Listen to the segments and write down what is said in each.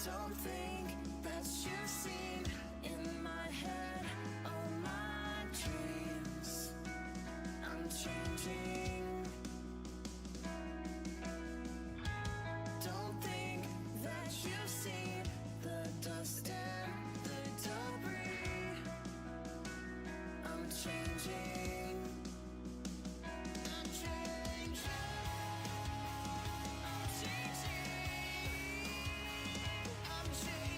Don't think that you've seen in my head all my dreams. I'm changing. Don't think that you've seen the dust and the debris. I'm changing. I'm changing. I'm changing. I'm changing.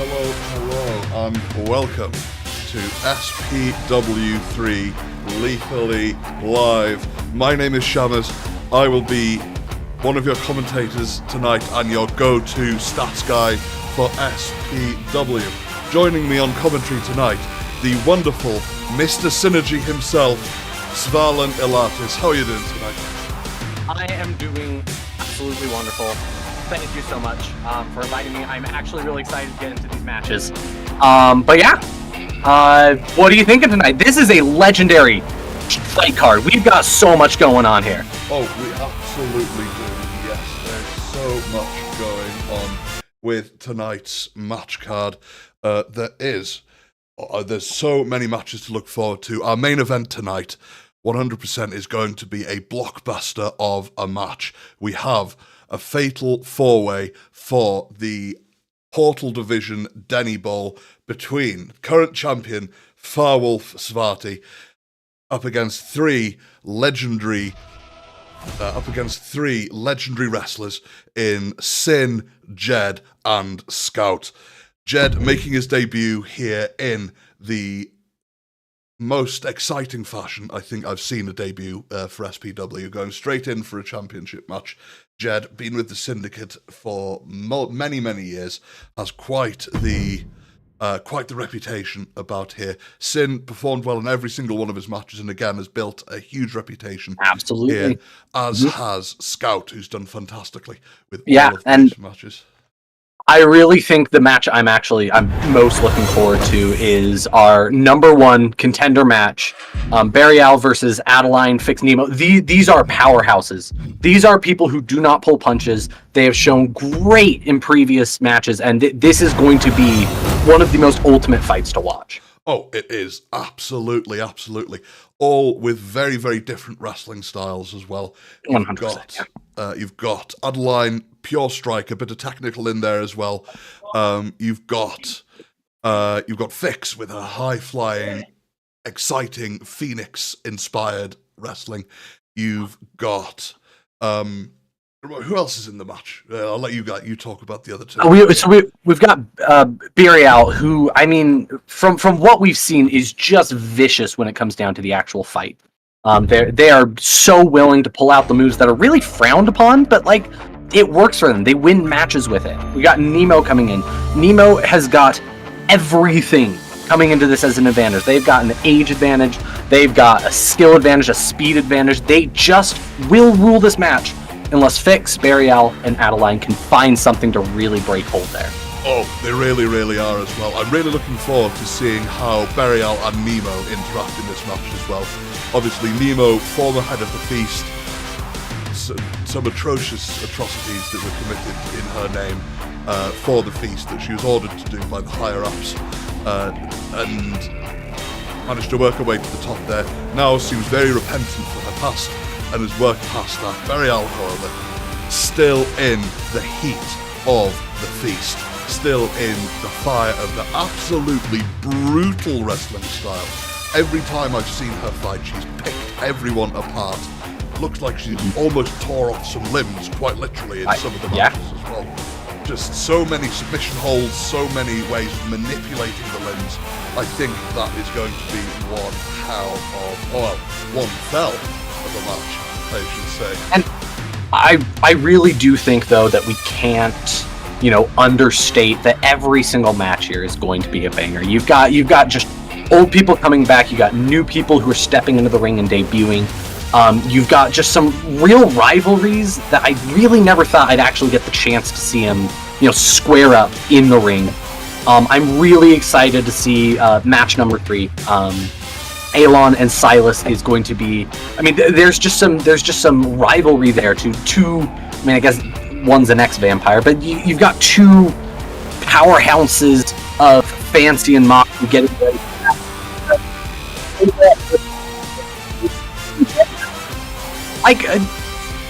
Hello, and welcome to SPW3 Lethally Live. My name is Shammers. I will be one of your commentators tonight and your go-to stats guy for SPW. Joining me on commentary tonight, the wonderful Mr. Synergy himself, Svarlan Ilatis. How are you doing tonight? I am doing absolutely wonderful. Thank you so much for inviting me. I'm actually really excited to get into these matches. But yeah, what are you thinking tonight? This is a legendary fight card. We've got so much going on here. Oh, we absolutely do. Yes, there's so much going on with tonight's match card. There's so many matches to look forward to. Our main event tonight, 100%, is going to be a blockbuster of a match. We have a fatal four-way for the Portal Division Denny Bowl between current champion Farwolf Svati up against three legendary wrestlers in Sin, Jed, and Scout. Jed making his debut here in the most exciting fashion I think I've seen a debut for SPW, going straight in for a championship match. Jed, been with the Syndicate for many years, has quite the reputation about here. Sin performed well in every single one of his matches, and again has built a huge reputation. Absolutely. Here, as has Scout, who's done fantastically with Yeah, all of and these matches. I really think the match I'm most looking forward to is our number one contender match, Burial versus Adeline Fix Nemo. These are powerhouses. These are people who do not pull punches. They have shown great in previous matches, and this is going to be one of the most ultimate fights to watch. Oh, it is. Absolutely. All with very different wrestling styles as well. 100%. You've got Adeline, pure strike, a bit of technical in there as well. You've got Fix with her high-flying, exciting, Phoenix-inspired wrestling. You've got Who else is in the match? I'll let you talk about the other two. We've got Burial, who, I mean, from what we've seen, is just vicious when it comes down to the actual fight. They are so willing to pull out the moves that are really frowned upon, but like it works for them. They win matches with it. We got Nemo coming in. Nemo has got everything coming into this as an advantage. They've got an age advantage. They've got a skill advantage, a speed advantage. They just will rule this match unless Fix, Burial, and Adeline can find something to really break hold there. Oh, they really, really are as well. I'm really looking forward to seeing how Burial and Nemo interact in this match as well. Obviously, Nemo, former head of the Feast, some atrocious atrocities that were committed in her name for the Feast that she was ordered to do by the higher-ups, and managed to work her way to the top there. Now seems very repentant for her past and has worked past that. Burial, however, still in the heat of the Feast, still in the fire of the absolutely brutal wrestling style. Every time I've seen her fight, she's picked everyone apart. Looks like she almost tore off some limbs, quite literally, in some of the matches as well. Just so many submission holds, so many ways of manipulating the limbs. I think that is going to be one fell of a match, I should say. And I really do think, though, that we can't, understate that every single match here is going to be a banger. You've got just old people coming back. You got new people who are stepping into the ring and debuting. You've got just some real rivalries that I really never thought I'd actually get the chance to see them, square up in the ring. I'm really excited to see match number 3. Alon and Silas is going to be. I mean, there's just some rivalry there to two. I mean, I guess one's an ex-vampire, but you've got two powerhouses of Fancy and Mock who get it ready. Like,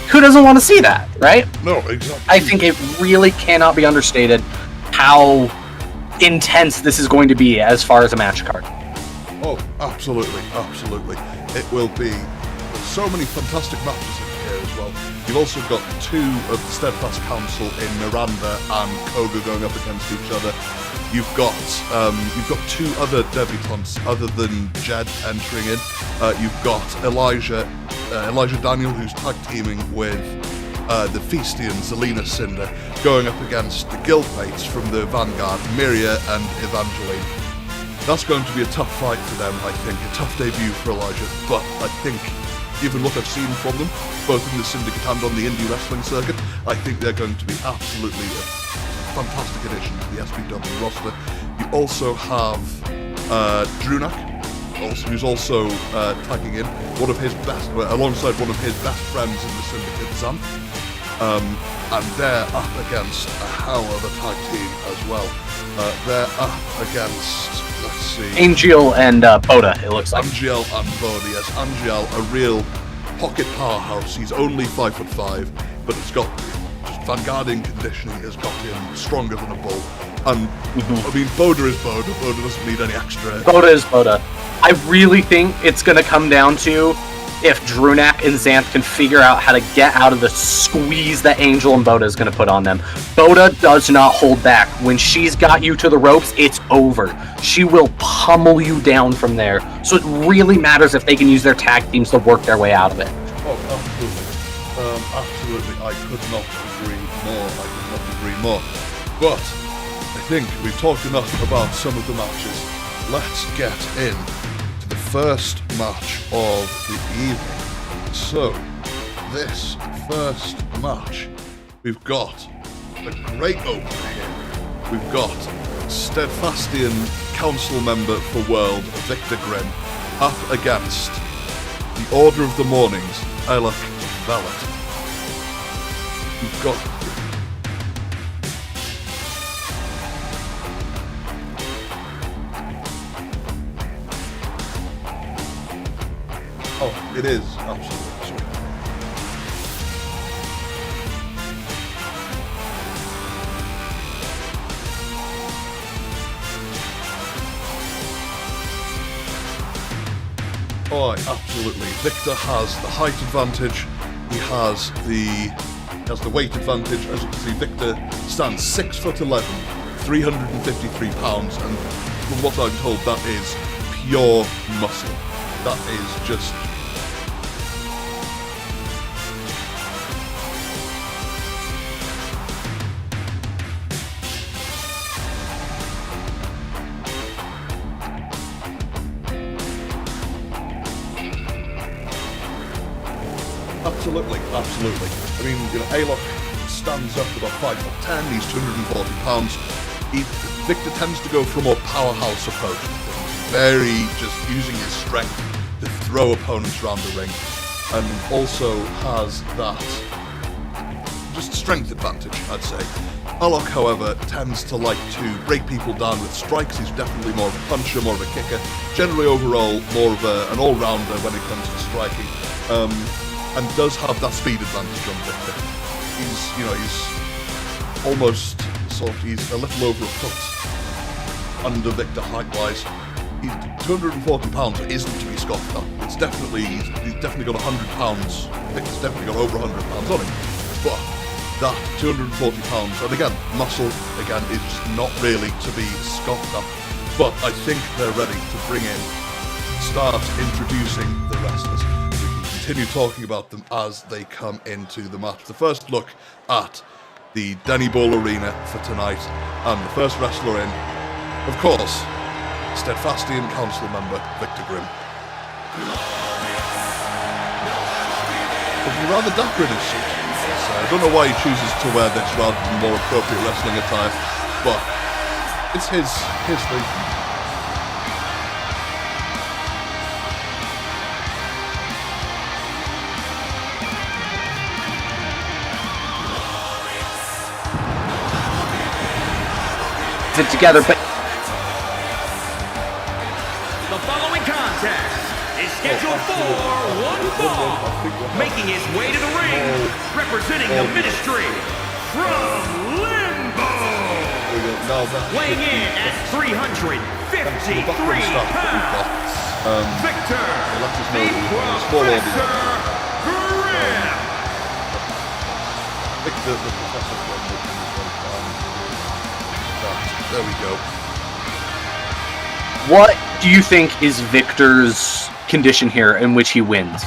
who doesn't want to see that, right? No, exactly. I think it really cannot be understated how intense this is going to be as far as a match card. Oh, absolutely, absolutely. It will be. There's so many fantastic matches in here as well. You've also got 2 of the Steadfast Council in Miranda and Koga going up against each other. You've got 2 other debutantes other than Jed entering in. You've got Elijah Daniel, who's tag teaming with the Feastian Zelina Cinder, going up against the guildmates from the Vanguard, Miria and Evangeline. That's going to be a tough fight for them, I think. A tough debut for Elijah, but I think, given what I've seen from them, both in the Syndicate and on the indie wrestling circuit, I think they're going to be absolutely a fantastic addition to the SPW roster. You also have Drunak, who's also tagging in alongside one of his best friends in the Syndicate, Zan. And they're up against a hell of a tag team as well. They're up against, let's see, Angel and Boda, it looks like. Angel and Boda, yes. Angel, a real pocket powerhouse. He's only 5'5", but it's got just vanguarding conditioning has got him stronger than a bull. And I mean, Boda is Boda. Boda doesn't need any extra. Boda is Boda. I really think it's going to come down to if Drunak and Xanth can figure out how to get out of the squeeze that Angel and Boda is going to put on them. Boda does not hold back. When she's got you to the ropes, it's over. She will pummel you down from there. So it really matters if they can use their tag teams to work their way out of it. Oh, absolutely. Absolutely. I could not agree more. But I think we've talked enough about some of the matches. Let's get in to the first match of the evening. So, this first match, we've got a great opener here. We've got Steadfastian Council member for World, Victor Grimm, up against the Order of the Mornings, Alec Valet. We've got Oh, it is absolutely sweet. Oh, absolutely. Victor has the height advantage. He has the has the weight advantage. As you can see, Victor stands 6'11", 353 pounds, and from what I'm told, that is pure muscle. That is just... Absolutely, absolutely. I mean, you know, Alok stands up about 5'10", he's 240 pounds. Victor tends to go for a more powerhouse approach to things, very just using his strength to throw opponents around the ring, and also has that just strength advantage, I'd say. Alok, however, tends to like to break people down with strikes. He's definitely more of a puncher, more of a kicker, generally overall more of an all-rounder when it comes to striking. And does have that speed advantage on Victor. He's almost he's a little over a foot under Victor height-wise. He's 240 pounds isn't to be scoffed at. It's definitely, he's definitely got 100 pounds. Victor's definitely got over 100 pounds on him. But that 240 pounds, and again, muscle, again, is just not really to be scoffed at. But I think they're ready to start introducing the wrestlers. Continue talking about them as they come into the match. The first look at the Denny Ball Arena for tonight, and the first wrestler in, of course, Steadfastian Council member Victor Grimm. Looking rather dapper in his suit. I don't know why he chooses to wear this rather than more appropriate wrestling attire, but it's his thing. It together, but the following contest is scheduled for one fall, making his way to the ring, representing the ministry from Limbo, weighing in at 353 pounds, Victor, the Professor Grimm. Victor, the Professor Grimm. There we go. what do you think is Victor's condition here in which he wins?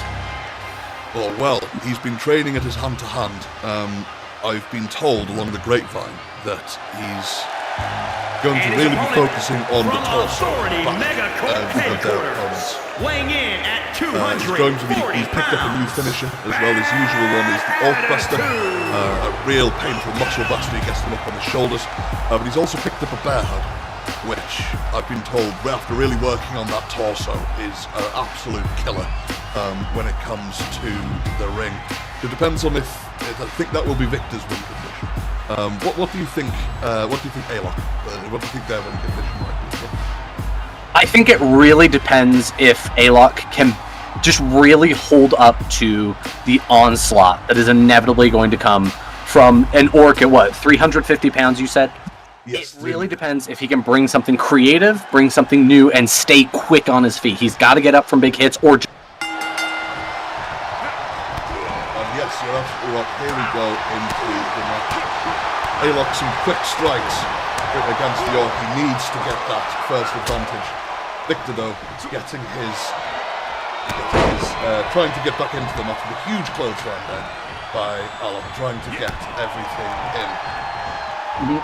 Oh, well, he's been training at his hand-to-hand. I've been told along the grapevine that he's going to really be focusing on the torso back of their opponents. Weighing in at He's picked up a new finisher as well. His usual one is the Orc Buster, a real painful muscle buster. He gets them up on his shoulders. But he's also picked up a bear hug, which I've been told, after really working on that torso, is an absolute killer when it comes to the ring. It depends on if I think that will be Victor's win condition. What do you think? What do you think, Alok? What do you think their win condition might be? I think it really depends if Alok can just really hold up to the onslaught that is inevitably going to come from an Orc at what, 350 pounds you said? Yes. It really depends if he can bring something creative, bring something new, and stay quick on his feet. He's got to get up from big hits or... Yes, you're absolutely right. Here we go into the match. Alok, some quick strikes against the Orc. He needs to get that first advantage. Victor, though, getting his trying to get back into the match with a huge clothesline there by Alok, trying to get everything in.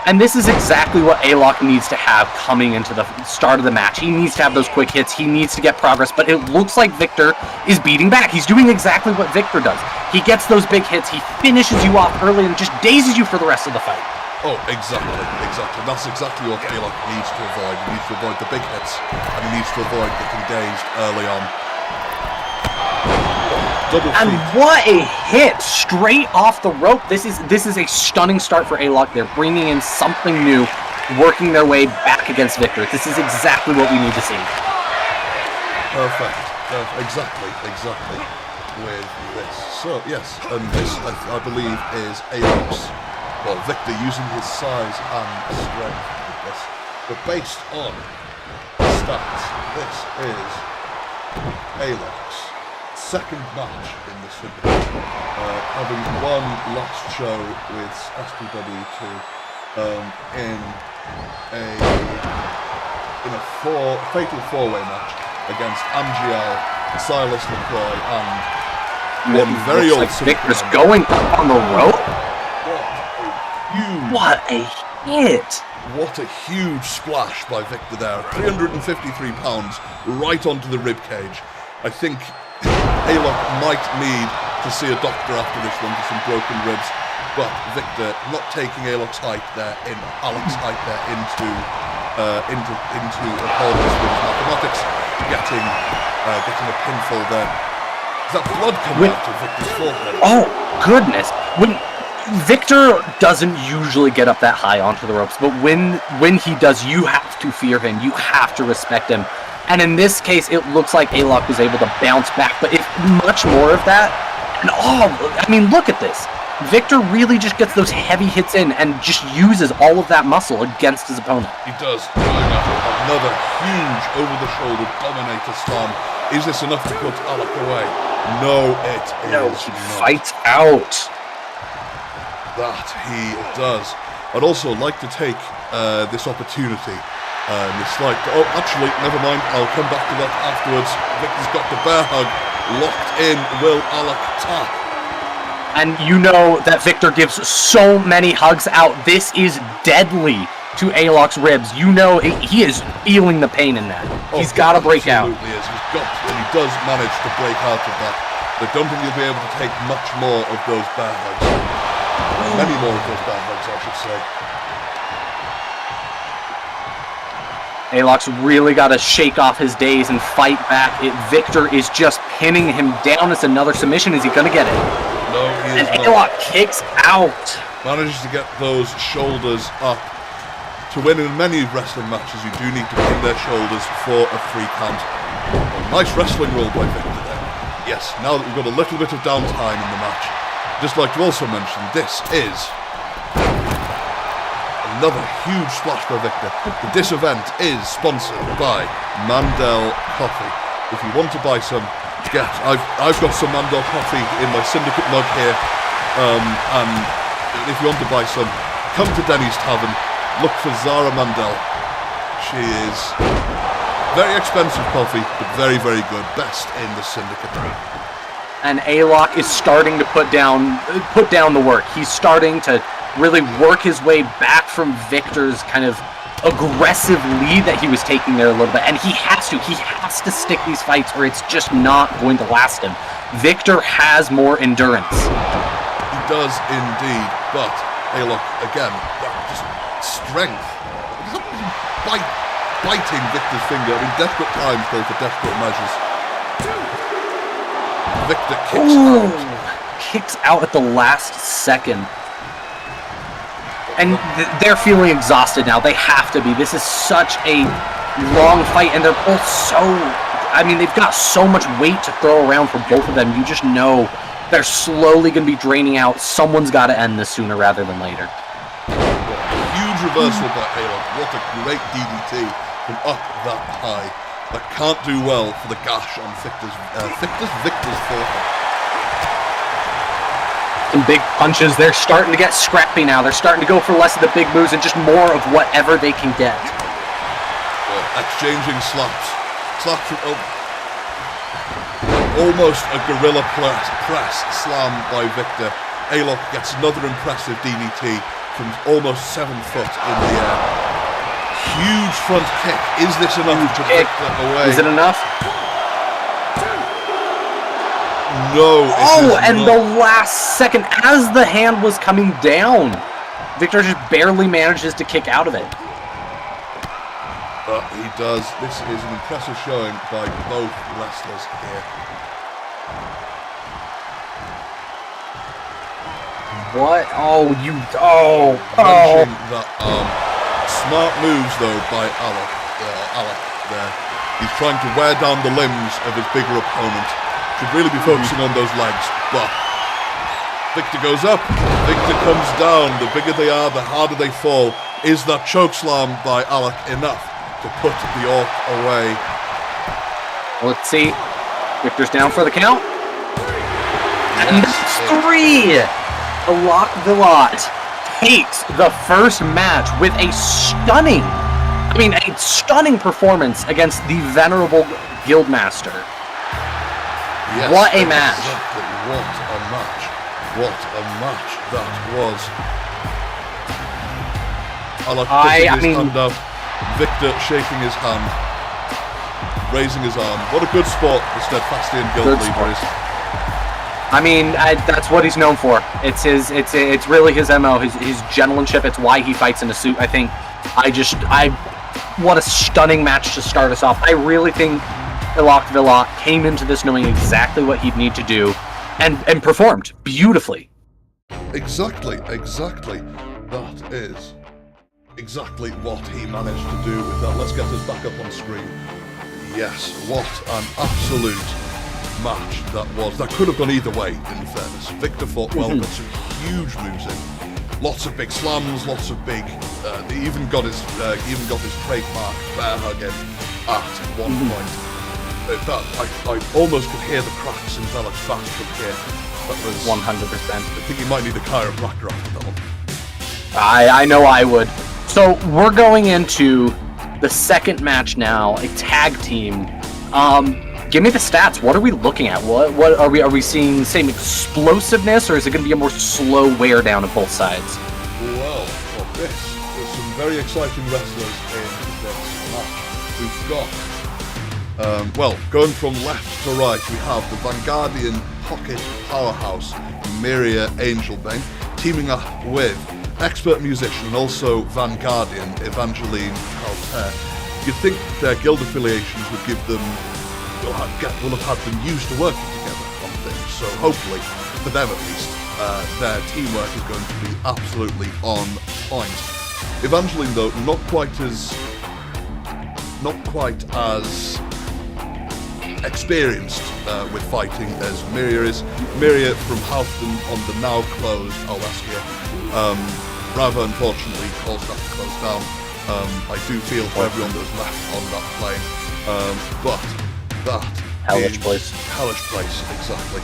And this is exactly what Alok needs to have coming into the start of the match. He needs to have those quick hits. He needs to get progress. But it looks like Victor is beating back. He's doing exactly what Victor does. He gets those big hits. He finishes you off early and just dazes you for the rest of the fight. Oh, exactly. That's exactly what Alok needs to avoid. He needs to avoid the big hits, and he needs to avoid getting dazed early on. Double And feet. what a hit straight off the rope. This is a stunning start for Alok. They're bringing in something new, working their way back against Victor. This is exactly what we need to see. Perfect. Exactly. With this. So, yes, and this, I believe, is Alok's, well, Victor using his size and strength with this. But based on stats, this is Alok's second match in the Syndicate, having won last show with SPW2 in a fatal four-way match against Amgiel, Silas LaCroix, and one very old Victor's going up on the rope. Huge. What a hit! What a huge splash by Victor there. 353 pounds right onto the rib cage. I think Aylock might need to see a doctor after this one for some broken ribs, but Victor not taking Aylock's height there, Alex's height there into accordance with mathematics, getting a pinfall there. Is that blood coming out of Victor's forehead? Oh goodness! Victor doesn't usually get up that high onto the ropes, but when he does, you have to fear him. You have to respect him. And in this case, it looks like Aylock was able to bounce back, but if much more of that. And look at this. Victor really just gets those heavy hits in and just uses all of that muscle against his opponent. He does. Another huge over-the-shoulder dominator slam. Is this enough to put Alec away? No, it is. No, he fights out. That he does. I'd also like to take this opportunity. Actually, never mind. I'll come back to that afterwards. Victor's got the bear hug locked in. Will Alec tap? And you know that Victor gives so many hugs out. This is deadly to Aylock's ribs. You know he is feeling the pain in that. He's got to break out. Absolutely is. And he does manage to break out of that. I don't think he'll be able to take much more of those bear hugs. Many more of those bear hugs, I should say. Aylock's really got to shake off his days and fight back. Victor is just pinning him down. It's another submission. Is he going to get it? No, he is not. Aylock kicks out. Manages to get those shoulders up. To win in many wrestling matches, you do need to pin their shoulders for a free count. Nice wrestling roll by Victor there. Yes, now that we've got a little bit of downtime in the match, just like to also mention, this is another huge splash by Victor. This event is sponsored by Mandel Coffee. If you want to buy some, I've got some Mandel Coffee in my Syndicate mug here, and if you want to buy some, come to Denny's Tavern, look for Zara Mandel. She is very expensive coffee, but very, very good. Best in the Syndicate. And Aylock is starting to put down the work. He's starting to really work his way back from Victor's kind of aggressive lead that he was taking there a little bit. And he has to stick these fights or it's just not going to last him. Victor has more endurance. He does indeed, but Aylock, again, just strength. Biting Victor's finger. I mean, desperate times call for desperate measures. Victor kicks out. Kicks out at the last second. And they're feeling exhausted now. They have to be. This is such a long fight, and they're both they've got so much weight to throw around for both of them. You just know they're slowly going to be draining out. Someone's got to end this sooner rather than later. Huge reversal by Aylock. What a great DDT from up that high. That can't do well for the gash on Victor's forehead. Some big punches. They're starting to get scrappy now. They're starting to go for less of the big moves and just more of whatever they can get. Exchanging slaps. Slaps from almost a gorilla press slam by Victor. Aylock gets another impressive DDT from almost 7 foot in the air. Huge front kick. Is this enough to put Victor away? Is it enough? No. And the last second, as the hand was coming down, Victor just barely manages to kick out of it. But he does. This is an impressive showing by both wrestlers here. What? Mentioning that smart moves though by Alec there. He's trying to wear down the limbs of his bigger opponent. Should really be focusing on those legs, but Victor goes up, Victor comes down. The bigger they are, the harder they fall. Is that choke slam by Alec enough to put the Orc away? Let's see. Victor's down for the count. And that's 3! The Lot takes the first match with a stunning performance against the venerable Guildmaster. Yes, What a match. Exactly. What a match. What a match that was. I like putting his hand out. Victor shaking his hand, raising his arm. What a good sport the Steadfastian Guild leader is. I mean, that's what he's known for. It's really his MO, his gentlemanship. It's why he fights in a suit. I think. What a stunning match to start us off. I really think Ilak Villat came into this knowing exactly what he'd need to do, and performed beautifully. Exactly. That is exactly what he managed to do with that. Let's get us back up on screen. Yes, what an absolute match that was. That could have gone either way, in fairness. Victor fought well, got some huge moves in. Lots of big slams, lots of big... he even got his trademark bear hug in at one point. I almost could hear the cracks in Velik's back from here. That was 100%. I think he might need a chiropractor after that one. I know I would. So we're going into the second match now, a tag team. Give me the stats. What are we looking at? What are we seeing? The same explosiveness, or is it going to be a more slow wear down of both sides? Well, there's some very exciting wrestlers in this match. We've got, going from left to right, we have the Vanguardian pocket powerhouse, Miria Angelbane, teaming up with expert musician and also Vanguardian, Evangeline Calter. You'd think their guild affiliations would give them, will have had them used to working together on things, so hopefully, for them at least, their teamwork is going to be absolutely on point. Evangeline, though, not quite as experienced with fighting as Miria is. Miria from Halfton on the now closed Aleskia. Rather unfortunately caused that to close down. I do feel for everyone that was left on that plane. But that Hellish place. Hellish place, exactly.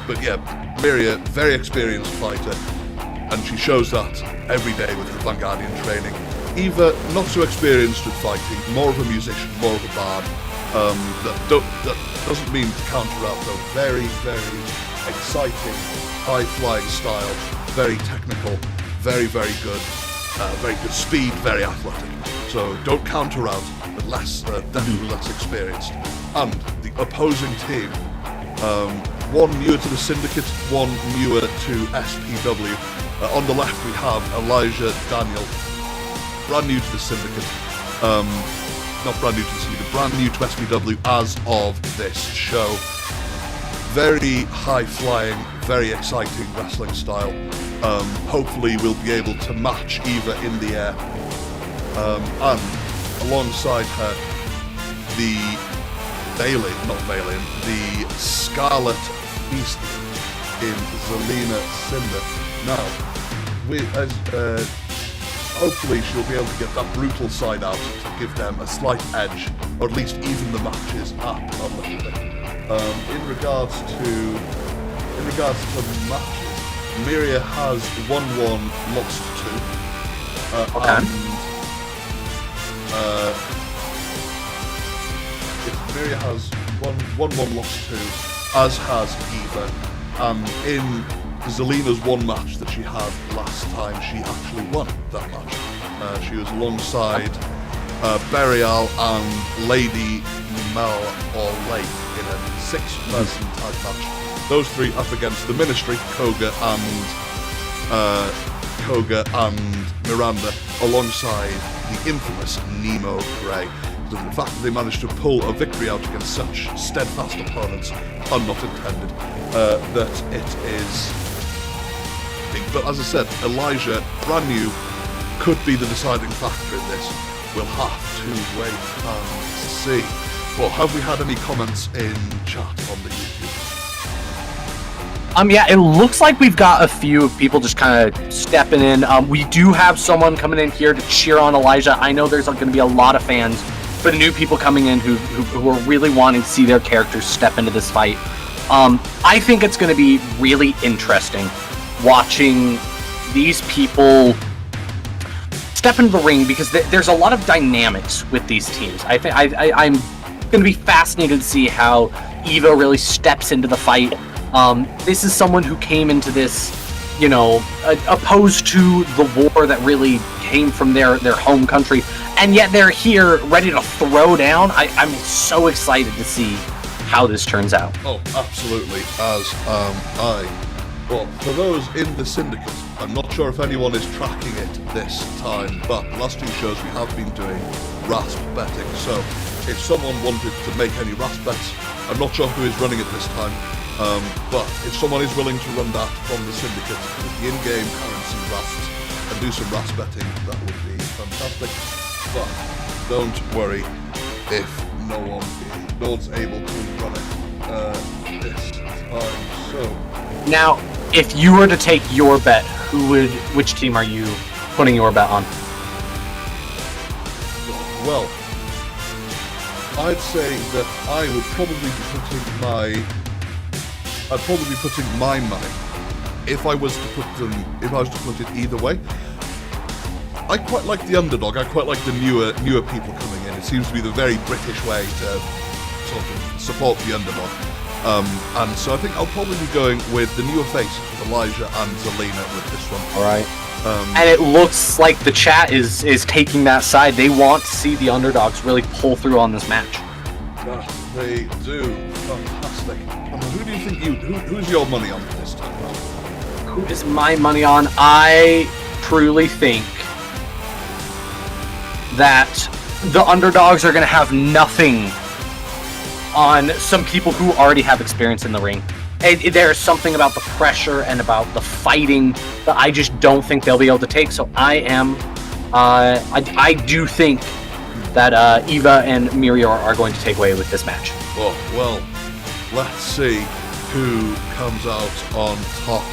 But yeah, Miria, very experienced fighter, and she shows that every day with her Vanguardian training. Eva, not so experienced with fighting, more of a musician, more of a bard. That doesn't mean to counter out though. Very, very exciting, high-flying style, very technical, very, very good. Very good speed, very athletic. So don't counter out, but definitely less experienced. And the opposing team, one newer to the Syndicate, one newer to SPW. On the left we have Elijah Daniel, brand new to the Syndicate. Not brand new to the Syndicate, brand new to SPW as of this show. Very high-flying, very exciting wrestling style. Hopefully we'll be able to match Eva in the air. And alongside her, the Scarlet Beast in Zelina Cinder. Now, hopefully she'll be able to get that brutal side out to give them a slight edge, or at least even the matches up a little bit. In regards to matches, Miria has 1-1, lost 2. Miria has 1-1, lost 2, as has Eva. In Zelina's one match that she had last time, she actually won that match. She was alongside Burial and Lady Mel or Lake in a 6-person tag match. Those three up against the Ministry, Koga and Miranda, alongside the infamous Nemo Gray. The fact that they managed to pull a victory out against such steadfast opponents, pun not intended, that it is big. But as I said, Elijah, brand new, could be the deciding factor in this. We'll have to wait and see. Well, have we had any comments in chat on the YouTube? Yeah, it looks like we've got a few people just kind of stepping in. We do have someone coming in here to cheer on Elijah. I know there's going to be a lot of fans, but new people coming in who are really wanting to see their characters step into this fight. I think it's going to be really interesting watching these people step into the ring, because there's a lot of dynamics with these teams. I'm going to be fascinated to see how Eva really steps into the fight. This is someone who came into this, opposed to the war that really came from their home country, and yet they're here ready to throw down. I'm so excited to see how this turns out. Oh, absolutely. As well, for those in the Syndicate, I'm not sure if anyone is tracking it this time, but last 2 shows we have been doing RASP betting. So if someone wanted to make any RASP bets, I'm not sure who is running it this time, but if someone is willing to run that from the Syndicate with the in-game currency RASPs and do some RASP betting, that would be fantastic. But don't worry if no one's able to run it this time. So now, if you were to take your bet, which team are you putting your bet on? Well, I'd say that I would probably be putting my money, if I was to put it either way. I quite like the underdog. I quite like the newer people coming in. It seems to be the very British way to sort of support the underdog. And so I think I'll probably be going with the newer faces, with Elijah and Zelina with this one. All right. And it looks like the chat is taking that side. They want to see the underdogs really pull through on this match. That they do. Fantastic. Who do you think who's your money on this time? Who is my money on? I truly think that the underdogs are going to have nothing on some people who already have experience in the ring. There's something about the pressure and about the fighting that I just don't think they'll be able to take. So I do think that Eva and Mirior are going to take away with this match. Oh, well, let's see who comes out on top.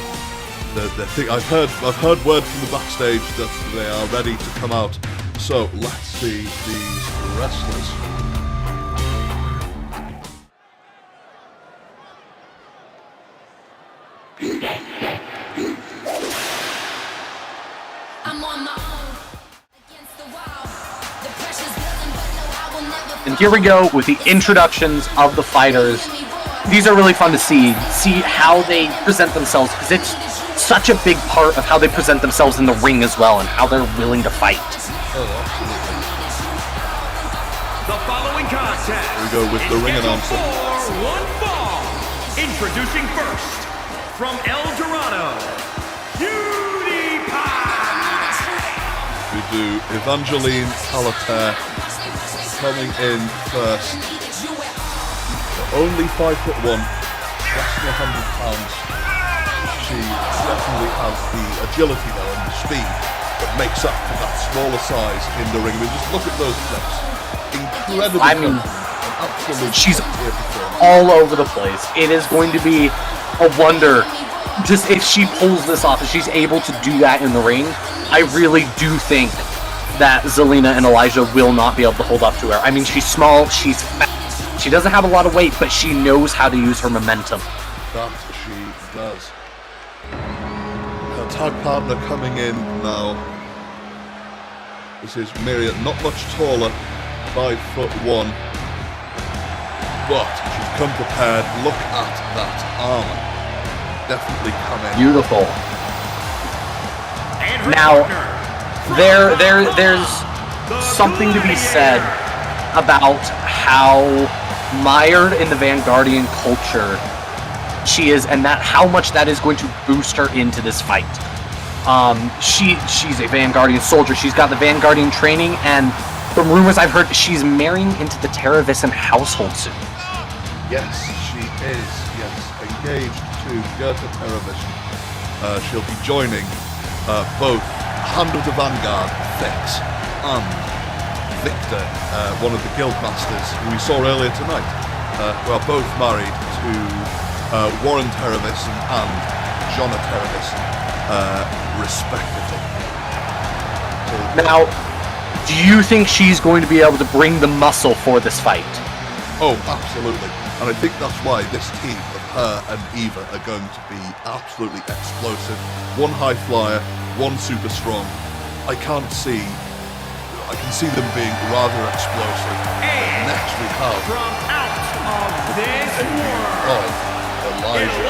The thing I've heard word from the backstage that they are ready to come out. So let's see these wrestlers. And here we go with the introductions of the fighters. These are really fun to see how they present themselves, because it's such a big part of how they present themselves in the ring as well, and how they're willing to fight. Oh, absolutely. The following contest. We go with the ring announcer. For one fall. Introducing first, from El Dorado, Cutie Pie. We do Evangeline Talater coming in first. Only 5'1", less than 100 pounds. She definitely has the agility though and the speed that makes up for that smaller size in the ring. I mean, just look at those flips. Incredible. I mean, she's all over the place. It is going to be a wonder just if she pulls this off, if she's able to do that in the ring. I really do think that Zelina and Elijah will not be able to hold up to her. I mean, she's small, she's fat, she doesn't have a lot of weight, but she knows how to use her momentum. That she does. Her tag partner coming in now. This is Miriam, not much taller, 5'1", but she's come prepared. Look at that armor. Definitely come in. Beautiful. Now, there's something to be said about how mired in the Vanguardian culture she is, and that how much that is going to boost her into this fight. She's a Vanguardian soldier. She's got the Vanguardian training, and from rumors I've heard, she's marrying into the Teravisan household soon. Yes, she is. Yes, engaged to Goethe Teravisan. She'll be joining both Hand of the Vanguard, Vex, and Victor, one of the guild masters who we saw earlier tonight, who are both married to Warren Teravisan and Jonna Teravisan, respectively. Now, do you think she's going to be able to bring the muscle for this fight? Oh, absolutely. And I think that's why this team of her and Eva are going to be absolutely explosive. One high flyer, one super strong. I can see them being rather explosive. And Next we have from out of this world, Elijah.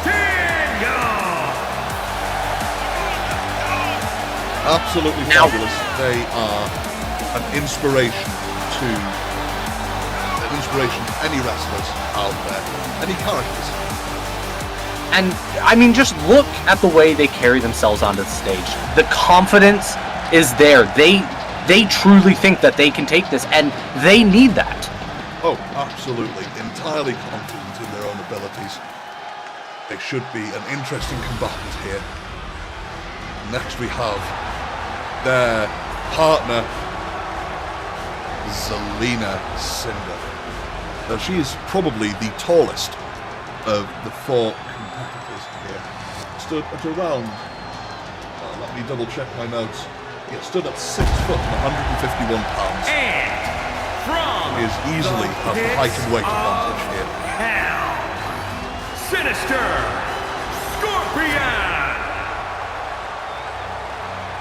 Daniel. Absolutely Now- fabulous. They are an inspiration to any wrestlers out there, any characters. And I mean, just look at the way they carry themselves onto the stage. The confidence is there. They truly think that they can take this, and they need that. Oh, absolutely. Entirely confident in their own abilities. They should be an interesting combatant here. Next we have their partner, Zelina Cinder. Now, she is probably the tallest of the four competitors here. Stood at around, let me double check my notes. Yeah, stood at 6 foot and 151 pounds. And from Is easily has the height and weight advantage here. hell, Sinister Scorpion.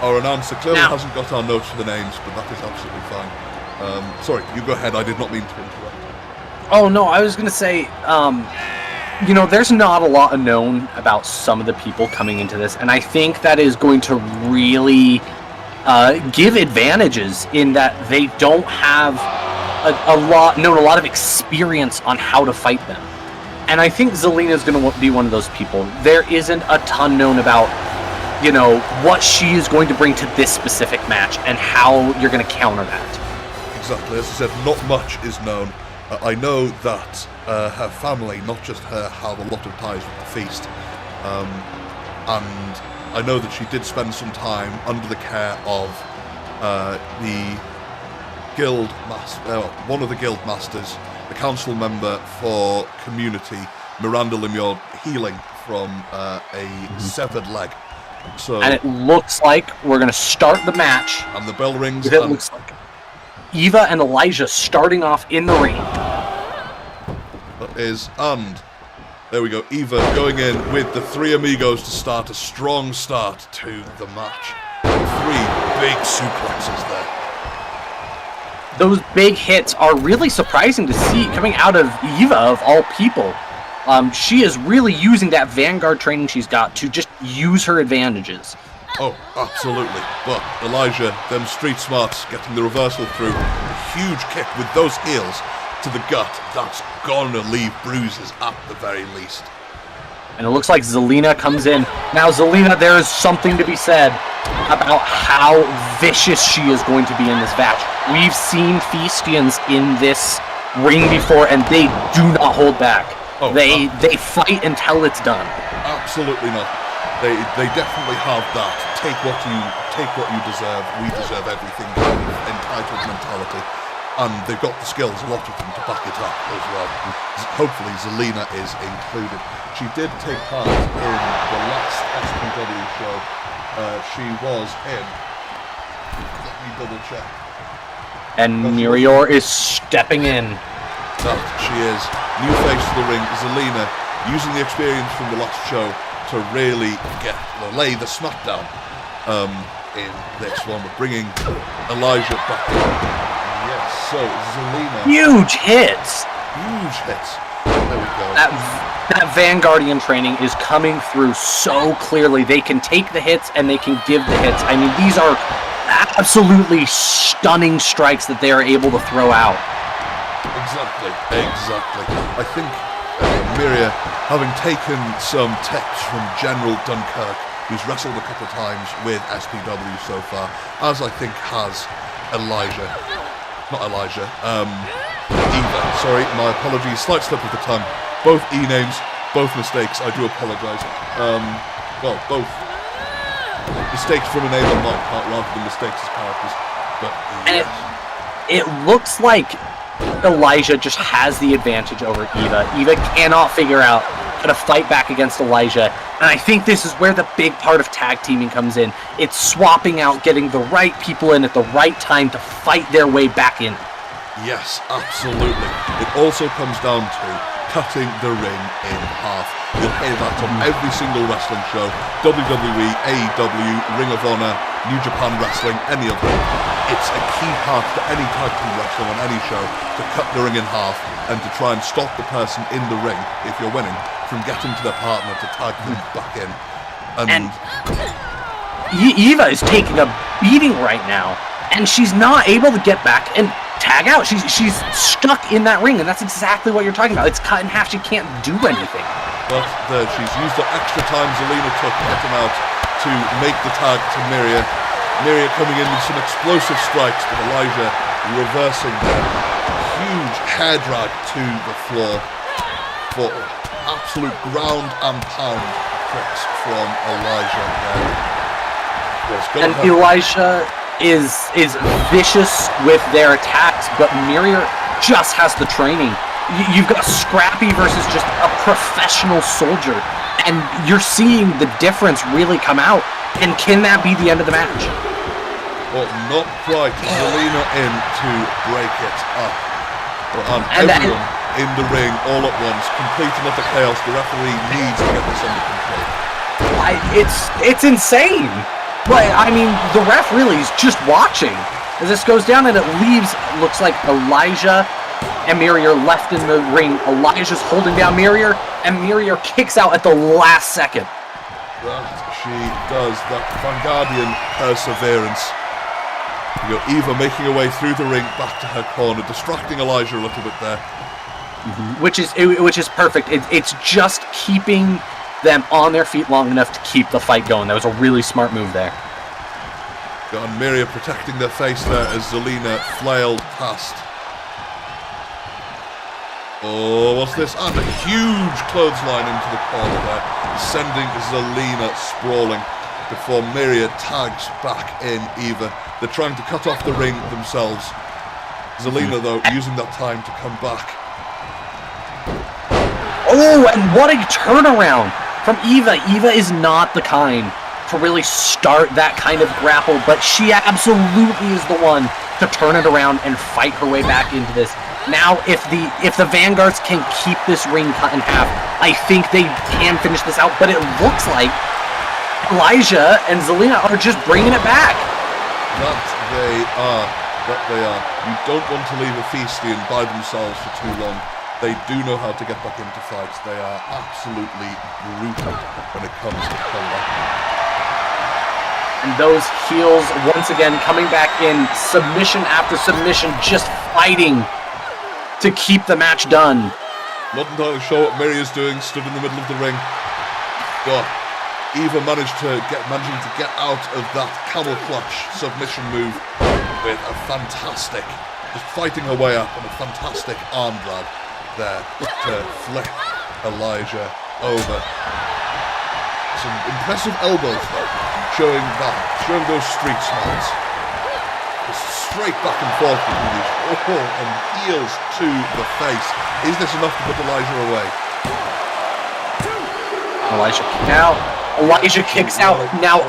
Our announcer clearly Now- hasn't got our notes for the names, but that is absolutely fine. Sorry, you go ahead. I did not mean to interrupt. Oh no, I was gonna say, you know, there's not a lot known about some of the people coming into this, and I think that is going to really give advantages in that they don't have a lot of experience on how to fight them. And I think Zelina is going to be one of those people. There isn't a ton known about, you know, what she is going to bring to this specific match and how you're going to counter that. Exactly. As I said, not much is known. I know that her family, not just her, have a lot of ties with the Feast. And I know that she did spend some time under the care of the guild master, one of the guild masters, the council member for community, Miranda Lemieux, healing from a severed leg. So, And it looks like we're going to start the match. and the bell rings. It looks like Eva and Elijah starting off in the ring. And there we go. Eva going in with the three amigos to start a strong start to the match. 3 big suplexes there. Those big hits are really surprising to see coming out of Eva, of all people. She is really using that Vanguard training she's got to just use her advantages. Oh, absolutely. But Elijah, them street smarts, getting the reversal through. A huge kick with those heels to the gut. That's gonna leave bruises at the very least. And it looks like Zelina comes in. Now, Zelina, there is something to be said about how vicious she is going to be in this match. We've seen Feastians in this ring before, and they do not hold back. Oh, they fight until it's done. Absolutely not. They definitely have that. Take what you deserve. We deserve everything kind of entitled mentality. And they've got the skills, a lot of them, to back it up as well. Hopefully Zelina is included. She did take part in the last SPW show. She was in... Let me double check. And Mirior is stepping in. That she is. New face to the ring. Zelina using the experience from the last show to really lay the smackdown in this one. We're bringing Elijah back in. Yes, so Zelina. Huge hits! Huge hits. There we go. That Vanguardian training is coming through so clearly. They can take the hits and they can give the hits. I mean, these are absolutely stunning strikes that they are able to throw out. Exactly. I think Miria, having taken some tips from General Dunkirk, who's wrestled a couple of times with SPW so far, as I think has Eva. Sorry, my apologies. Slight slip of the tongue. Both E-names, both mistakes. I do apologise. Well, both mistakes from a name on my part rather than mistakes as characters. But And it looks like Elijah just has the advantage over Eva. Eva cannot figure out how to fight back against Elijah. And I think this is where the big part of tag teaming comes in. It's swapping out, getting the right people in at the right time to fight their way back in. yes, absolutely. It also comes down to cutting the ring in half. You'll hear that on every single wrestling show, WWE, AEW, Ring of Honor, New Japan Wrestling, any of them. It's a key part to any tag team wrestling on any show to cut the ring in half and to try and stop the person in the ring, if you're winning, from getting to their partner to tag them back in. And Eva is taking a beating right now, and she's not able to get back and tag out. She's stuck in that ring, and that's exactly what you're talking about. It's cut in half. She can't do anything. But she's used the extra time Zelina took getting out to make the tag to Miria. Miria coming in with some explosive strikes, but Elijah reversing them. Huge hair drag to the floor for absolute ground and pound tricks from Elijah there. And Elijah is vicious with their attacks, but Miria just has the training. You've got Scrappy versus just a professional soldier, and you're seeing the difference really come out. And can that be the end of the match? Well, not quite. Zelina in to break it up. And everyone in the ring all at once, complete and utter chaos. The referee needs to get this under control. It's insane. But, I mean, the ref really is just watching as this goes down, and it leaves, looks like Elijah and Miria left in the ring. Elijah's holding down Miria, and Miria kicks out at the last second. That she does. That Vanguardian perseverance. You got Eva making her way through the ring back to her corner, distracting Elijah a little bit there. Which is perfect. It's just keeping them on their feet long enough to keep the fight going. That was a really smart move there. Got Miria protecting their face there as Zelina flailed past. Oh, what's this? And a huge clothesline into the corner there, sending Zelina sprawling before Miria tags back in Eva. They're trying to cut off the ring themselves. Zelina, though, using that time to come back. Oh, and what a turnaround from Eva. Eva is not the kind to really start that kind of grapple, but she absolutely is the one to turn it around and fight her way back into this. Now, if the Vanguards can keep this ring cut in half, I think they can finish this out, but it looks like Elijah and Zelina are just bringing it back. That they are. You don't want to leave a Feastian by themselves for too long. They do know how to get back into fights. They are absolutely brutal when it comes to combat. And those heels, once again, coming back in, submission after submission, just fighting to keep the match done. Not entirely sure what Miria's doing, stood in the middle of the ring. But Eva managing to get out of that camel clutch submission move with a fantastic, just fighting her way up and a fantastic arm drag there to flip Elijah over. Some impressive elbows though, showing those street smarts. Just straight back and forth between these, and heels to the face. Is this enough to put Elijah away? Elijah kicks out. Now,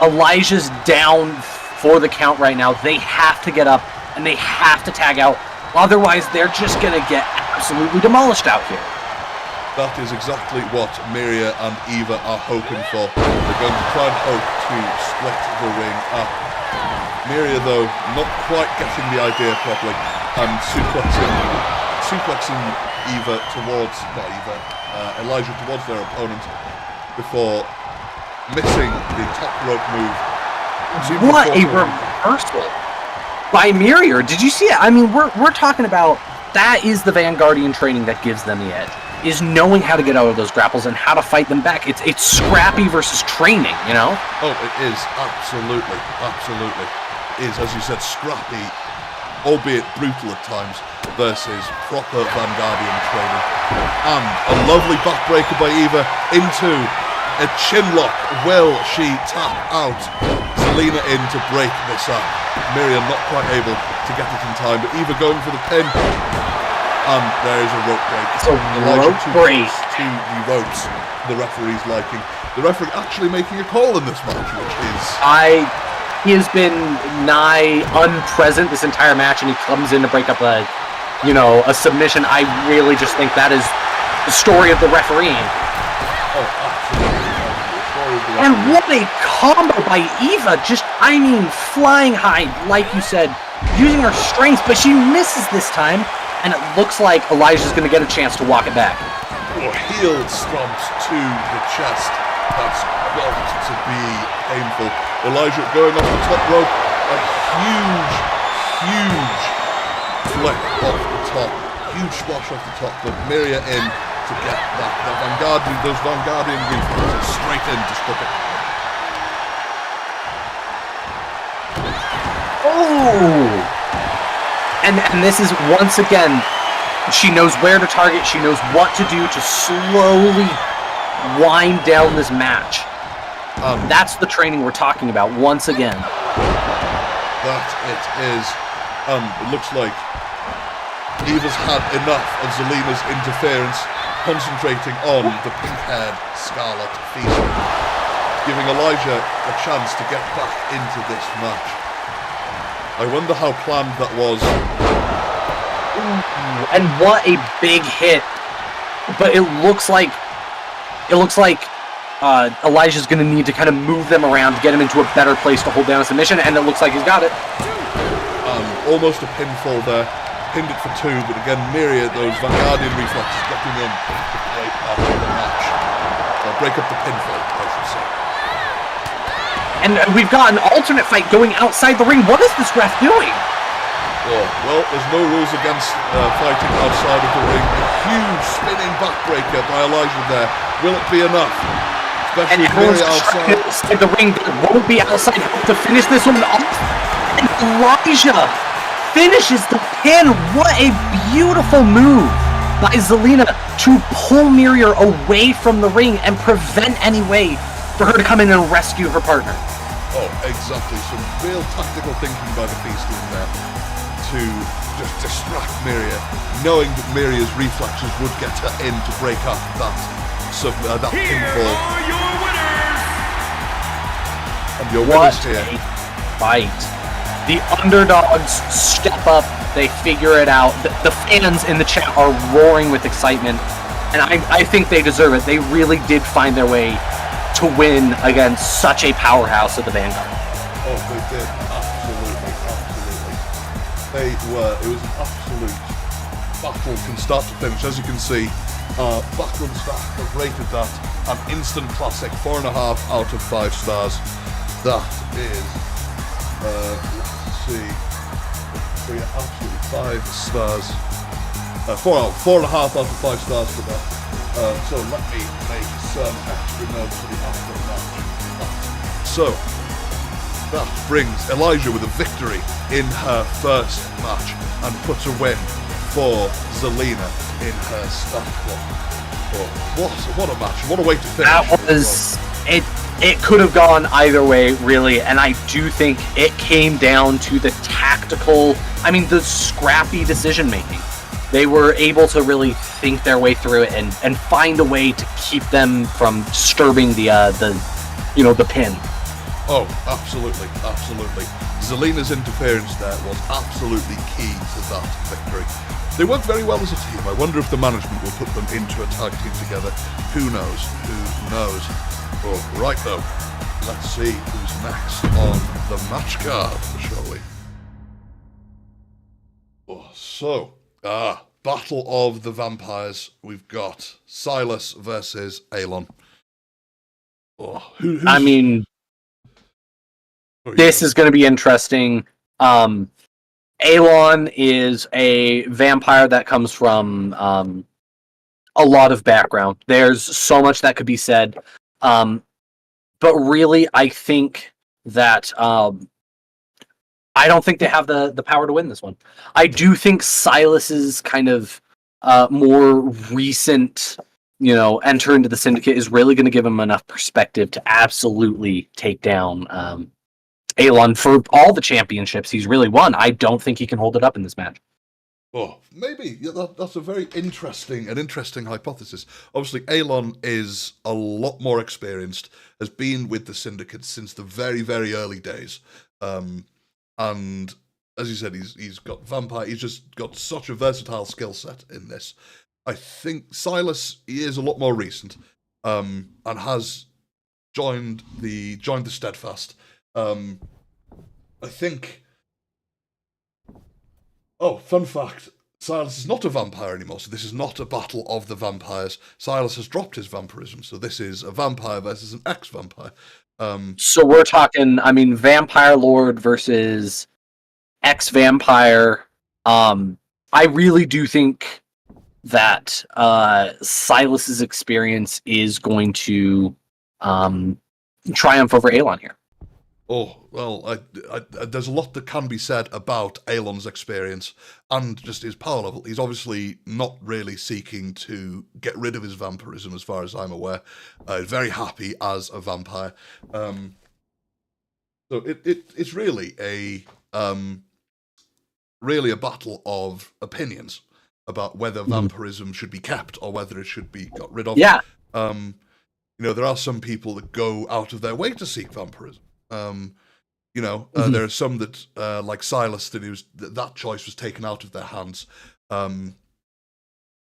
Elijah's down for the count right now. They have to get up, and they have to tag out. Otherwise, they're just going to get absolutely demolished out here. That is exactly what Miria and Eva are hoping for. They're going to try and hope to split the ring up. Miria, though, not quite getting the idea properly, and suplexing Elijah towards their opponent before missing the top rope move. What a reversal by Miria. Did you see it? I mean, we're talking about that is the Vanguardian training that gives them the edge, is knowing how to get out of those grapples and how to fight them back. It's scrappy versus training, you know? Oh, it is. Absolutely. It is, as you said, scrappy, albeit brutal at times, versus proper Vanguardian training. And a lovely backbreaker by Eva into a chin lock. Will she tap out? Zelina in to break this up. Miriam not quite able to get it in time, but Eva going for the pin. And there is a rope break. It's a rope break. To the ropes, the referee's liking. The referee actually making a call in this match, which is... He has been nigh unpresent this entire match, and he comes in to break up a a submission. I really just think that is the story of the refereeing. Oh, absolutely. And what a combo by Eva, flying high, like you said, using her strength, but she misses this time, and it looks like Elijah's going to get a chance to walk it back. Oh, heel stomps to the chest. That's got to be painful. Elijah going off the top rope, a huge flip off the top, huge splash off the top, but Miria in to get that. Those Vanguardian reflexes straight in to stop it. Oh! And this is, once again, she knows where to target, she knows what to do to slowly wind down this match. That's the training we're talking about, once again. That it is. It looks like Eva's had enough of Zelina's interference, concentrating on the pink-haired Scarlet Feast, giving Elijah a chance to get back into this match. I wonder how planned that was. And what a big hit! But it looks like Elijah's going to need to kind of move them around to get him into a better place to hold down a submission, and it looks like he's got it. Almost a pinfall there. Pinned it for 2, but again, Miria, those Vanguardian reflexes getting in to break up the match. Break up the pinfall, I should say. And we've got an alternate fight going outside the ring. What is this ref doing? Oh, well, there's no rules against fighting outside of the ring. A huge spinning backbreaker by Elijah there. Will it be enough? Especially And Miria outside. The ring won't be outside to finish this one off. And Elijah finishes the pin. What a beautiful move by Zelina to pull Miria away from the ring and prevent any way for her to come in and rescue her partner. Oh, exactly. Some real tactical thinking by the Beast in there to just distract Miria, knowing that Miria's reflexes would get her in to break up that pinfall. Are your winners! And your winners here. Fight. The underdogs step up, they figure it out. The fans in the chat are roaring with excitement, and I think they deserve it. They really did find their way to win against such a powerhouse of the Vanguard. Oh, they did. Absolutely. It was an absolute battle from start to finish. As you can see, Backroom staff have rated that an instant classic, 4.5 out of 5 stars. That is, let's see, so yeah, absolutely 5 stars. 4.5 out of 5 stars for that. So let me make some extra notes for the aftermath. So that brings Elijah with a victory in her first match and puts a win for Zelina in her staff club. Oh, what a match! What a way to finish! That was it. It could have gone either way, really, and I do think it came down to the tactical, the scrappy decision making. They were able to really think their way through it and find a way to keep them from disturbing the pin. Oh, absolutely. Zelina's interference there was absolutely key to that victory. They worked very well as a team. I wonder if the management will put them into a tag team together. Who knows? Oh, right though, let's see who's next on the match card, shall we? Oh, so, Battle of the Vampires. We've got Silas versus Alon. Oh, this is going to be interesting. Alon is a vampire that comes from a lot of background. There's so much that could be said. But really, I think that I don't think they have the power to win this one. I do think Silas's kind of more recent, enter into the Syndicate is really going to give him enough perspective to absolutely take down Alon for all the championships he's really won. I don't think he can hold it up in this match. Oh, maybe. Yeah, that's a very interesting hypothesis. Obviously, Alon is a lot more experienced, has been with the Syndicate since the very, very early days. And as you said, he's got vampire. He's just got such a versatile skill set in this. I think Silas, he is a lot more recent, and has joined the Steadfast. I think. Oh, fun fact. Silas is not a vampire anymore, so this is not a battle of the vampires. Silas has dropped his vampirism, so this is a vampire versus an ex-vampire. So we're talking, I mean, Vampire Lord versus ex-vampire. I really do think that Silas's experience is going to triumph over Aelon here. Oh, well, there's a lot that can be said about Aelon's experience and just his power level. He's obviously not really seeking to get rid of his vampirism, as far as I'm aware. He's very happy as a vampire. So it's really a battle of opinions about whether vampirism should be kept or whether it should be got rid of. Yeah. There are some people that go out of their way to seek vampirism. There are some that, like Silas, that choice was taken out of their hands,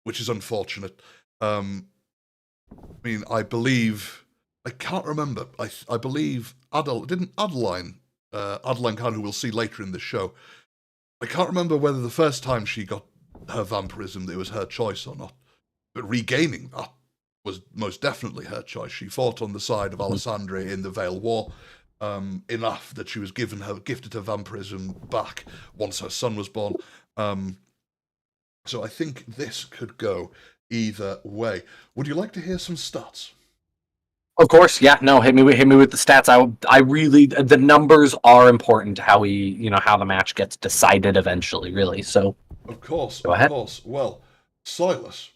which is unfortunate. I can't remember. I believe Adeline Khan, who we'll see later in the show. I can't remember whether the first time she got her vampirism, it was her choice or not. But regaining that was most definitely her choice. She fought on the side of Alessandria in the Veil War. Enough that she was gifted her vampirism back once her son was born. So I think this could go either way. Would you like to hear some stats? Of course, yeah. No, hit me with the stats. I really, the numbers are important to how the match gets decided eventually. Really, so of course, go ahead. Of course. Well, Silas,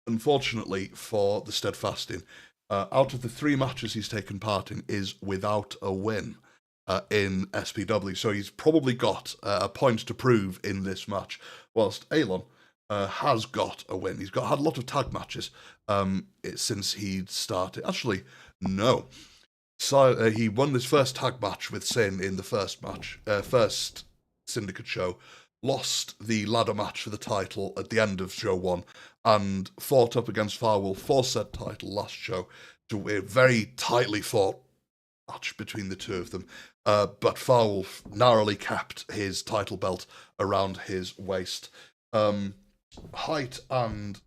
unfortunately for the Steadfasting, out of the 3 matches he's taken part in, is without a win in SPW. So he's probably got a point to prove in this match, whilst Aelon has got a win. He's had a lot of tag matches since he started. Actually, no. So he won his first tag match with Sin in the first Syndicate show, lost the ladder match for the title at the end of show 1, and fought up against Firewolf for said title last show. So a very tightly fought match between the two of them. But Firewolf narrowly kept his title belt around his waist. Height and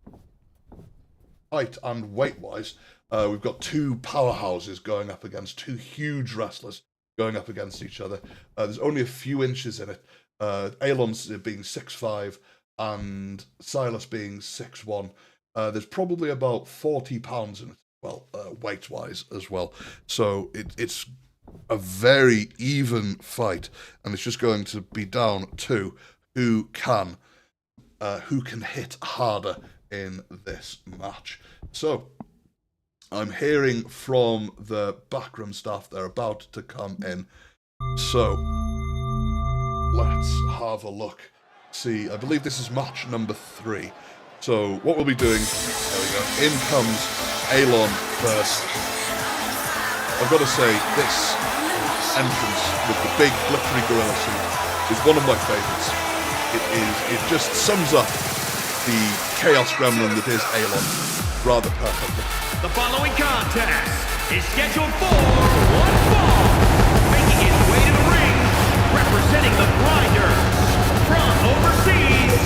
weight-wise, we've got 2 powerhouses going up against 2 huge wrestlers going up against each other. There's only a few inches in it. Aelon's being 6'5", and Silas being 6'1". There's probably about 40 pounds in it, weight-wise as well. So it's a very even fight, and it's just going to be down to who can hit harder in this match. So I'm hearing from the backroom staff they're about to come in. So let's have a look. See, I believe this is match number 3. So what we'll be doing, there we go, in comes Aelon first. I've got to say, this entrance with the big glittery gorilla suit is one of my favourites. It just sums up the chaos gremlin that is Aelon rather perfectly. The following contest is scheduled for one fall. Making his way to the ring, representing the Grinders from overseas,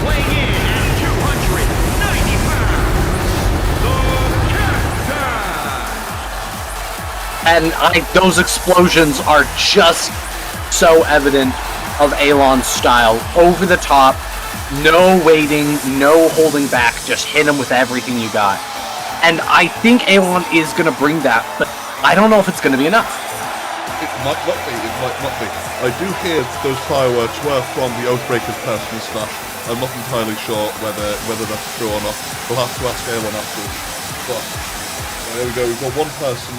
weighing in at 290 pounds, the Captain. And those explosions are just so evident of Aelon's style. Over the top, no waiting, no holding back, just hit him with everything you got. And I think Aelon is going to bring that, but I don't know if it's going to be enough. It might not be, I do hear those fireworks were from the Oathbreaker's personal stash. I'm not entirely sure whether that's true or not. We'll have to ask Aelon afterwards. But there we go, we've got one person,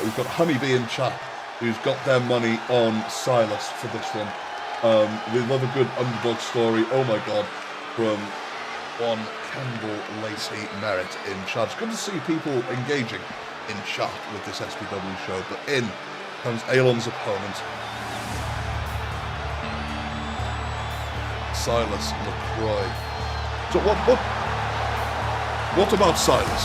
we've got Honeybee in chat, who's got their money on Silas for this one. We love a good underdog story, oh my god, from one Kendall Lacey Merritt in chat. It's good to see people engaging in chat with this SPW show, but in comes Aelon's opponent. Silas LaCroix. So what about Silas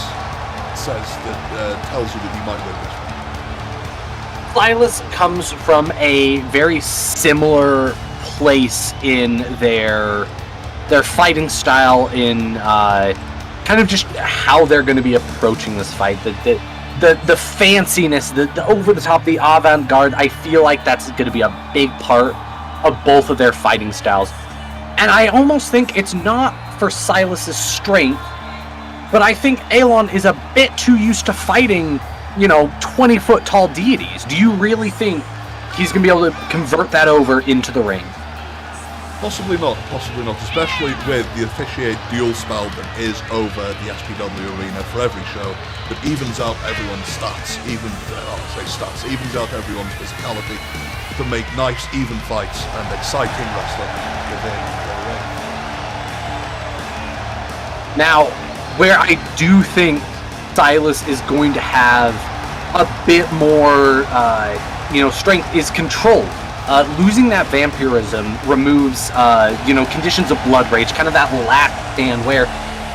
says that tells you that he might win this one? Silas comes from a very similar place in their fighting style, in kind of just how they're going to be approaching this fight. The fanciness, the over the top, the avant-garde. I feel like that's going to be a big part of both of their fighting styles. And I almost think it's not for Silas's strength, but I think Elon is a bit too used to fighting, 20-foot tall deities. Do you really think he's going to be able to convert that over into the ring? Possibly not, especially with the officiate dual spell that is over the SPW arena for every show that evens out everyone's stats, evens out everyone's physicality to make nice, even fights and exciting wrestling within the ring. Now, where I do think Silas is going to have a bit more, strength is control. Losing that vampirism removes, conditions of blood rage, kind of that lack stand where,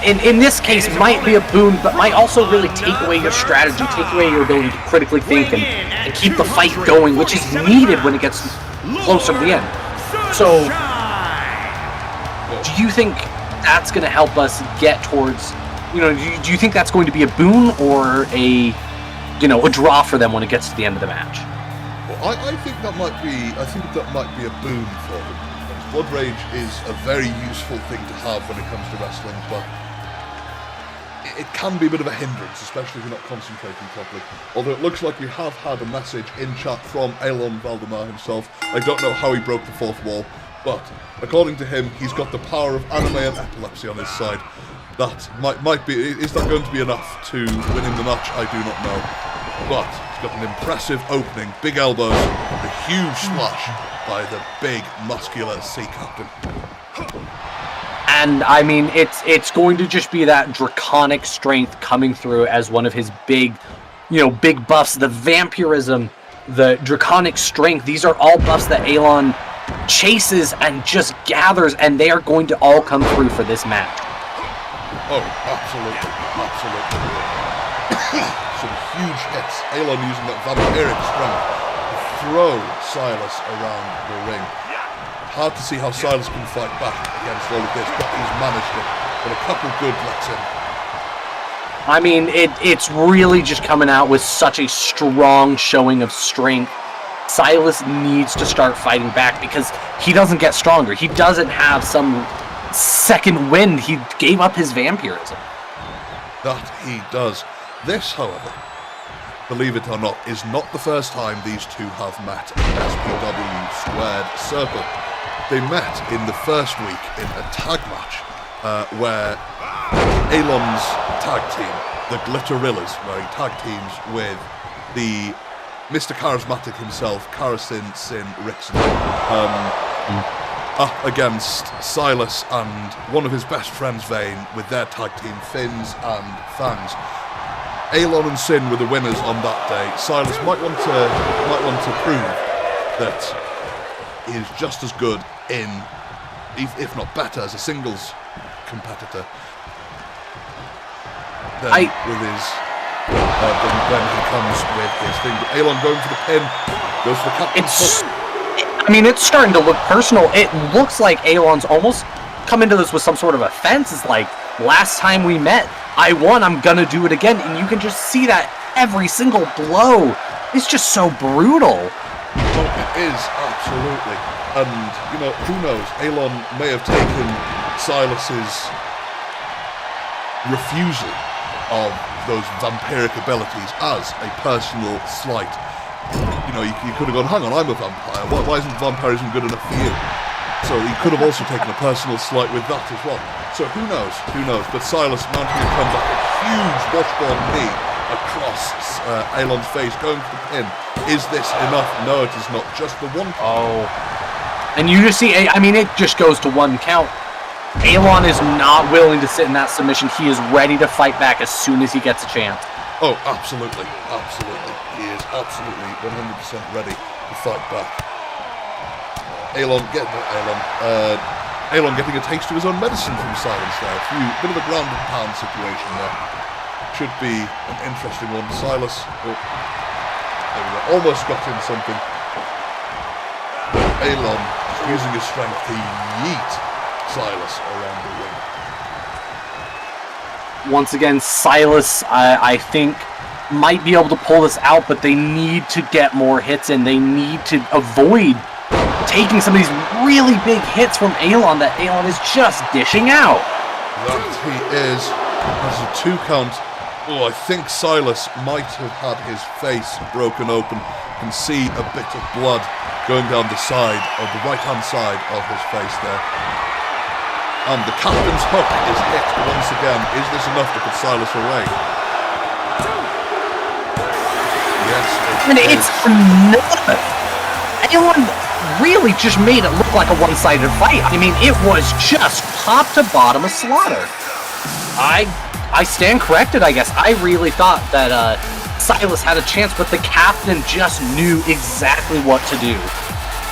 in this case, might be a boon, but might also really take away your strategy, take away your ability to critically think and keep the fight going, which is needed when it gets closer to the end. So, do you think that's going to help us get towards, do you think that's going to be a boon or a draw for them when it gets to the end of the match? I think that might be a boon for them. Blood rage is a very useful thing to have when it comes to wrestling, but it can be a bit of a hindrance, especially if you're not concentrating properly. Although it looks like we have had a message in chat from Elon Valdemar himself. I don't know how he broke the fourth wall, but according to him, he's got the power of anime and epilepsy on his side. That might be. Is that going to be enough to win him the match? I do not know. But he's got an impressive opening, big elbows, a huge splash by the big, muscular sea captain. And I mean, it's going to just be that draconic strength coming through as one of his big buffs. The vampirism, the draconic strength, these are all buffs that Elon chases and just gathers, and they are going to all come through for this match. Oh, absolutely. Some huge hits. Elon using that vampiric strength to throw Silas around the ring. Hard to see how Silas can fight back against all of this, but he's managed it with a couple good lets in. I mean, it's really just coming out with such a strong showing of strength. Silas needs to start fighting back because he doesn't get stronger. He doesn't have some second wind. He gave up his vampirism. That he does. This, however, believe it or not, is not the first time these two have met in SPW Squared Circle. They met in the first week in a tag match where Elon's tag team, the Glitterillas, where he tag teams with the Mr. Charismatic himself, Karasin Sin Rickson, up against Silas and one of his best friends, Vane, with their tag team, Fins and Fangs. Elon and Sin were the winners on that day. Silas might want to prove that he is just as good in, if not better, as a singles competitor than with his when he comes with his thing. But Elon going for the pin, goes for the captain's foot. It's starting to look personal. It looks like Elon's almost come into this with some sort of offense. It's like, last time we met, I won, I'm gonna do it again. And you can just see that every single blow is just so brutal. Well, it is, absolutely. And, who knows, Elon may have taken Silas's refusal of those vampiric abilities as a personal slight. You could have gone, hang on, I'm a vampire. Why isn't vampirism good enough for you? So he could have also taken a personal slight with that as well. So who knows? But Silas mounting a comeback, a huge washboard knee across Elon's face, going for the pin. Is this enough? No, it is not. Just the one. Oh. And you just see, it just goes to one count. Elon is not willing to sit in that submission. He is ready to fight back as soon as he gets a chance. Oh, absolutely. He is absolutely 100% ready to fight back. Elon, get that, Elon. Alon getting a taste of his own medicine from Silence there. Bit of a ground and pound situation there. Should be an interesting one. Silas, there we go, almost got in something. Alon using his strength to yeet Silas around the ring. Once again, Silas, I think, might be able to pull this out, but they need to get more hits in. They need to avoid taking some of these really big hits from Alon that Alon is just dishing out. That he is. There's a 2 count. Oh, I think Silas might have had his face broken open. You can see a bit of blood going down the side, of the right-hand side of his face there. And the captain's hook is hit once again. Is this enough to put Silas away? Yes, It's enough. Alon really just made it look like a one-sided fight. I mean, it was just top to bottom a slaughter. I stand corrected, I guess. I really thought that Silas had a chance, but the captain just knew exactly what to do.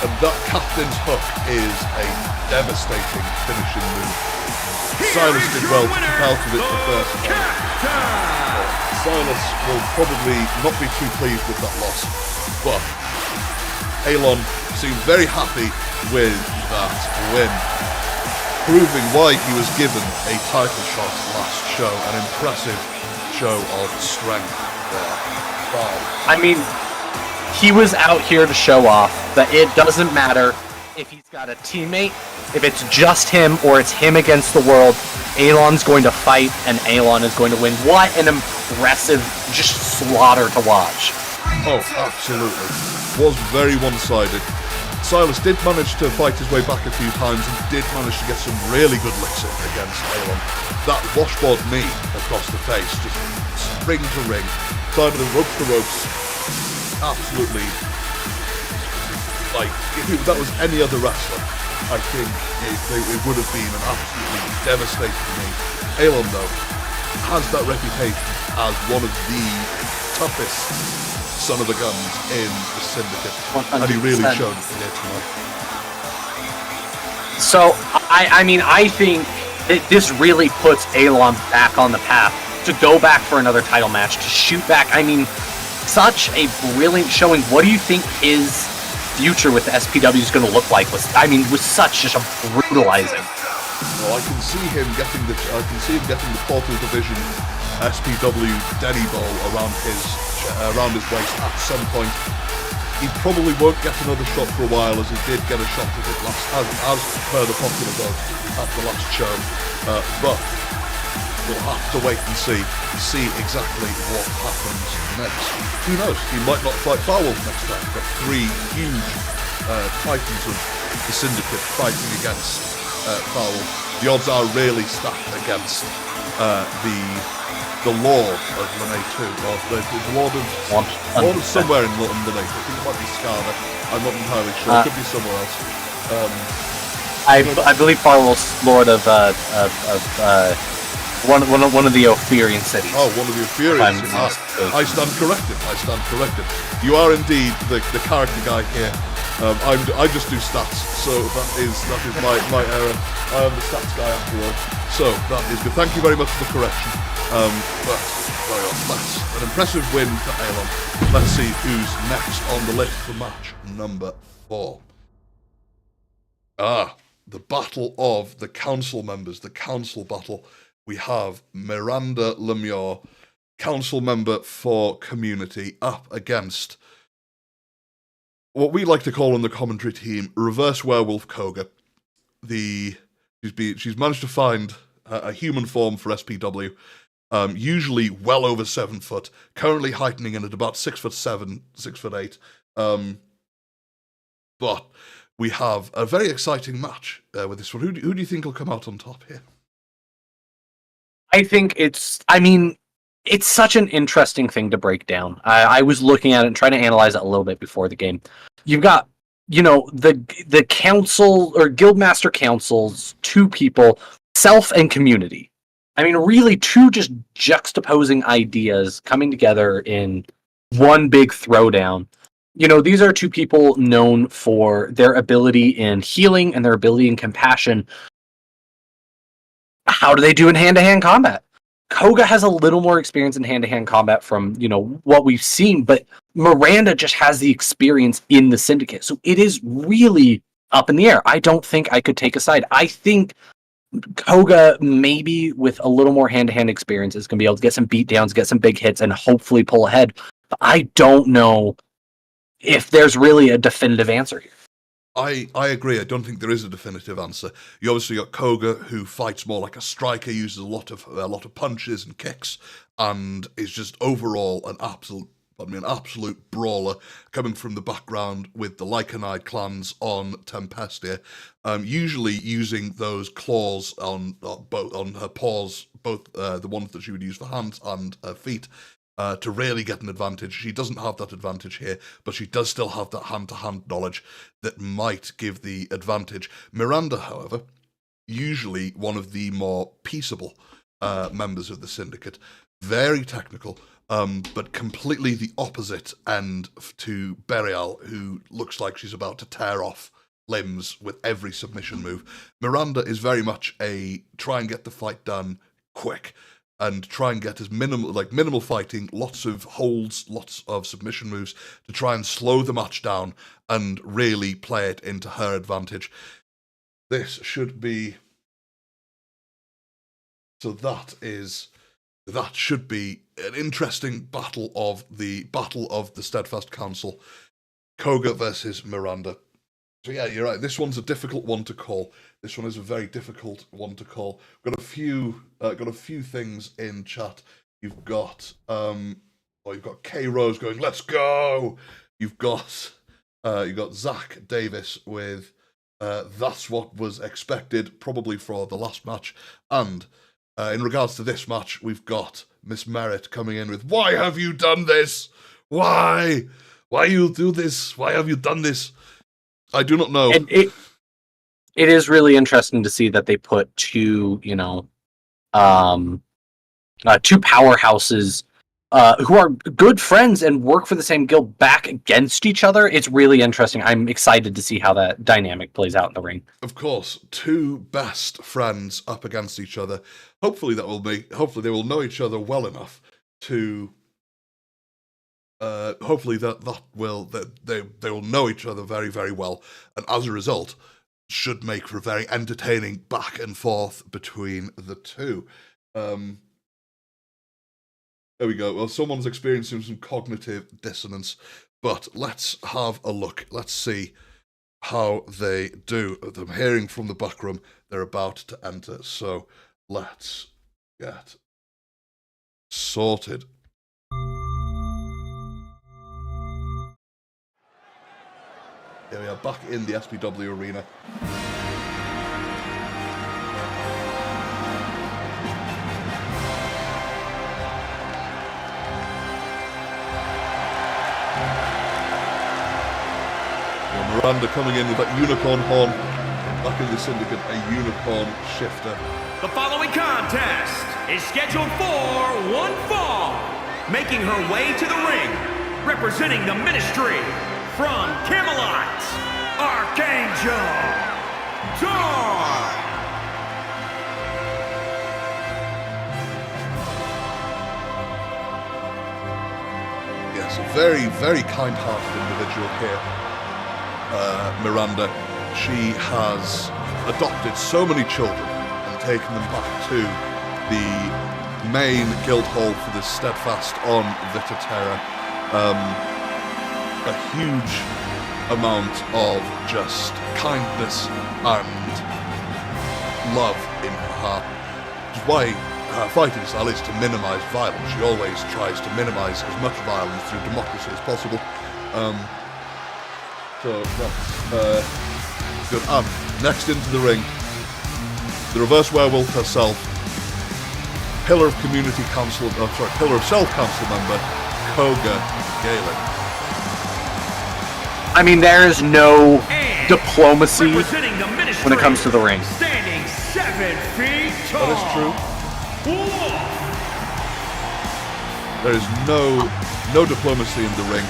And that captain's hook is a devastating finishing move. Silas did well to keep out of it the first time. Silas will probably not be too pleased with that loss, but Alon seemed very happy with that win, proving why he was given a title shot last show. An impressive show of strength there. I mean, he was out here to show off that it doesn't matter if he's got a teammate, if it's just him or it's him against the world. Alon's going to fight and Alon is going to win. What an impressive just slaughter to watch. Oh, absolutely. Was very one-sided. Silas did manage to fight his way back a few times and did manage to get some really good licks in against Alon. That washboard knee across the face, just ring to ring, side of the ropes to ropes. Absolutely. Like, if that was any other wrestler, I think it would have been an absolutely devastating knee. Alon, though, has that reputation as one of the toughest son of a guns in the Syndicate, 100%. And he really showed it here tonight. So, I mean, I think that this really puts Alon back on the path to go back for another title match, to shoot back. I mean, such a brilliant showing. What do you think his future with the SPW is going to look like? Was such just a brutalizing. Well, I can see him getting the Portal Division SPW Denny Bowl around his waist at some point. He probably won't get another shot for a while, as he did get a shot at it as per the popular vote at the last show. But we'll have to wait and see exactly what happens next. Who knows? He might not fight Foul next time. Got 3 huge titans of the Syndicate fighting against Foul. The odds are really stacked against the Lord of Lene 2, or the Lord of somewhere in Lene. I think it might be Scarlet. I'm not entirely sure. It could be somewhere else. I believe Farwell's Lord of one of the Ophirian cities. Oh, one of the Ophirian cities. I stand corrected. You are indeed the character guy here. I just do stats, so that is my error. I am the stats guy after all. So that is good. Thank you very much for the correction. But very on. That's an impressive win for Alon. Let's see who's next on the list for match number 4. The battle of the council members, the council battle. We have Miranda Lemieux, council member for Community, up against what we like to call on the commentary team, Reverse Werewolf Koga. She's managed to find a human form for SPW, usually well over 7 foot, currently heightening in at about 6'7", 6'8". But we have a very exciting match with this one. Who do you think will come out on top here? I think it's such an interesting thing to break down. I was looking at it and trying to analyze it a little bit before the game. You've got, the council or Guildmaster Council's 2 people, self and community. I mean, really 2 just juxtaposing ideas coming together in one big throwdown. These are 2 people known for their ability in healing and their ability in compassion, how do they do in hand-to-hand combat? Koga has a little more experience in hand-to-hand combat from, what we've seen, but Miranda just has the experience in the Syndicate. So it is really up in the air. I don't think I could take a side. I think Koga, maybe with a little more hand-to-hand experience, is going to be able to get some beatdowns, get some big hits, and hopefully pull ahead. But I don't know if there's really a definitive answer here. I agree. I don't think there is a definitive answer. You obviously got Koga, who fights more like a striker, uses a lot of punches and kicks, and is just overall an absolute brawler, coming from the background with the Lycanide clans on Tempestia, usually using those claws on her paws, both the ones that she would use for hands and her feet, to really get an advantage. She doesn't have that advantage here, but she does still have that hand-to-hand knowledge that might give the advantage. Miranda, however, usually one of the more peaceable members of the Syndicate, very technical, but completely the opposite end to Berial, who looks like she's about to tear off limbs with every submission move. Miranda is very much a try and get the fight done quick, and try and get as minimal fighting, lots of holds, lots of submission moves to try and slow the match down and really play it into her advantage. This should be... So that should be an interesting battle of the Steadfast Council. Koga versus Miranda. So yeah, you're right. This one's a difficult one to call. This one is a very difficult one to call. Got a few things in chat. You've got K Rose going, "Let's go." You've got Zach Davis with "That's what was expected," probably for the last match. And in regards to this match, we've got Miss Merritt coming in with, "Why have you done this? Why you do this? Why have you done this?" I do not know. And it is really interesting to see that they put two powerhouses who are good friends and work for the same guild back against each other. It's really interesting. I'm excited to see how that dynamic plays out in the ring. Of course, two best friends up against each other. Hopefully they will know each other well enough to. Hopefully they will know each other very, very well, and as a result, should make for a very entertaining back and forth between the two. There we go. Well, someone's experiencing some cognitive dissonance, but let's have a look. Let's see how they do. I'm hearing from the back room they're about to enter, so let's get sorted. Here we are, back in the SPW arena. Miranda coming in with that unicorn horn. Back in the Syndicate, a unicorn shifter. The following contest is scheduled for one fall. Making her way to the ring, representing the Ministry, from Camelot, Archangel Dawn. Yes, a very, very kind-hearted individual here. Miranda, she has adopted so many children and taken them back to the main guild hall for the Steadfast on Vita Terra. A huge amount of just kindness and love in her heart, which is why her fighting style is to minimize violence. She always tries to minimize as much violence through democracy as possible. So that's good. And next into the ring, the Reverse Werewolf herself, Pillar of Self Council member, Koga Galen. I mean, there is no diplomacy when it comes to the ring. Standing 7 feet tall. That is true. There is no diplomacy in the ring.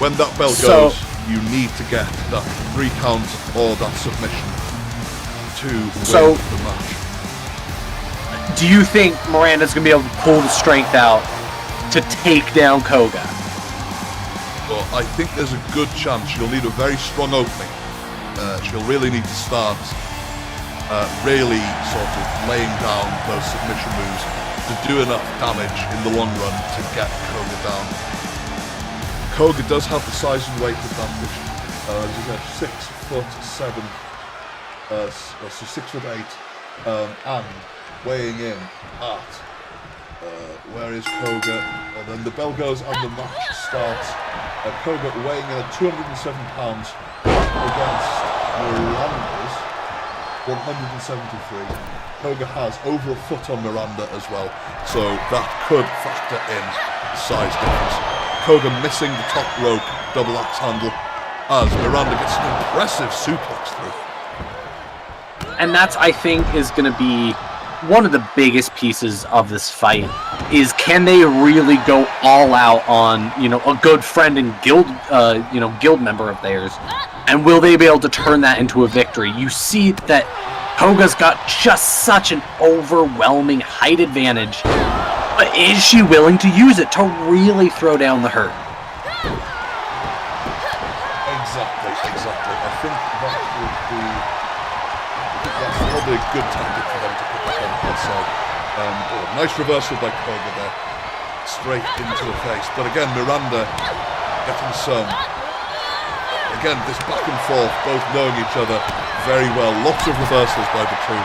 When that bell goes, you need to get that 3 count or that submission to win the match. Do you think Miranda's going to be able to pull the strength out to take down Koga? Well, I think there's a good chance she'll need a very strong opening. She'll really need to start really sort of laying down those submission moves to do enough damage in the long run to get Koga down. Koga does have the size and weight advantage. He's 6'7", so 6'8", and weighing in at where is Koga? And then the bell goes and the match starts. Koga weighing in at 207 pounds against Miranda's 173. Koga has over a foot on Miranda as well, so that could factor in the size difference. Koga missing the top rope double axe handle as Miranda gets an impressive suplex through. And that's, I think, is going to be one of the biggest pieces of this fight, is can they really go all out on, you know, a good friend and guild member of theirs, and will they be able to turn that into a victory? You see that Koga's got just such an overwhelming height advantage, but is she willing to use it to really throw down the hurt? Exactly. I think that's probably a good tactic for them to put back on the outside. Nice reversal by Koga there, straight into the face. But again, Miranda getting some. Again, this back and forth, both knowing each other very well. Lots of reversals by the two.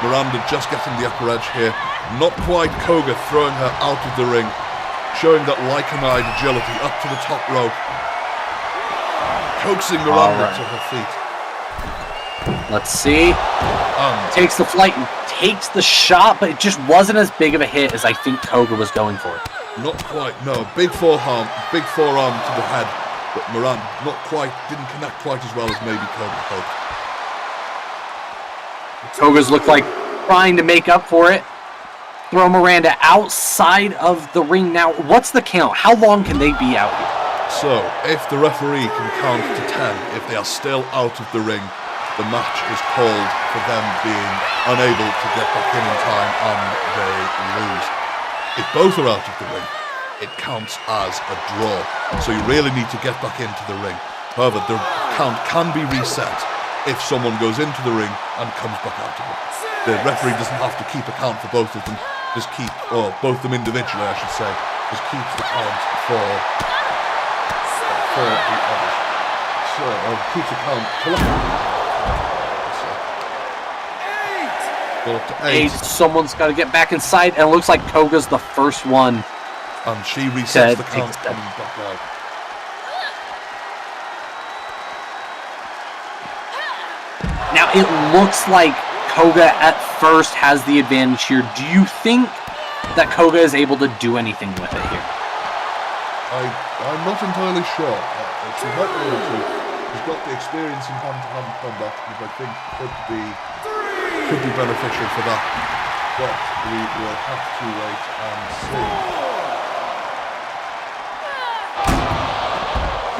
Miranda just getting the upper edge here. Not quite. Koga throwing her out of the ring, showing that like-and-eyed agility up to the top rope. Coaxing Miranda to her feet. Let's see. Takes the flight and takes the shot, but it just wasn't as big of a hit as I think Koga was going for. Not quite, no. Big forearm to the head, but Miranda not quite, didn't connect quite as well as maybe Koga hoped. Koga's looked like trying to make up for it. Throw Miranda outside of the ring now. What's the count? How long can they be out here? So, if the referee can count to 10, if they are still out of the ring, the match is called for them being unable to get back in time and they lose. If both are out of the ring, it counts as a draw. So you really need to get back into the ring. However, the count can be reset if someone goes into the ring and comes back out of it. The referee doesn't have to keep a count for both of them, just keep, or both of them individually I should say, just keeps the count for the others. So, keeps the count collectively. Eight. Someone's got to get back inside, and it looks like Koga's the first one. And she resets the count coming back out. Now, it looks like Koga at first has the advantage here. Do you think that Koga is able to do anything with it here? I'm not entirely sure. She might be able to. She's got the experience in hand-to-hand combat, which I think could be beneficial for that. But we will have to wait and see.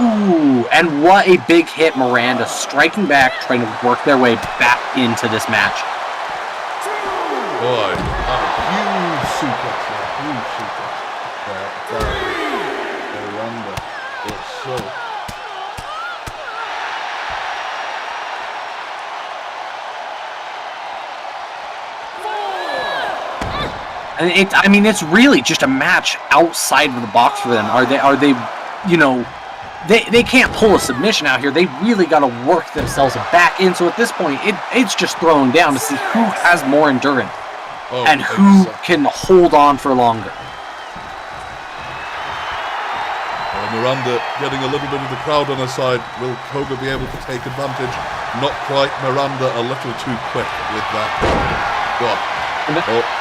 Ooh, and what a big hit. Miranda striking back, trying to work their way back into this match. Boy, a huge suplex there, huge suplex by Miranda. It's so... And it's really just a match outside of the box for them. Are they, you know, they can't pull a submission out here. They really got to work themselves back in. So at this point, it's just throwing down to see who has more endurance and who can hold on for longer. Miranda getting a little bit of the crowd on her side. Will Koga be able to take advantage? Not quite. Miranda a little too quick with that. God.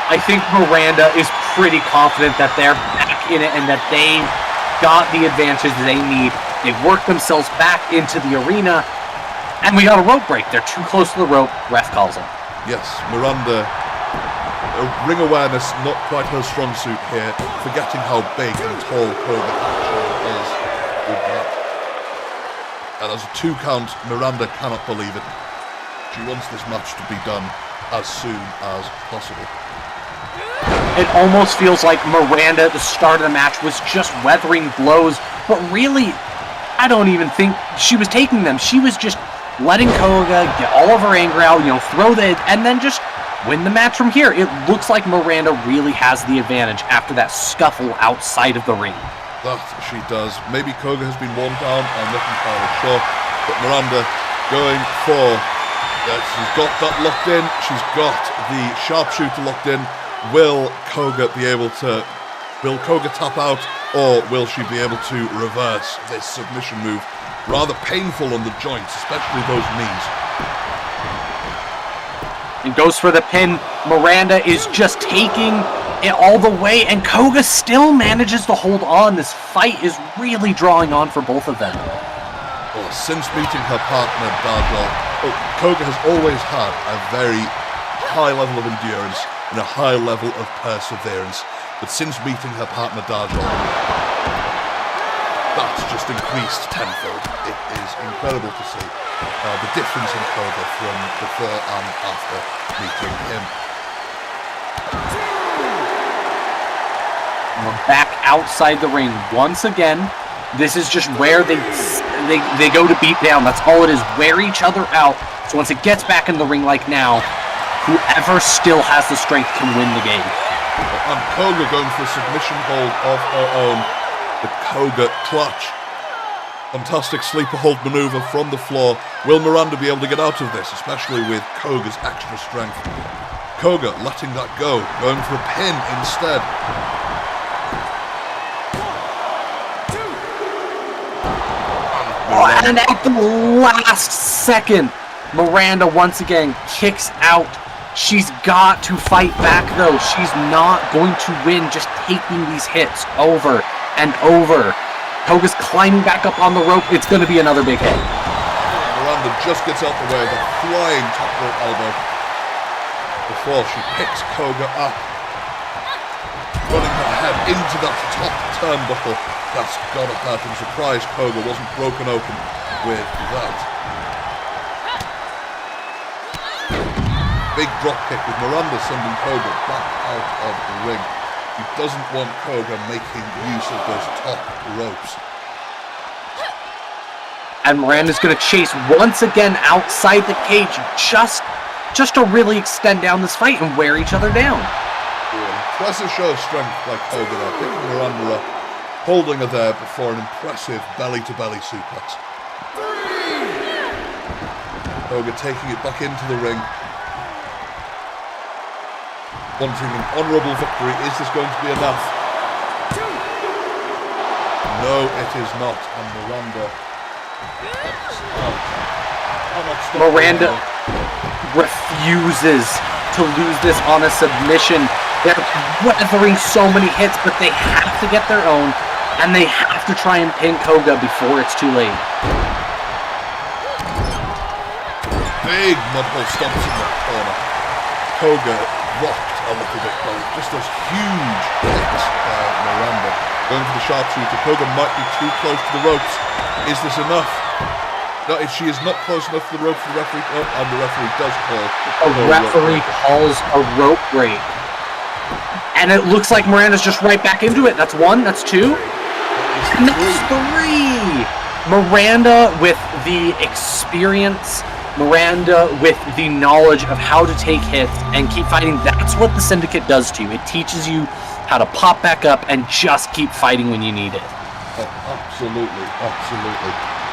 I think Miranda is pretty confident that they're back in it and that they've got the advantage they need. They've worked themselves back into the arena, and we got a rope break. They're too close to the rope. Ref calls it. Yes, Miranda, ring awareness, not quite her strong suit here, forgetting how big and tall Koga actually is with that. And as a 2 count, Miranda cannot believe it. She wants this match to be done as soon as possible. it almost feels like Miranda at the start of the match was just weathering blows, but really, I don't even think she was taking them. She was just letting Koga get all of her anger out, throw the, and then just win the match from here. It looks like Miranda really has the advantage after that scuffle outside of the ring. That she does. Maybe Koga has been worn down, I'm not entirely sure. But Miranda going for... she's got that locked in. She's got the sharpshooter locked in. Will Koga be able to... Will Koga tap out, or will she be able to reverse this submission move? Rather painful on the joints, especially those knees. And goes for the pin. Miranda is just taking it all the way, and Koga still manages to hold on. This fight is really drawing on for both of them. Well, since meeting her partner, Darjol, Koga has always had a very high level of endurance and a high level of perseverance. But since meeting her partner, Darjol, that's just increased tenfold. It is incredible to see the difference in Koga from before and after meeting him. We're back outside the ring once again. This is just where they go to beat down. That's all it is. Wear each other out. So once it gets back in the ring like now, whoever still has the strength can win the game. And Koga going for a submission hold of her own. The Koga clutch. Fantastic sleeper hold maneuver from the floor. Will Miranda be able to get out of this, especially with Koga's extra strength? Koga letting that go, going for a pin instead. And at the last second, Miranda once again kicks out. She's got to fight back though. She's not going to win just taking these hits over and over. Koga's climbing back up on the rope. It's going to be another big hit. Miranda just gets out the way of a flying top rope elbow before she picks Koga up, running her head into that top turnbuckle. That's gotta hurt. I'm surprised Koga wasn't broken open with that. Big drop kick with Miranda sending Koga back out of the ring. He doesn't want Koga making use of those top ropes. And Miranda's going to chase once again outside the cage just to really extend down this fight and wear each other down. Impressive show of strength by Koga there, picking Miranda up, holding her there before an impressive belly-to-belly suplex. Koga taking it back into the ring. Wanting an honourable victory. Is this going to be enough? No, it is not. And Miranda refuses to lose this on a submission. They're weathering so many hits, but they have to get their own, and they have to try and pin Koga before it's too late. Big mudhole stomps in the corner. Koga rocked a little bit though. Just those huge hits by Miranda. Going for the sharpshooter. Koga might be too close to the ropes. Is this enough? No, if she is not close enough to the ropes, the referee... Oh, and the referee does call. A referee calls a rope break. And it looks like Miranda's just right back into it. That's one, that's two. And that's three! Miranda with the experience, Miranda with the knowledge of how to take hits and keep fighting. That's what the Syndicate does to you. It teaches you how to pop back up and just keep fighting when you need it. Oh, absolutely, absolutely.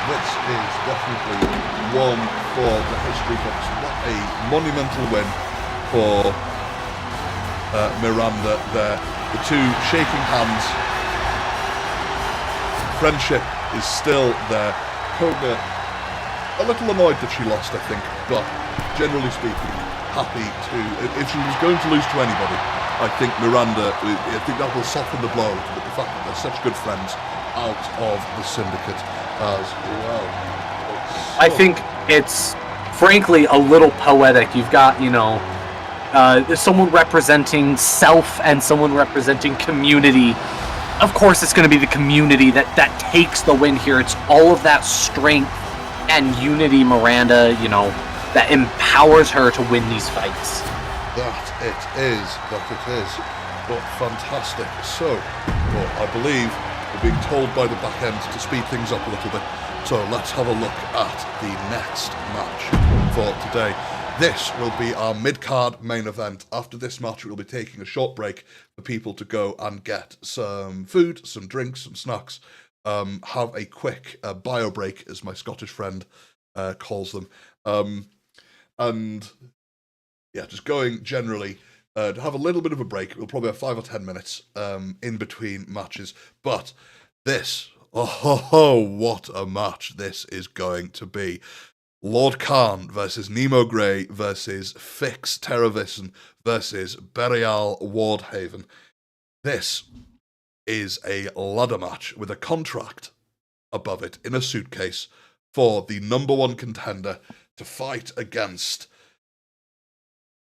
This is definitely one for the history books. What a monumental win for Miranda there. The two shaking hands. Friendship is still there. Koga, a little annoyed that she lost, I think, but generally speaking, happy to... If she was going to lose to anybody, I think Miranda, I think that will soften the blow, but the fact that they're such good friends out of the Syndicate as well. I think it's, frankly, a little poetic. You've got, there's someone representing self and someone representing community. Of course, it's going to be the community that takes the win here. It's all of that strength and unity, Miranda, that empowers her to win these fights. That it is. but fantastic. So, well, I believe we're being told by the back end to speed things up a little bit. So let's have a look at the next match for today. This will be our mid-card main event. After this match, we'll be taking a short break for people to go and get some food, some drinks, some snacks, have a quick bio break, as my Scottish friend calls them. And yeah, just going generally to have a little bit of a break. We'll probably have 5 or 10 minutes in between matches. But this, what a match this is going to be. Lord Khan versus Nemo Grey versus Fix Terravison versus Berial Wardhaven. This is a ladder match with a contract above it in a suitcase for the number one contender to fight against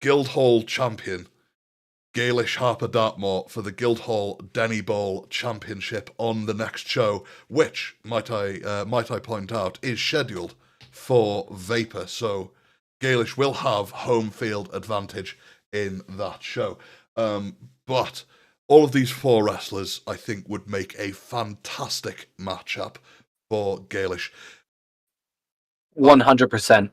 Guildhall champion Gaelish Harper Dartmoor for the Guildhall Denny Bowl Championship on the next show, which, might I point out, is scheduled for Vapor. So Gaelish will have home field advantage in that show. But all of these 4 wrestlers, I think, would make a fantastic matchup for Gaelish. 100%.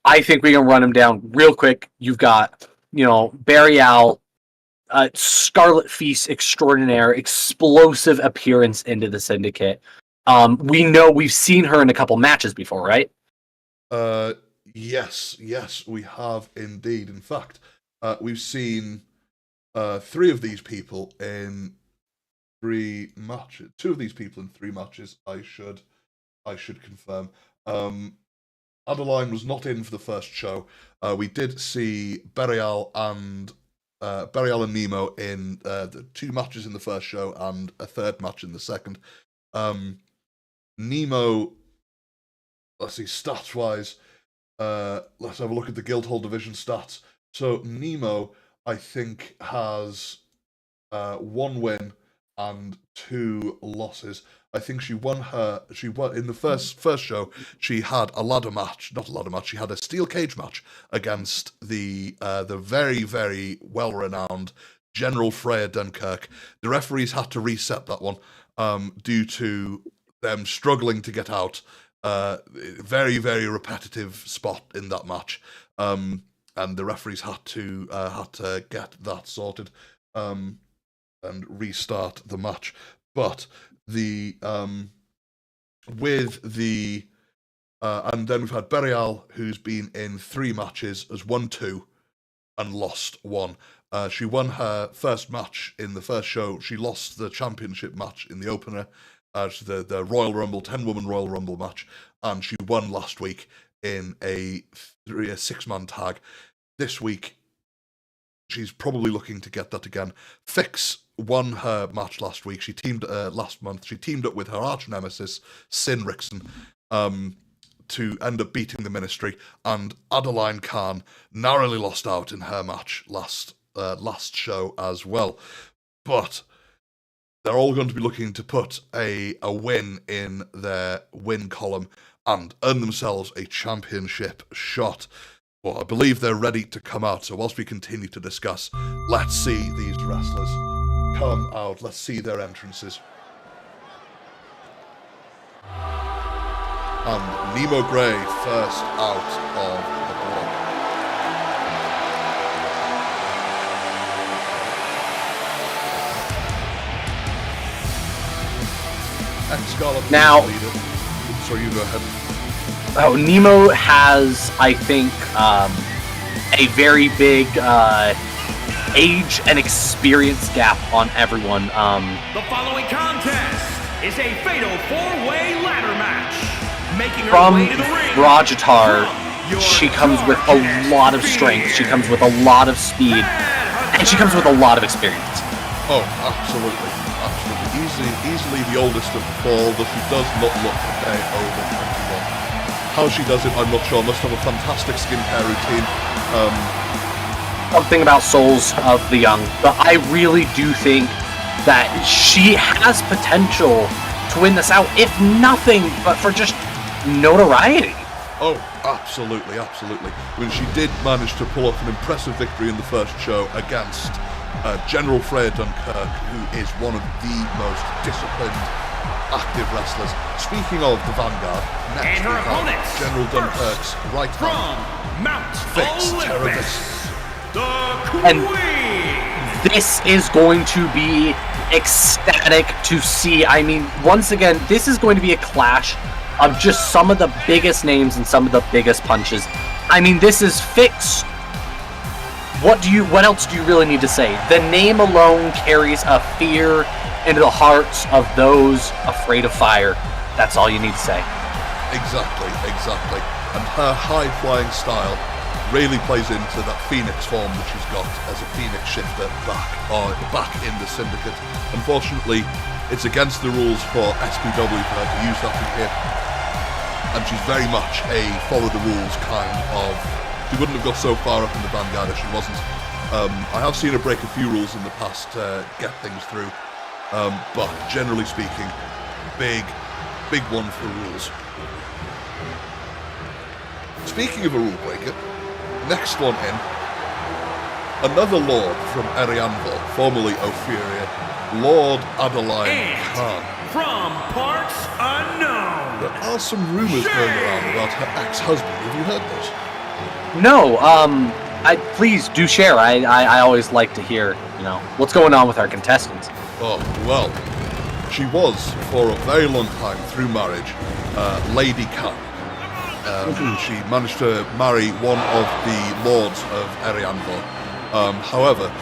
I think we can run them down real quick. You've got, Berial, Scarlet Feast extraordinaire, explosive appearance into the Syndicate. We know we've seen her in a couple matches before, right? Yes, we have indeed. In fact, we've seen 3 of these people in 3 matches. 2 of these people in 3 matches. I should confirm. Adeline was not in for the first show. We did see Berial and Nemo in the 2 matches in the first show and a 3rd match in the second. Nemo, let's see, stats-wise, let's have a look at the Guildhall division stats. So Nemo, I think, has 1 win and 2 losses. I think she won in the first show. She had she had a steel cage match against the very, very well-renowned General Freya Dunkirk. The referees had to reset that one due to them struggling to get out. Very, very repetitive spot in that match, and the referees had to get that sorted and restart the match. But and then we've had Berial, who's been in 3 matches, has won 2 and lost 1. She won her first match in the first show. She lost the championship match in the opener, the Royal Rumble, 10-woman Royal Rumble match, and she won last week in a 6-man tag. This week, she's probably looking to get that again. Fix won her match last week. She teamed last month. She teamed up with her arch nemesis Sin Rickson to end up beating the Ministry. And Adeline Khan narrowly lost out in her match last show as well. But they're all going to be looking to put a win in their win column and earn themselves a championship shot. Well, I believe they're ready to come out. So whilst we continue to discuss, let's see these wrestlers come out. Let's see their entrances. And Nemo Grey first out of the block. Ex-Scarlet Now, leader. Sorry, you go ahead. Oh, Nemo has, I think, a very big age and experience gap on everyone. The following contest is a fatal 4-way ladder match. Making her From way to the ring. Rajatar, she comes with a lot of strength. She comes with a lot of speed, and she comes with a lot of experience. Oh, absolutely. Easily the oldest of the 4, though she does not look a day over 21. How she does it, I'm not sure. Must have a fantastic skincare routine. Something about Souls of the Young, but I really do think that she has potential to win this out, if nothing but for just notoriety. Oh, absolutely. When she did manage to pull off an impressive victory in the first show against General Freya Dunkirk, who is one of the most disciplined, active wrestlers. Speaking of the Vanguard, next And her we have opponents, General Dunkirk's right From hand, Mount Fix Olympus, the And- Queen. This is going to be ecstatic to see. I mean, once again, this is going to be a clash of just some of the biggest names and some of the biggest punches. I mean, this is Fix. What else do you really need to say? The name alone carries a fear into the hearts of those afraid of fire. That's all you need to say. Exactly. And her high-flying style really plays into that Phoenix form that she's got as a Phoenix shifter back in the Syndicate. Unfortunately, it's against the rules for SPW for her to use that in here. And she's very much a follow-the-rules kind of... She wouldn't have got so far up in the Vanguard if she wasn't. I have seen her break a few rules in the past to get things through. But generally speaking, big one for rules. Speaking of a rule breaker, next one in, another Lord from Arianville, formerly Ophiria, Lord Adeline And Khan. from parts unknown, There are some rumours going around about her ex-husband. Have you heard those? No, please do share. I always like to hear, what's going on with our contestants. Oh, well, she was, for a very long time, through marriage, Lady Khan. She managed to marry one of the lords of Arianville. However,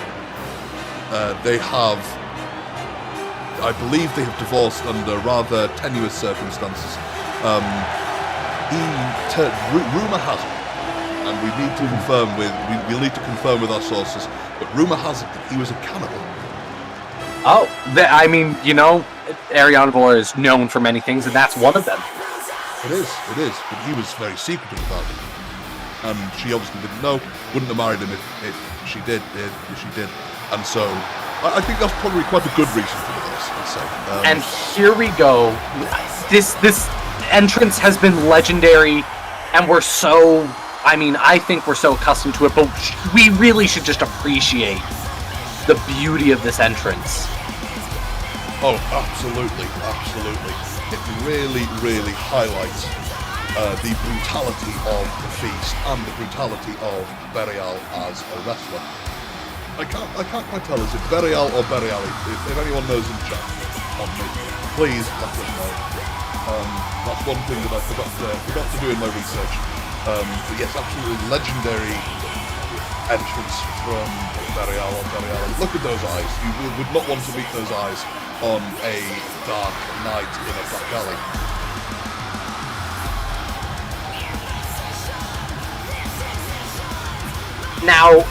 they have, I believe they have divorced under rather tenuous circumstances. Rumour has it, and we need to confirm we'll need to confirm with our sources, but rumour has it that he was a cannibal. Oh, Arianville is known for many things, and that's one of them. It is, but he was very secretive about it. And she obviously didn't know, wouldn't have married him if she did. And so, I think that's probably quite a good reason for this, I'd say. And here we go. This entrance has been legendary, and I think we're so accustomed to it, but we really should just appreciate the beauty of this entrance. Oh, absolutely. It really highlights the brutality of the feast and the brutality of Berial as a wrestler. I can't quite tell, is it Berial or Beriali? If anyone knows in chat on me, please let us know. That's one thing that I forgot to do in my research. But yes, absolutely legendary entrance from Berial or Beriali. Look at those eyes. You would not want to meet those eyes on a dark night in a back alley. Now,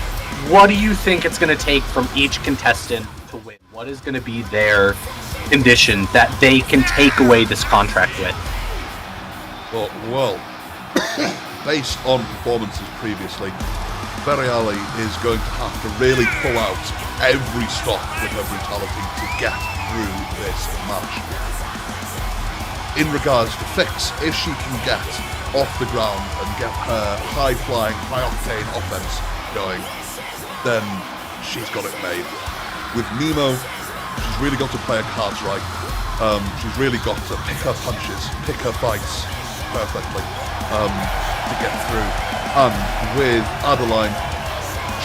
what do you think it's going to take from each contestant to win? What is going to be their condition that they can take away this contract with? Well, based on performances previously, Beriali is going to have to really pull out every stop with her brutality to get through this match. In regards to Fix, if she can get off the ground and get her high-flying, high-octane offense going, then she's got it made. With Nemo, she's really got to play her cards right. She's really got to pick her punches, pick her fights perfectly to get through. And with Adeline,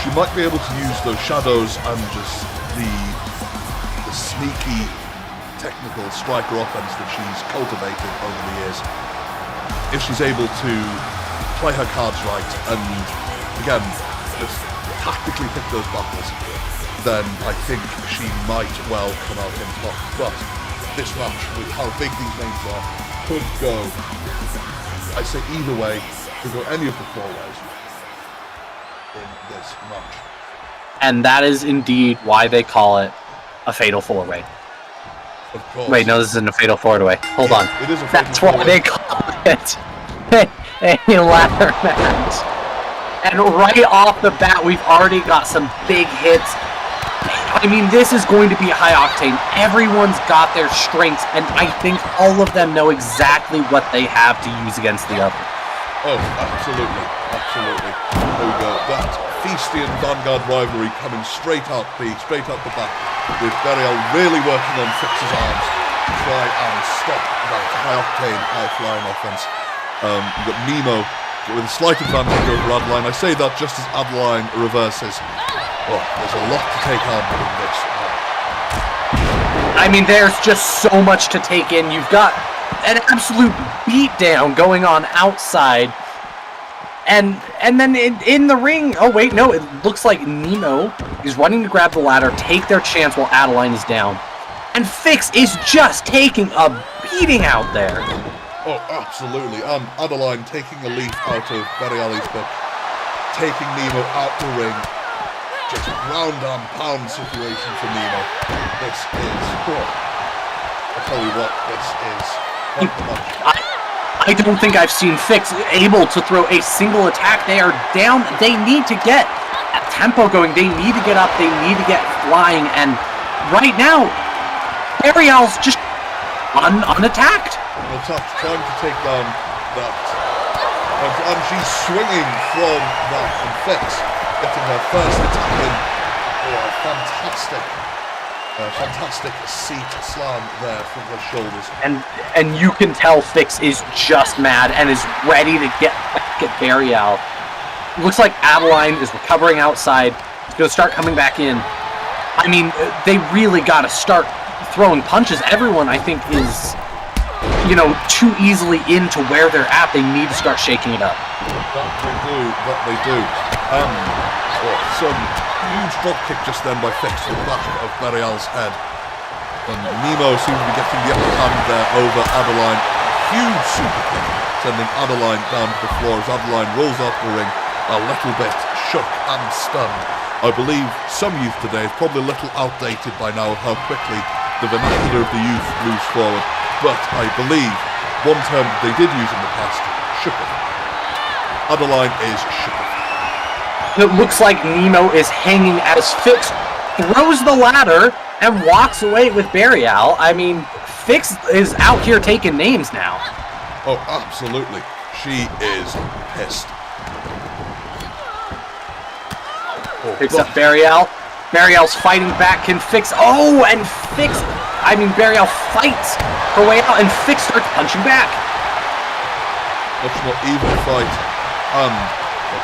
she might be able to use those shadows and just the sneaky technical striker offense that she's cultivated over the years. If she's able to play her cards right and, again, just tactically pick those battles, then I think she might well come out on top. But this match, with how big these names are, could go, I say either way, could go any of the 4 ways in this match. And that is indeed why they call it a fatal 4-way. Of course. Wait, no, this isn't a fatal 4-way. Hold on. It is a fatal That's why 4-way. they call it a ladder match. And right off the bat, we've already got some big hits. I mean, this is going to be high octane. Everyone's got their strengths, and I think all of them know exactly what they have to use against the other. Oh, absolutely. There we go. That Feastian Vanguard rivalry coming straight out the back, with Burial really working on Fix's arms to try and stop that high-octane, high-flying offense. You've got Nemo with a slight advantage over Adeline. I say that just as Adeline reverses. Oh, there's a lot to take on in this. I mean, there's just so much to take in. You've got an absolute beatdown going on outside. And then in the ring, oh wait, no, it looks like Nemo is running to grab the ladder, take their chance while Adeline is down. And Fix is just taking a beating out there. Oh, absolutely. Adeline taking a leaf out of Burial's book, taking Nemo out the ring. Just ground and pound situation for Nemo. This is, I'll tell you what, this is quite the match. I don't think I've seen Fix able to throw a single attack. They are down. They need to get a tempo going. They need to get up. They need to get flying. And right now, Ariel's just unattacked. Trying to take down that. And she's swinging from that. And Fix getting her first attack in. Oh, fantastic seat slam there from her shoulders. And you can tell Fix is just mad and is ready to get back at Burial. Looks like Adeline is recovering outside. It's going to start coming back in. I mean, they really got to start throwing punches. Everyone, I think, is, too easily into where they're at. They need to start shaking it up. That they do. Some huge drop kick just then by Fix to the back of Burial's head. And Nemo seems to be getting the upper hand there over Adeline. Huge super kick, sending Adeline down to the floor as Adeline rolls out the ring, a little bit shook and stunned. I believe some youth today is probably a little outdated by now of how quickly the vernacular of the youth moves forward. But I believe one term they did use in the past, shooketh. Adeline is shooketh. It looks like Nemo is hanging as Fix throws the ladder and walks away with Burial. I mean, Fix is out here taking names now. Oh, absolutely. She is pissed. Picks up Burial. Burial's fighting back. Can Fix... Oh, and Fix... I mean, Burial fights her way out, and Fix starts punching back. Much more even fight.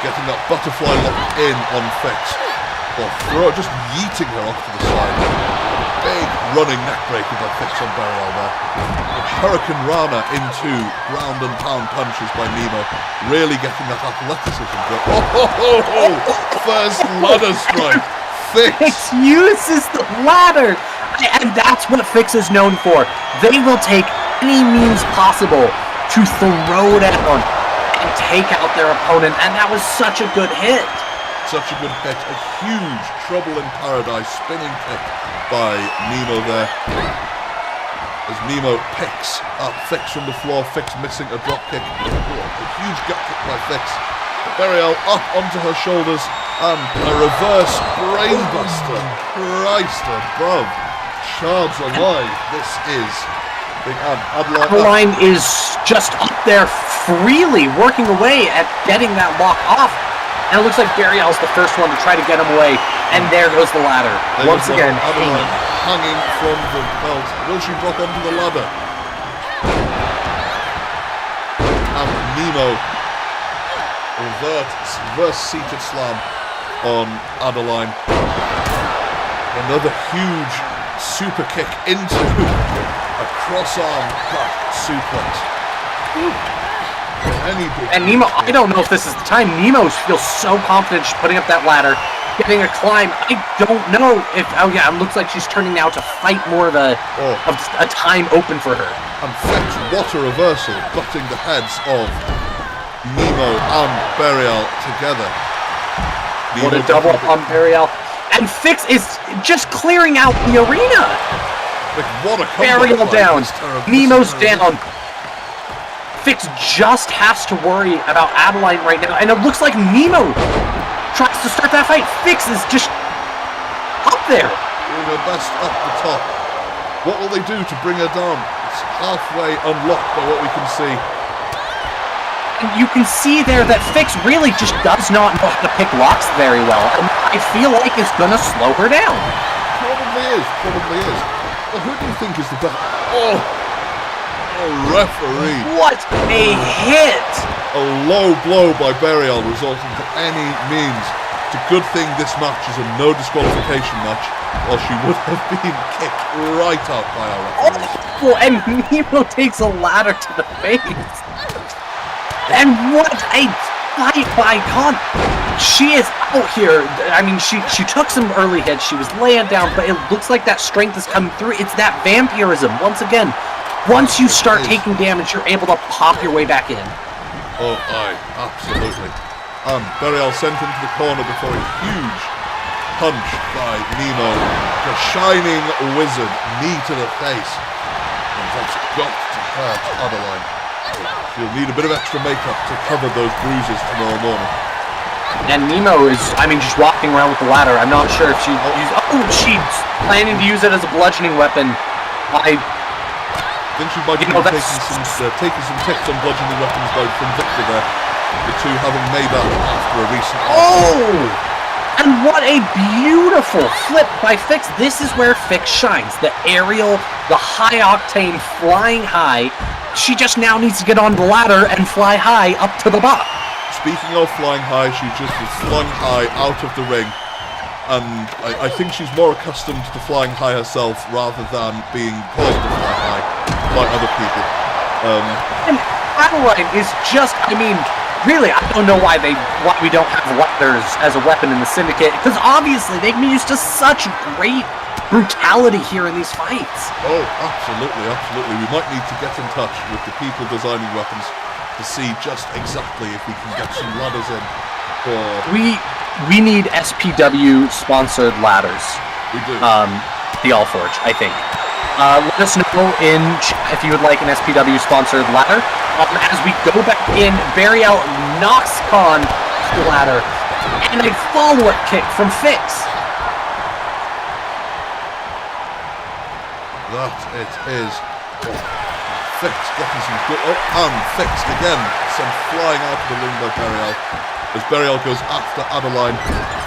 Getting that butterfly lock in on Fix. Just yeeting her off to the side. Big running neckbreaker by Fix on Burial there. A Hurricane Rana into ground and pound punches by Nemo. Really getting that athleticism going. First ladder strike. Fix uses the ladder. And that's what Fix is known for. They will take any means possible to throw down and take out their opponent, and that was such a good hit. Such a good hit. A huge Trouble in Paradise spinning kick by Nemo there. As Nemo picks up Fix from the floor, Fix missing a drop kick. A huge gut kick by Fix. Burial up onto her shoulders, and a reverse brainbuster. Christ above. Shards alive. This is big Adeline is just up there freely working away at getting that lock off. And it looks like Burial's the first one to try to get him away. And there goes the ladder. Once again, Adeline hanging from the belt. Will she drop onto the ladder? And Nemo reverse seated slam on Adeline. Another huge super kick into a cross-arm back suplex. And Nemo, I don't know if this is the time. Nemo feels so confident she's putting up that ladder, getting a climb. I don't know if... Oh yeah, it looks like she's turning now to fight more of a time open for her. And Fix, what a reversal, butting the heads of Nemo and Burial together. What a double up on Burial. And Fix is just clearing out the arena. What a Burial down. Nemo's down. Fix just has to worry about Adeline right now. And it looks like Nemo tries to start that fight. Fix is just up there. Doing her best up the top. What will they do to bring her down? It's halfway unlocked by what we can see. you can see there that Fix really just does not know how to pick locks very well. And I feel like it's going to slow her down. Probably is. Well, who do you think is the best? Oh, referee. What a hit! A low blow by Burial resulting to any means. It's a good thing this match is a no disqualification match, or she would have been kicked right out by our referees. Oh, and Nemo takes a ladder to the face. And what a fight by Con. She is out here. I mean, she took some early hits. She was laying down, but it looks like that strength is coming through. It's that vampirism. Once again, once you start taking damage, you're able to pop your way back in. Oh, aye, absolutely. Burial sent him to the corner before a huge punch by Nemo. The shining wizard, knee to the face. And that's got to hurt Adeline. She'll need a bit of extra makeup to cover those bruises tomorrow morning. And Nemo is, I mean, just walking around with the ladder. I'm not sure if she's she's planning to use it as a bludgeoning weapon. I think she might be taking some tips on bludgeoning weapons from Victor there. The two having made that after a recent... Oh! And what a beautiful flip by Fix. This is where Fix shines. The aerial, the high-octane flying high. She just now needs to get on the ladder and fly high up to the bar. Speaking of flying high, she just was flung high out of the ring. And I think she's more accustomed to flying high herself rather than being caused to fly high by other people. And Adeline is just, I mean, really, I don't know why we don't have ladders as a weapon in the Syndicate, because obviously they can be used to such great brutality here in these fights. Oh, absolutely. We might need to get in touch with the people designing weapons to see just exactly if we can get some ladders in for... We need SPW sponsored ladders. We do. The Allforge, I think. Let us know in if you would like an SPW sponsored ladder. As we go back in, Burial knocks Khan to the ladder, and a follow-up kick from Fix. That it is. Fix getting some good... Oh, and fixed again. Sent flying out of the ring by Burial. As Burial goes after Adeline,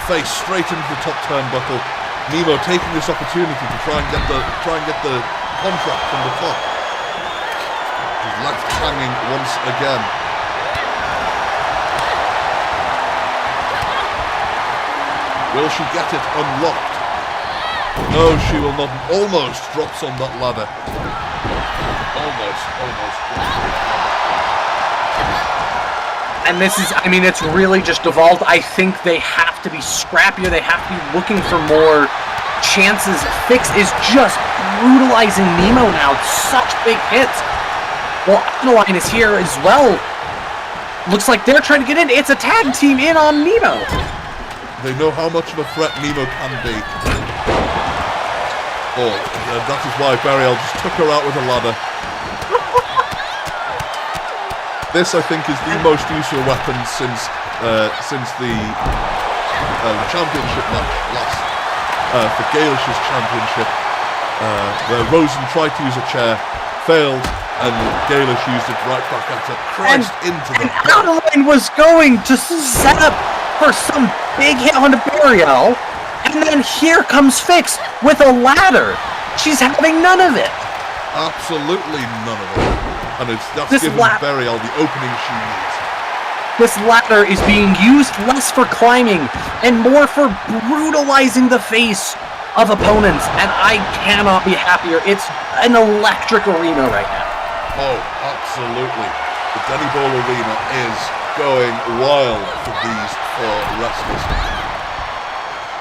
face straight into the top turnbuckle. Nemo taking this opportunity to try and get the contract from the top. He's left hanging once again. Will she get it unlocked? No, she will not. Almost drops on that ladder. Almost drops on that ladder. And this is, I mean, it's really just evolved. I think they have to be scrappier. They have to be looking for more chances. Fix is just brutalizing Nemo now. Such big hits. Well, Adeline is here as well. Looks like they're trying to get in. It's a tag team in on Nemo. They know how much of a threat Nemo can be. Oh, that is why Burial just took her out with a ladder. This, I think, is the most useful weapon since the championship match last for Galish's championship, where Rosen tried to use a chair, failed, and Galish used it right back at her, crashed into the... And Adeline was going to set up for some big hit on the Burial, and then here comes Fix with a ladder. She's having none of it. Absolutely none of it. And that's giving Burial the opening she needs. This ladder is being used less for climbing and more for brutalizing the face of opponents, and I cannot be happier. It's an electric arena right now. Oh, absolutely. The Denny Ball Arena is going wild for these four wrestlers.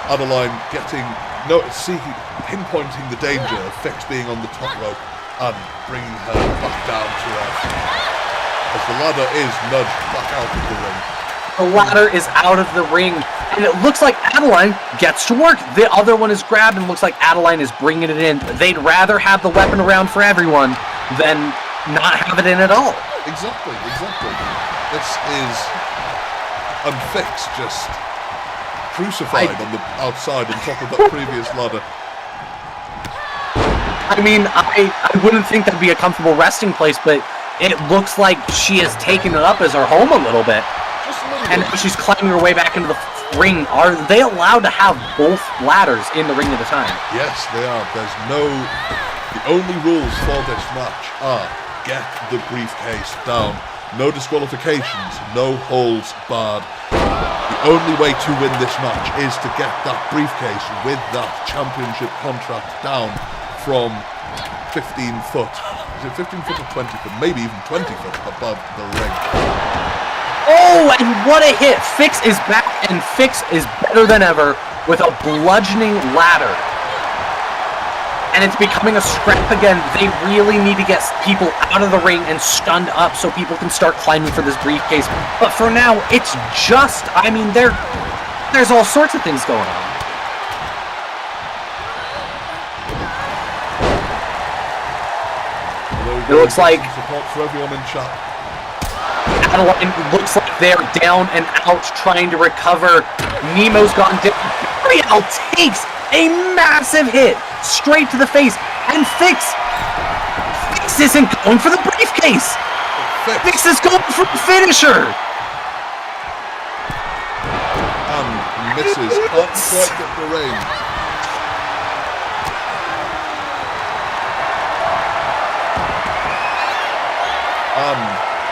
Adeline pinpointing the danger of Fix being on the top rope and bringing her back down to earth. As the ladder is nudged back out of the ring. The ladder is out of the ring, and it looks like Adeline gets to work. The other one is grabbed, and looks like Adeline is bringing it in. They'd rather have the weapon around for everyone than not have it in at all. Exactly. This is... And Fix just crucified on the outside on top of that previous ladder. I mean, I wouldn't think that'd be a comfortable resting place, but It looks like she has taken it up as her home a little bit. Just a little And bit. she's climbing her way back into the ring. Are they allowed to have both ladders in the ring at a time? Yes, they are. There's no... The only rules for this match are get the briefcase down. No disqualifications, no holds barred. The only way to win this match is to get that briefcase with that championship contract down from 15 foot. Is it 15 foot or 20 foot? Maybe even 20 foot above the ring. Oh, and what a hit! Fix is back, and Fix is better than ever with a bludgeoning ladder. And it's becoming a scrap again. They really need to get people out of the ring and stunned up so people can start climbing for this briefcase. But for now, it's just, I mean, there's all sorts of things going on. It looks like support for everyone in chat. Adeline looks like they're down and out trying to recover. Nemo's gone down. Ariel takes a massive hit straight to the face. And Fix isn't going for the briefcase. Fix is going for the finisher. And misses. Can't quite get the ring.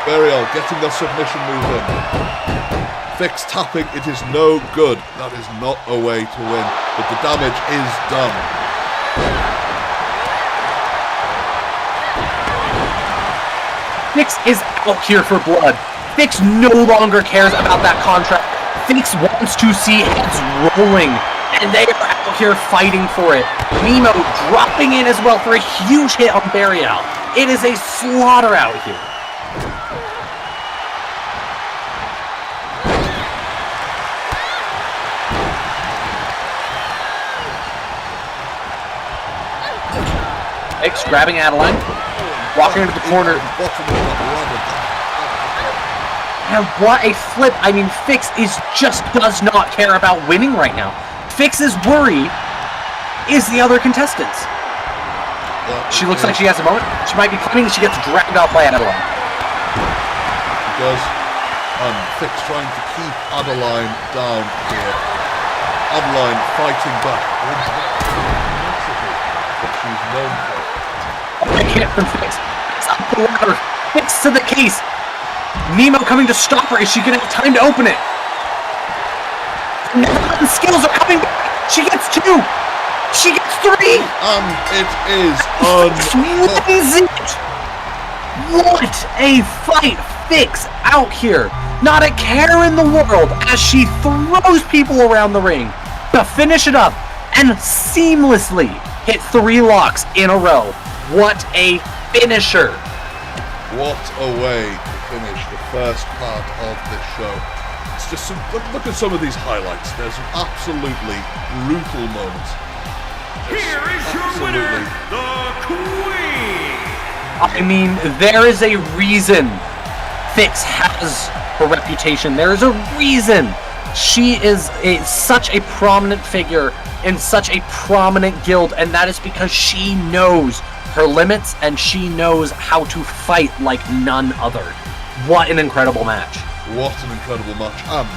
Burial getting the submission move in. Fix tapping, it is no good. That is not a way to win, but the damage is done. Fix is out here for blood. Fix no longer cares about that contract. Fix wants to see heads rolling, and they are out here fighting for it. Nemo dropping in as well for a huge hit on Burial. It is a slaughter out here. Fix grabbing Adeline, walking into the corner. And what a flip. I mean, Fix just does not care about winning right now. Fix's worry is the other contestants. She looks like she has a moment. She might be coming. She gets dragged off by Adeline. She does. Fix trying to keep Adeline down here. Adeline fighting back. What she's known for. I can't from Fix. It's up the ladder. Fix to the case. Nemo coming to stop her. Is she going to have time to open it? The skills are coming back. She gets 2. She gets 3. It is Wins it. What a fight. Fix out here. Not a care in the world as she throws people around the ring to finish it up and seamlessly hit 3 locks in a row. What a finisher. What a way to finish the first part of this show. It's just some, look at some of these highlights. There's some absolutely brutal moments. Here is your winner, the Queen. I mean, there is a reason Fix has her reputation. There is a reason she is such a prominent figure in such a prominent guild, and that is because she knows her limits and she knows how to fight like none other. What an incredible match. What an incredible match, and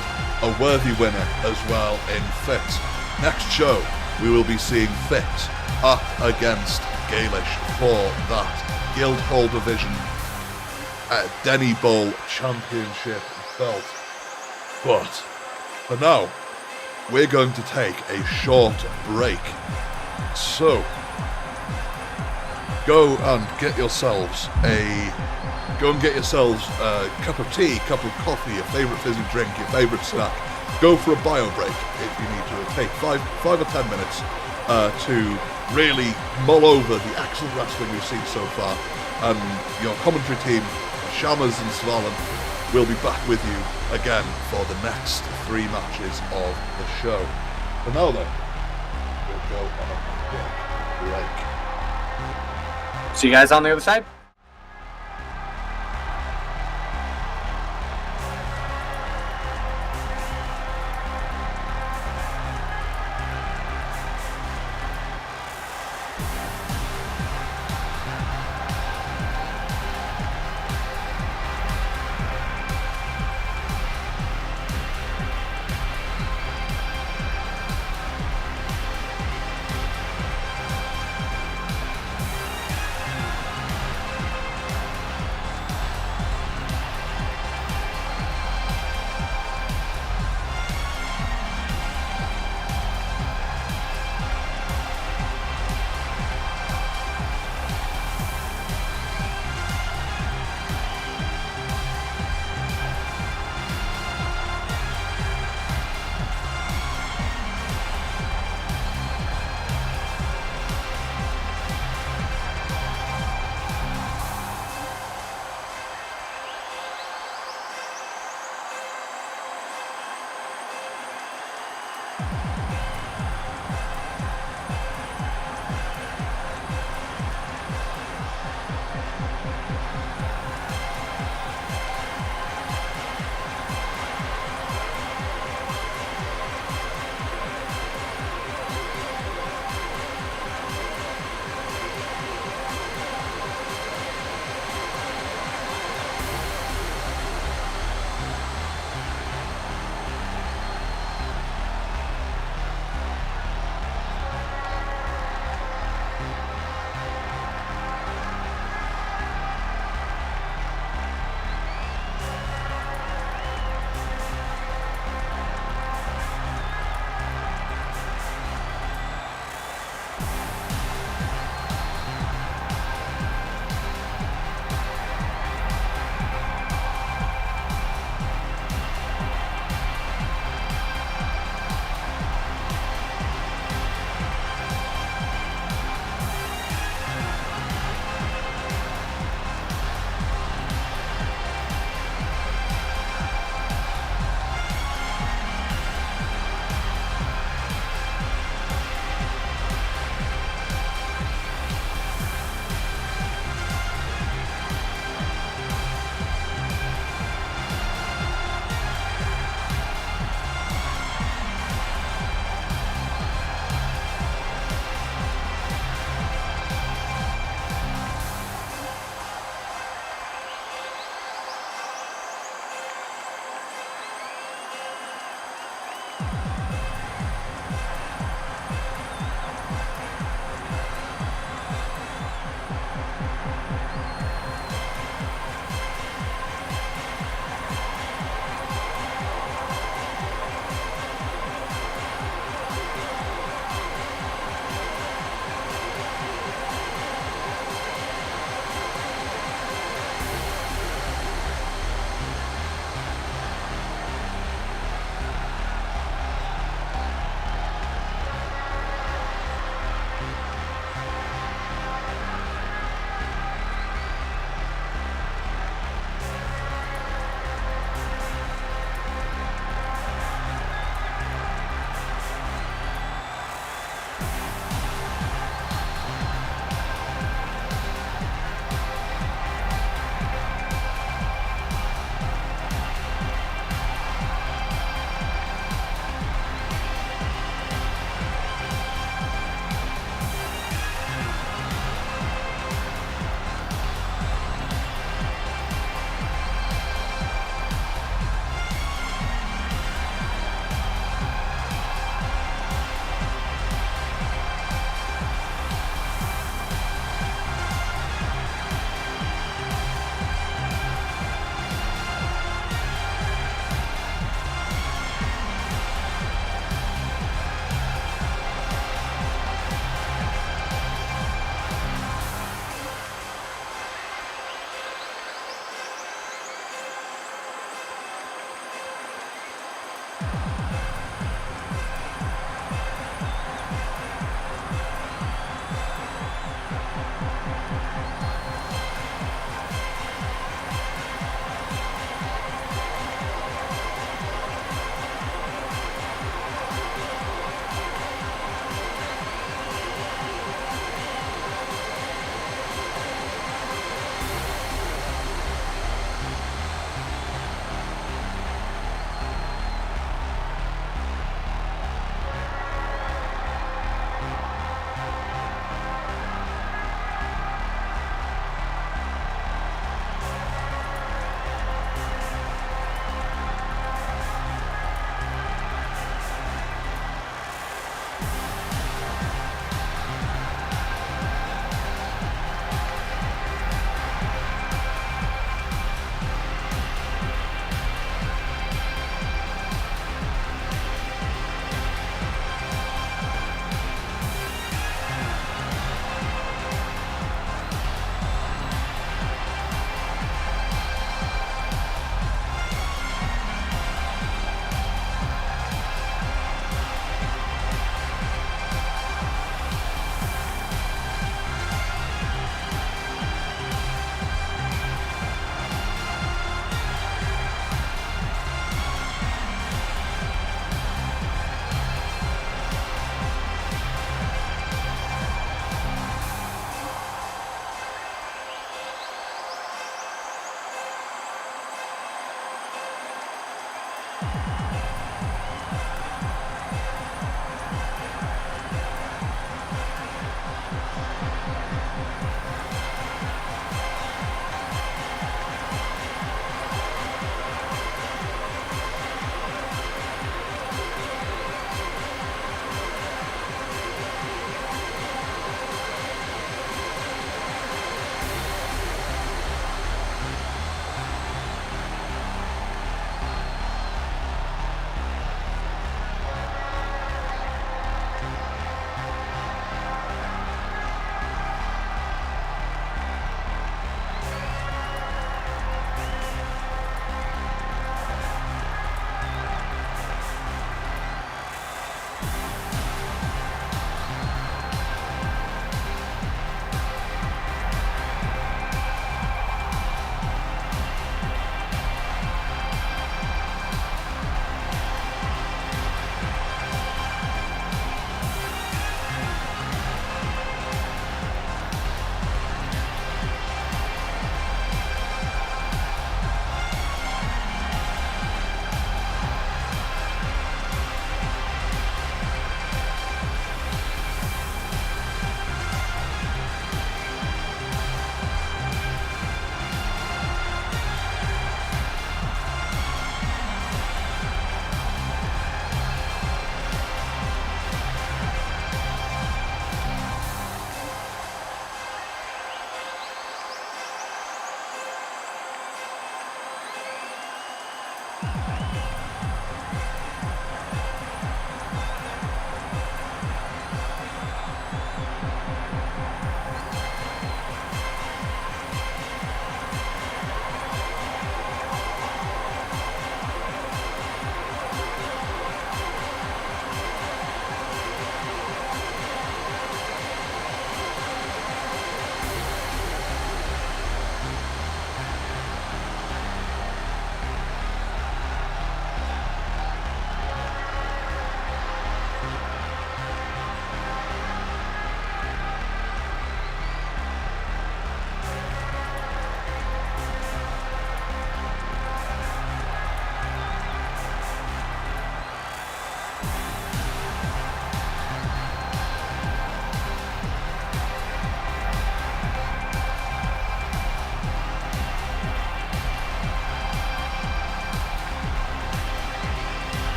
a worthy winner as well in Fix. Next show, we will be seeing Fix up against Gaelish for that Guildhall Division Denny Bowl Championship belt. But for now, we're going to take a short break. So, go and get yourselves a cup of tea, cup of coffee, your favourite fizzy drink, your favourite snack. Go for a bio break if you need to. It'll take 5 or 10 minutes to really mull over the excellent wrestling we've seen so far. And your commentary team, Shammers and Svalin, will be back with you again for the next 3 matches of the show. For now then, we'll go on a quick break. See you guys on the other side.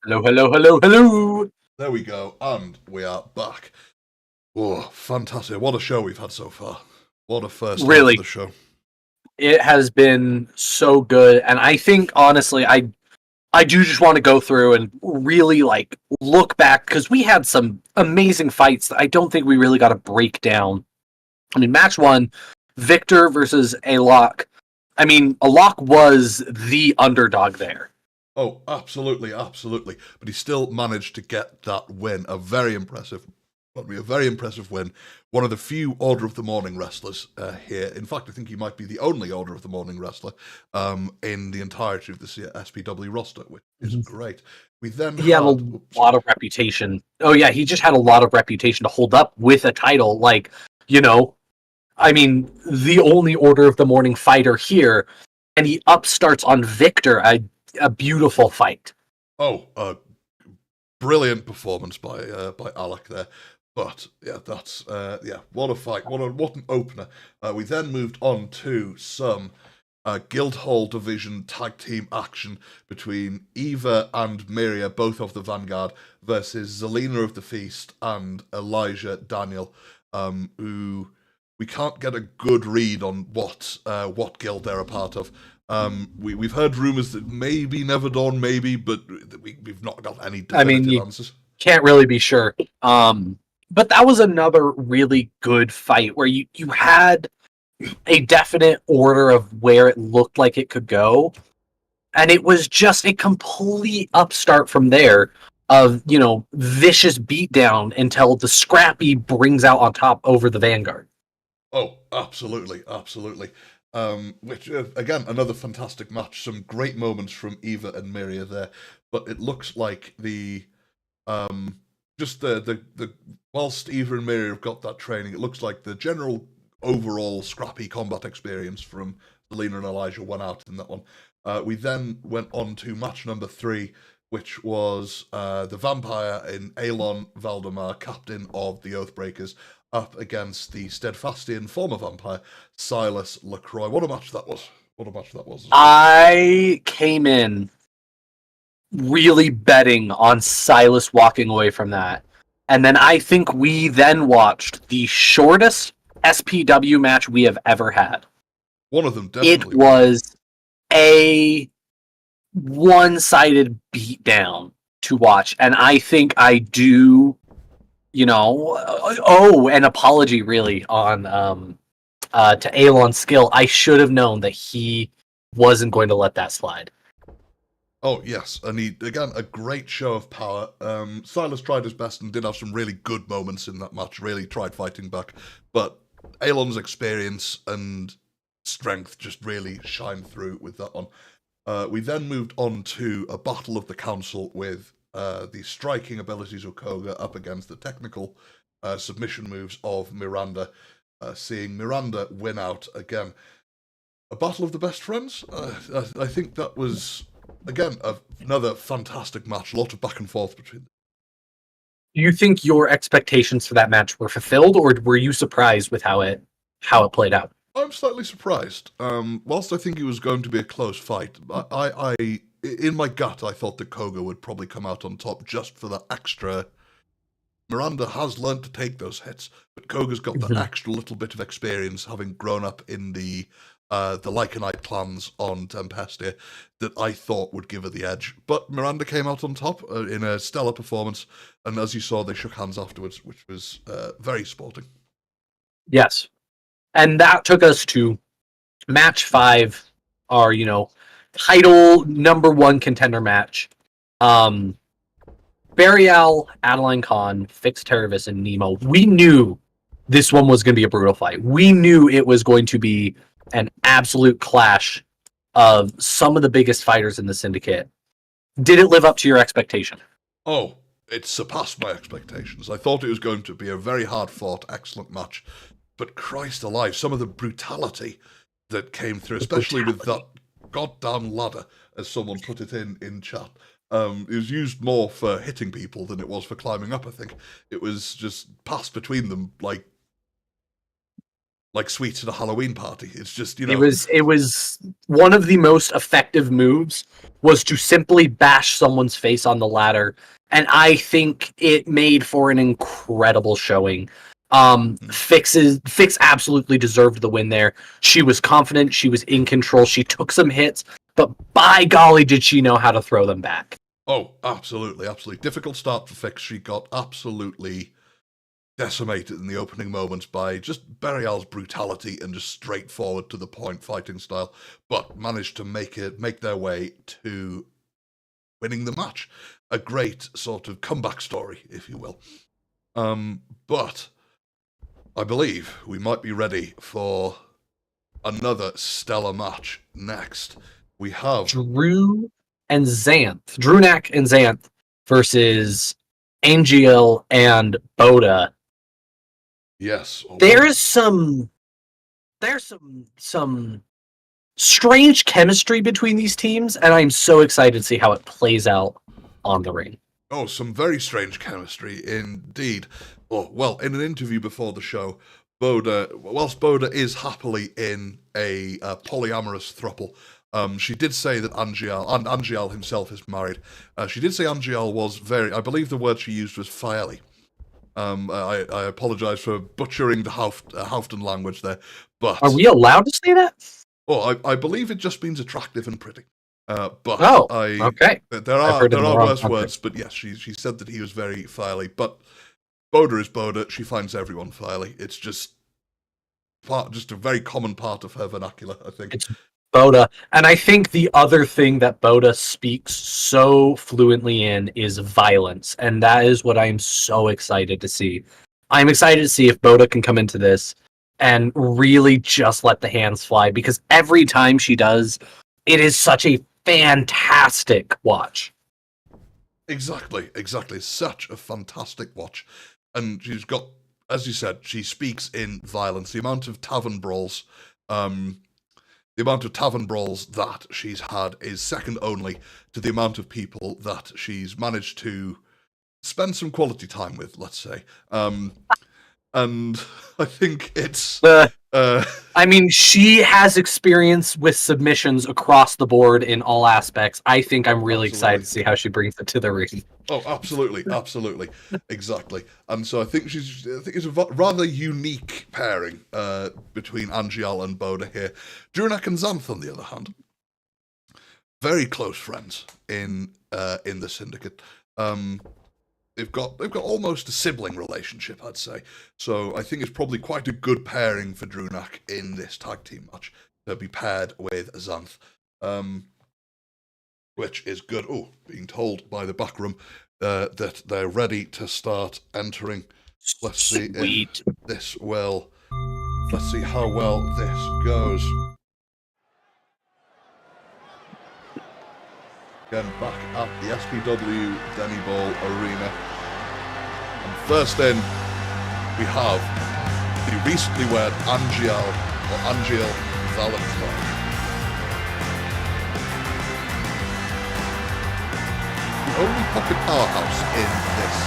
Hello, hello, hello, hello. There we go, and we are back. Oh, fantastic. What a show we've had so far. What a first half Really, of the show. it has been so good, and I think honestly, I do just want to go through and really like look back because we had some amazing fights that I don't think we really got to break down. I mean, match one, Victor versus Alok. I mean, Alok was the underdog there. Oh, absolutely, absolutely. But he still managed to get that win. A very impressive win. One of the few Order of the Morning wrestlers here. In fact, I think he might be the only Order of the Morning wrestler in the entirety of the SPW roster, which is great. We then He had a lot of reputation. Oh yeah, he just had a lot of reputation to hold up with a title. Like, you know, I mean, the only Order of the Morning fighter here, and he upstarts on Victor, a beautiful fight. Oh, brilliant performance by Alec there. But yeah, that's what a fight! What an opener. We then moved on to some Guildhall Division tag team action between Eva and Miria, both of the Vanguard, versus Zelina of the Feast and Elijah Daniel, who we can't get a good read on what guild they're a part of. We've heard rumors that maybe Never Dawn, maybe, but we've not got any I mean, definitive you answers. can't really be sure. But that was another really good fight where you had a definite order of where it looked like it could go, and it was just a complete upstart from there of, you know, vicious beatdown until the Scrappy brings out on top over the Vanguard. Oh, absolutely, absolutely. Which again, another fantastic match. Some great moments from Eva and Miria there, but it looks like just the whilst Eva and Miria have got that training, it looks like the general overall scrappy combat experience from Selena and Elijah won out in that one. We then went on to match number 3, which was the vampire in Aelon Valdemar, captain of the Oathbreakers, up against the Steadfastian former vampire, Silas LaCroix. What a match that was. What a match that was. I came in really betting on Silas walking away from that. And then I think we then watched the shortest SPW match we have ever had. One of them, definitely. It was a one-sided beatdown to watch. And I think I do, you know, an apology really on to Aelon's skill. I should have known that he wasn't going to let that slide. Oh, yes, and he, again, a great show of power. Silas tried his best and did have some really good moments in that match, really tried fighting back, but Aelon's experience and strength just really shined through with that one. We then moved on to a battle of the council with the striking abilities of Koga up against the technical submission moves of Miranda, seeing Miranda win out again. A battle of the best friends? I think that was... Again, another fantastic match. A lot of back and forth between them. Do you think your expectations for that match were fulfilled, or were you surprised with how it played out? I'm slightly surprised. Whilst I think it was going to be a close fight, I in my gut, I thought that Koga would probably come out on top just for that extra. Miranda has learned to take those hits, but Koga's got that extra little bit of experience, having grown up in the Lycanite clans on Tempestia, that I thought would give her the edge. But Miranda came out on top in a stellar performance, and as you saw, they shook hands afterwards, which was very sporting. Yes. And that took us to match 5, our, you know, title number 1 contender match. Burial, Adeline Khan, Fix Tervis, and Nemo. We knew this one was going to be a brutal fight. We knew it was going to be an absolute clash of some of the biggest fighters in the Syndicate. Did it live up to your expectation? Oh, it surpassed my expectations. I thought it was going to be a very hard-fought, excellent match. But Christ alive, some of the brutality that came through, especially with that goddamn ladder, as someone put it in chat. It was used more for hitting people than it was for climbing up, I think. It was just passed between them like sweets at a Halloween party. It's just, you know... It was one of the most effective moves was to simply bash someone's face on the ladder, and I think it made for an incredible showing. Fix absolutely deserved the win there. She was confident, she was in control, she took some hits, but by golly did she know how to throw them back. Oh, absolutely, absolutely. Difficult start for Fix. She got absolutely decimated in the opening moments by just Burial's brutality and just straightforward to the point fighting style, but managed to make their way to winning the match. A great sort of comeback story, if you will. But I believe we might be ready for another stellar match next. We have Drew and Xanth versus Angel and Boda. Yes. There's some strange chemistry between these teams, and I'm so excited to see how it plays out on the ring. Oh, some very strange chemistry indeed. Oh, well, in an interview before the show, whilst Boda is happily in a polyamorous throuple, she did say that Angial himself is married. She did say Angial was I believe the word she used was faeli. I apologise for butchering the Houghton language there, but... Are we allowed to say that? Oh, I believe it just means attractive and pretty. But Oh, okay. There I've are heard it in the wrong worse context. words, but yes, she said that he was very fiery. But Boda is Boda. She finds everyone fiery. It's just a very common part of her vernacular, I think. It's Boda. And I think the other thing that Boda speaks so fluently in is violence. And that is what I'm so excited to see. I'm excited to see if Boda can come into this and really just let the hands fly, because every time she does, it is such a fantastic watch. Exactly. Such a fantastic watch. And she's got, as you said, she speaks in violence. The amount of tavern brawls that she's had is second only to the amount of people that she's managed to spend some quality time with, let's say. And I think it's... I mean, she has experience with submissions across the board in all aspects. I think I'm really excited to see how she brings it to the ring. Oh, absolutely. Exactly. And so I think it's a rather unique pairing between Angial and Boda here. Drunak and Xanth, on the other hand, very close friends in the Syndicate. They've got almost a sibling relationship, I'd say. So I think it's probably quite a good pairing for Drunak in this tag team match to be paired with Xanth, which is good. Oh, being told by the back room that they're ready to start entering. Let's see if this will. Let's see how well this goes. Again, back at the SPW Denny Ball Arena. And first in, we have the recently wed Angial Valentine. The only pocket powerhouse in this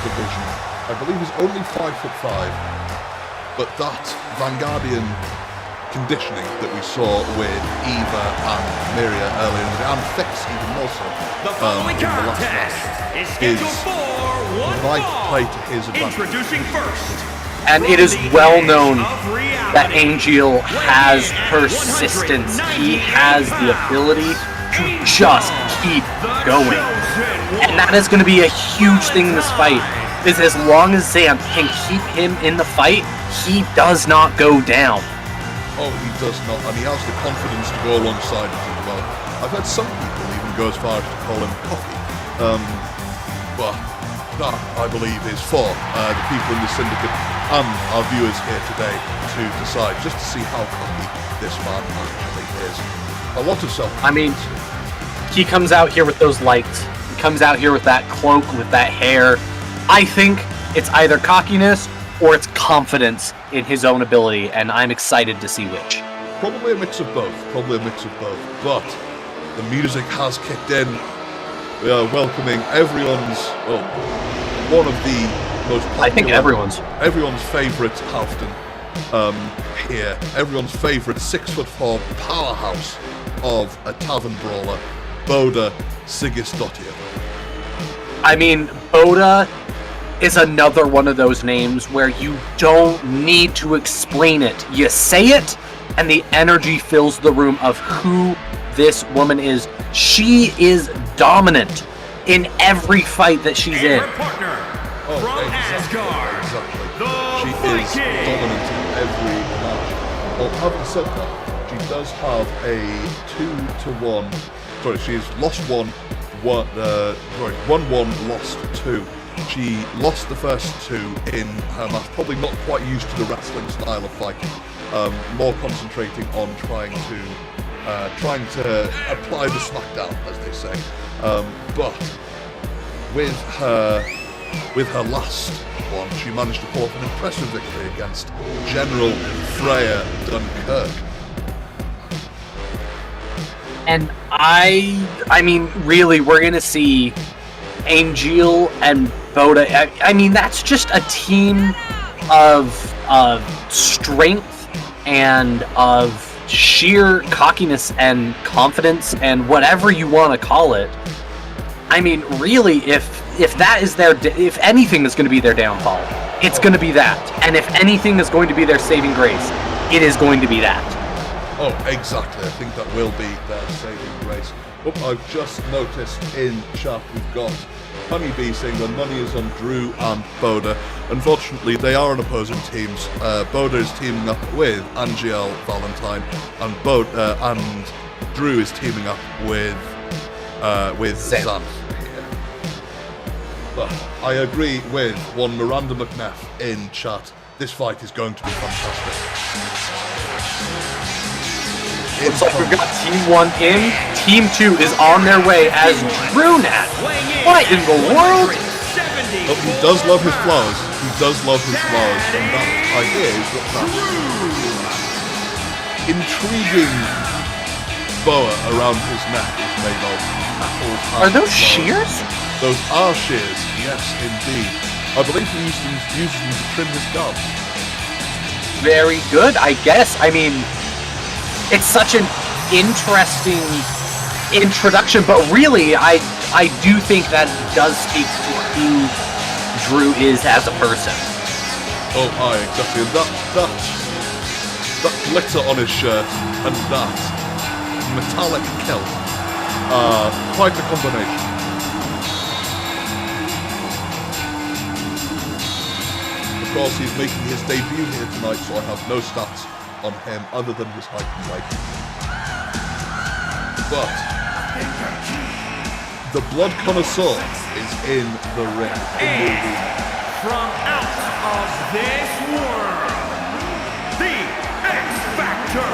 division. I believe he's only 5'5", but that Vanguardian conditioning that we saw with Eva and Miria earlier in the day, and Fix even more so, The following in the last contest match, is scheduled for one might play fall. to his advantage. Introducing first, And it is well known that Angial has persistence. He has the ability to just keep going. And that is going to be a huge thing in this fight. Is as long as Xanth can keep him in the fight, he does not go down. Oh, he does not, and he has the confidence to go alongside it as well. I've heard some people even go as far as to call him cocky. But that, I believe, is for the people in the Syndicate and our viewers here today to decide, just to see how cocky this man actually is. A lot of self. I mean, he comes out here with those lights. He comes out here with that cloak, with that hair. I think it's either cockiness or it's confidence in his own ability, and I'm excited to see which. Probably a mix of both. But the music has kicked in. We are welcoming one of the most popular, I think everyone's favourite Halfton here. Everyone's favourite 6'4" powerhouse of a tavern brawler, Boda Sigisdottir. I mean, Boda is another one of those names where you don't need to explain it. You say it, and the energy fills the room of who this woman is. She is dominant in every fight that she's in. Her partner from Asgard, Exactly. the She is Viking. dominant in every match. Well, having said that, she does have a 2-1. Sorry, she's lost one, won one, lost two. She lost the first two in her match, probably not quite used to the wrestling style of fighting, more concentrating on trying to apply the smackdown, as they say. But with her last one, she managed to pull off an impressive victory against General Freya Dunkirk. And I mean, really, we're going to see Angial and Boda. I mean, that's just a team of strength and of sheer cockiness and confidence and whatever you want to call it. I mean, really, if that is if anything is going to be their downfall, it's going to be that. And if anything is going to be their saving grace, it is going to be that. Oh, exactly. I think that will be their saving grace. Oh, I've just noticed in chat we've got Honeybee saying the money is on Drew and Boda. Unfortunately, they are on opposing teams. Boda is teaming up with Angel Valentine, and and Drew is teaming up with Xanth. But I agree with one Miranda McNeff in chat. This fight is going to be fantastic. Looks like we've got Team 1 in. Team 2 is on their way as Drew Nat. What in the world? But he does love his flowers. He does love his flowers. And that idea is that intriguing boa around his neck is made of apples. Are those shears? Those are shears, yes, indeed. I believe he uses them to trim his scalp. Very good, I guess. I mean, it's such an interesting introduction, but really, I do think that does speak to who Drew is as a person. Oh, aye, exactly. That glitter on his shirt and that metallic kilt. Quite the combination. Of course, he's making his debut here tonight, so I have no stats on him other than his height and weight. But the blood connoisseur is in the ring. From out of this world, the X Factor.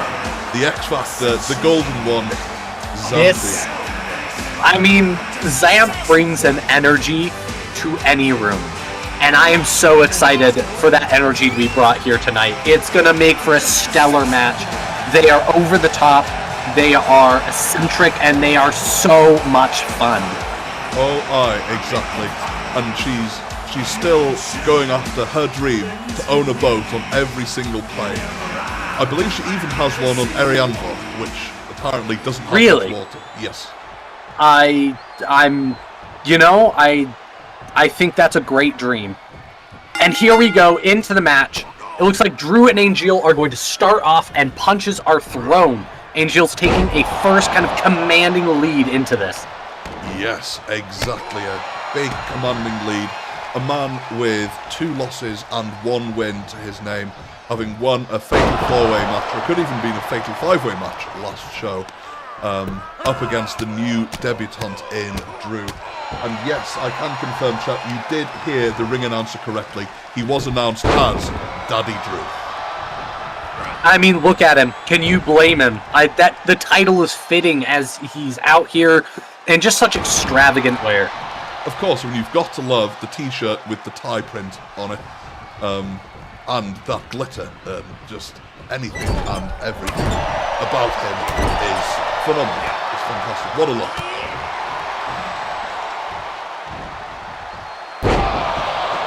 The X Factor, the golden one, This, I mean, Xanth brings an energy to any room. And I am so excited for that energy to be brought here tonight. It's going to make for a stellar match. They are over the top, they are eccentric, and they are so much fun. Oh, aye, exactly. And she's still going after her dream to own a boat on every single plane. I believe she even has one on Arianvo, which apparently doesn't have Really? much water. Yes. I think that's a great dream. And here we go into the match. It looks like Drew and Angel are going to start off and punches are thrown. Angel's taking a first kind of commanding lead into this. Yes, exactly. A big commanding lead. A man with 2 losses and 1 win to his name, having won a fatal 4-way match, or could even been a fatal 5-way match last show, up against the new debutant in Drew. And yes, I can confirm, chat, you did hear the ring announcer correctly. He was announced as Daddy Drew. I mean, look at him. Can you blame him? The title is fitting as he's out here in just such extravagant wear. Of course, when you've got to love the t-shirt with the tie print on it, and that glitter, just anything and everything about him is phenomenal. It's fantastic. What a look.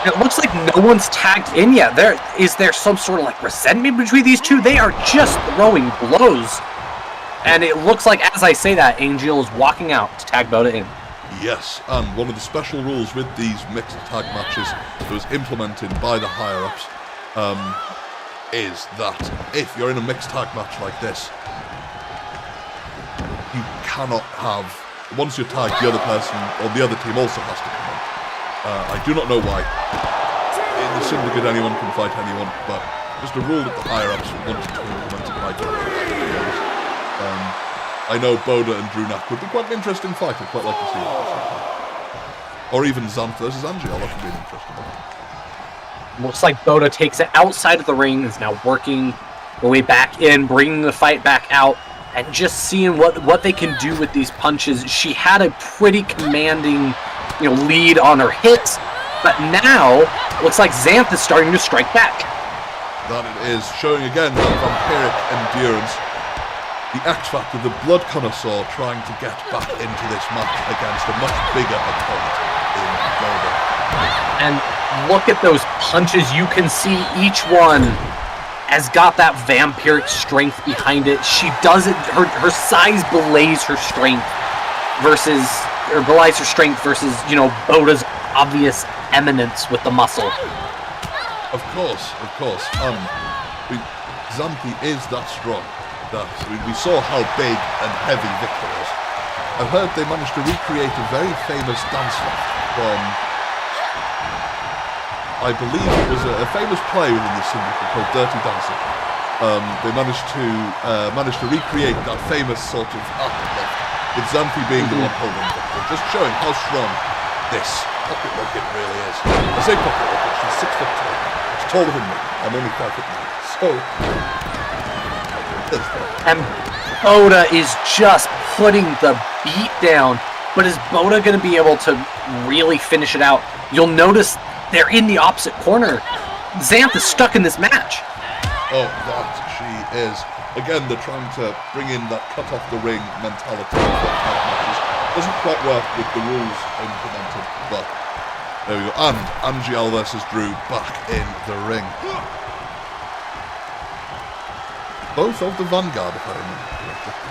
It looks like no one's tagged in yet. Is there some sort of like resentment between these two? They are just throwing blows. And it looks like, as I say that, Angel is walking out to tag Boda in. Yes, and one of the special rules with these mixed tag matches that was implemented by the higher-ups is that if you're in a mixed tag match like this, you cannot have, once you're tagged, the other person or the other team also has to come in. I do not know why. In the Syndicate, anyone can fight anyone, but just a rule that the higher-ups wanted to implement in my team. I know Boda and Drew Knack would be quite an interesting fight. I'd quite like to see it. Or even Xanth versus Angel. That could be an interesting one. Looks like Boda takes it outside of the ring, is now working the way back in, bringing the fight back out, and just seeing what they can do with these punches. She had a pretty commanding, lead on her hits, but now looks like Xanth is starting to strike back. That it is, showing again that vampiric endurance. The X Factor, the blood connoisseur, trying to get back into this match against a much bigger opponent in Boda. And look at those punches. You can see each one has got that vampiric strength behind it. She does it, her size belies her strength versus Boda's obvious eminence with the muscle. Of course. Xanthi is that strong. that. We saw how big and heavy Victor is. I've heard they managed to recreate a very famous dance lift from, I believe it was a famous play within the Syndicate called Dirty Dancing. They managed to recreate that famous sort of arctic lift, with Xanthi being the one holding Victor, just showing how strong this pocket rocket really is. I say pocket rocket, she's 6 foot tall. She's taller than me. I'm only 5 foot 9. So, And Boda is just putting the beat down. But is Boda going to be able to really finish it out? You'll notice they're in the opposite corner. Xanth is stuck in this match. oh, that she is. Again, they're trying to bring in that cut off the ring mentality for tag matches. Doesn't quite work with the rules implemented, but there we go. And Angiel versus Drew back in the ring. Both of the Vanguard, if I remember correctly.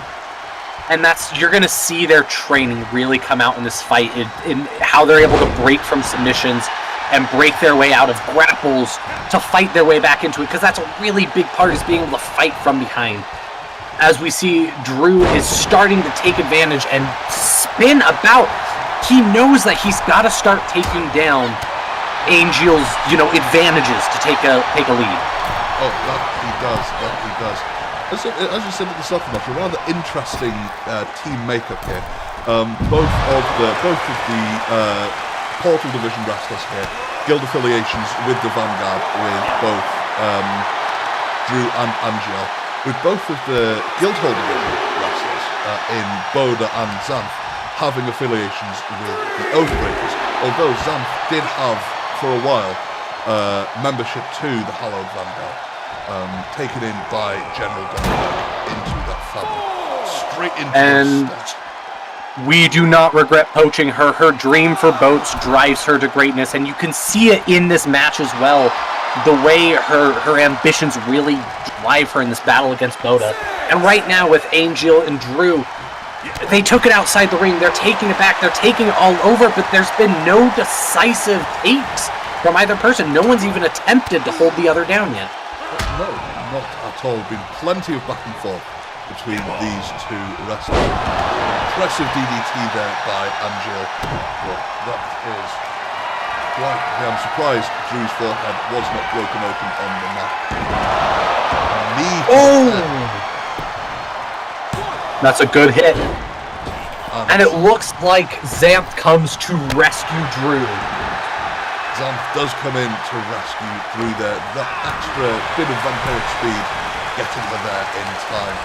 And you're going to see their training really come out in this fight, in how they're able to break from submissions and break their way out of grapples to fight their way back into it, because that's a really big part, is being able to fight from behind. As we see, Drew is starting to take advantage and spin about. He knows that he's got to start taking down Angel's, advantages to take a lead. Oh, that he does. As you said at the start of the match, a rather interesting team makeup here. Both of the Portal Division wrestlers here, guild affiliations with the Vanguard, with both Drew and Angiel, with both of the Guildhall Division wrestlers in Boda and Xanth having affiliations with the Oathbreakers, although Xanth did have, for a while, membership to the Hallowed Vanguard. Taken in by General Denmark into that family. Straight into we do not regret poaching her. Her dream for boats drives her to greatness, and you can see it in this match as well. The way her ambitions really drive her in this battle against Boda. And right now with Angel and Drew, they took it outside the ring. They're taking it back. They're taking it all over, but there's been no decisive takes from either person. No one's even attempted to hold the other down yet. No, not at all. Been plenty of back and forth between these two wrestlers. Impressive DDT there by Angel. But that is quite... I'm surprised Drew's forehead was not broken open on the mat. That's a good hit. And it looks like Xanth comes to rescue Drew. Xanth does come in to rescue Drew there. That extra bit of vampiric speed getting her there in time.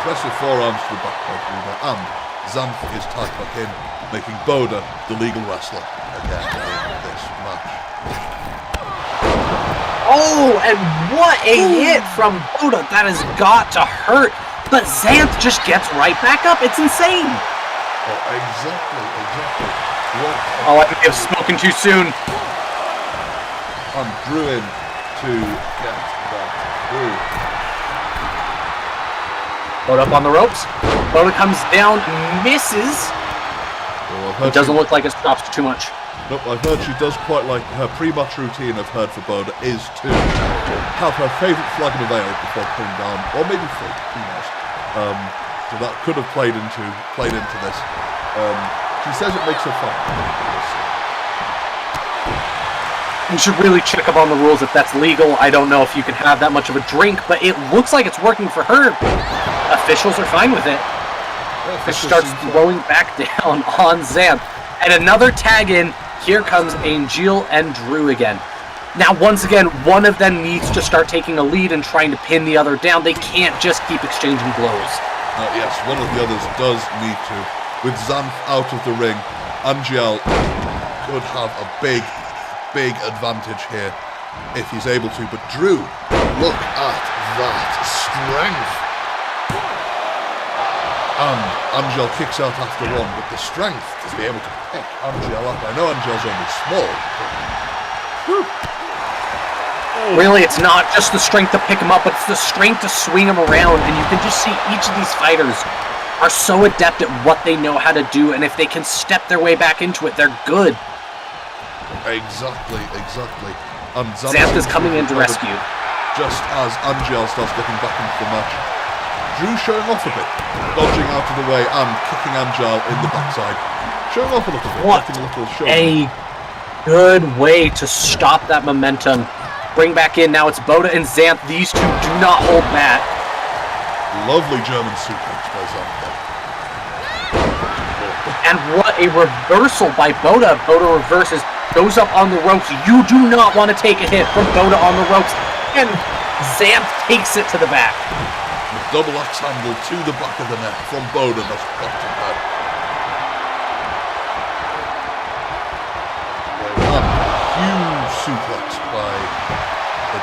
Impressive forearms to the back by Drew there. And Xanth is tied back in, making Boda the legal wrestler again in this match. Oh, and what a hit from Boda. That has got to hurt. But Xanth just gets right back up. It's insane. Oh, exactly. Oh, I may have spoken too soon. And Drew in to get that through. Boda up on the ropes. Boda comes down, misses. Well, It doesn't look like it stops too much. Nope, I've heard she does quite like her pre-match routine. I've heard for Boda is to have her favourite flag in the veil before putting down, or maybe three, who knows. So that could have played into this. She says it makes her fun. You should really check up on the rules if that's legal. I don't know if you can have that much of a drink, but it looks like it's working for her. Officials are fine with it. Yeah, It starts throwing back down on Xanth. And another tag in. Here comes Angel and Drew again. Now, once again, one of them needs to start taking a lead and trying to pin the other down. They can't just keep exchanging blows. Yes, one of the others does need to. With Xanth out of the ring, Angel could have a big advantage here if he's able to. But Drew, look at that strength. And Angel kicks out after one, but the strength to be able to pick Angel up. I know Angel's only small. Really, it's not just the strength to pick him up, but it's the strength to swing him around. And you can just see each of these fighters are so adept at what they know how to do. And if they can step their way back into it, they're good. Exactly. And Xanth is coming in to rescue. Just as Angel starts getting back into the match. Drew showing off a bit, dodging out of the way and kicking Angel in the backside. Showing off a little bit, What getting a little show. a good way to stop that momentum. Bring back in, now it's Boda and Xanth. These two do not hold back. Lovely German suplex by Xanth. And what a reversal by Boda. Boda reverses, goes up on the ropes. You do not want to take a hit from Boda on the ropes. And Xanth takes it to the back. Double axe handle to the back of the neck from Boda. That's popped to bed. Huge suplex by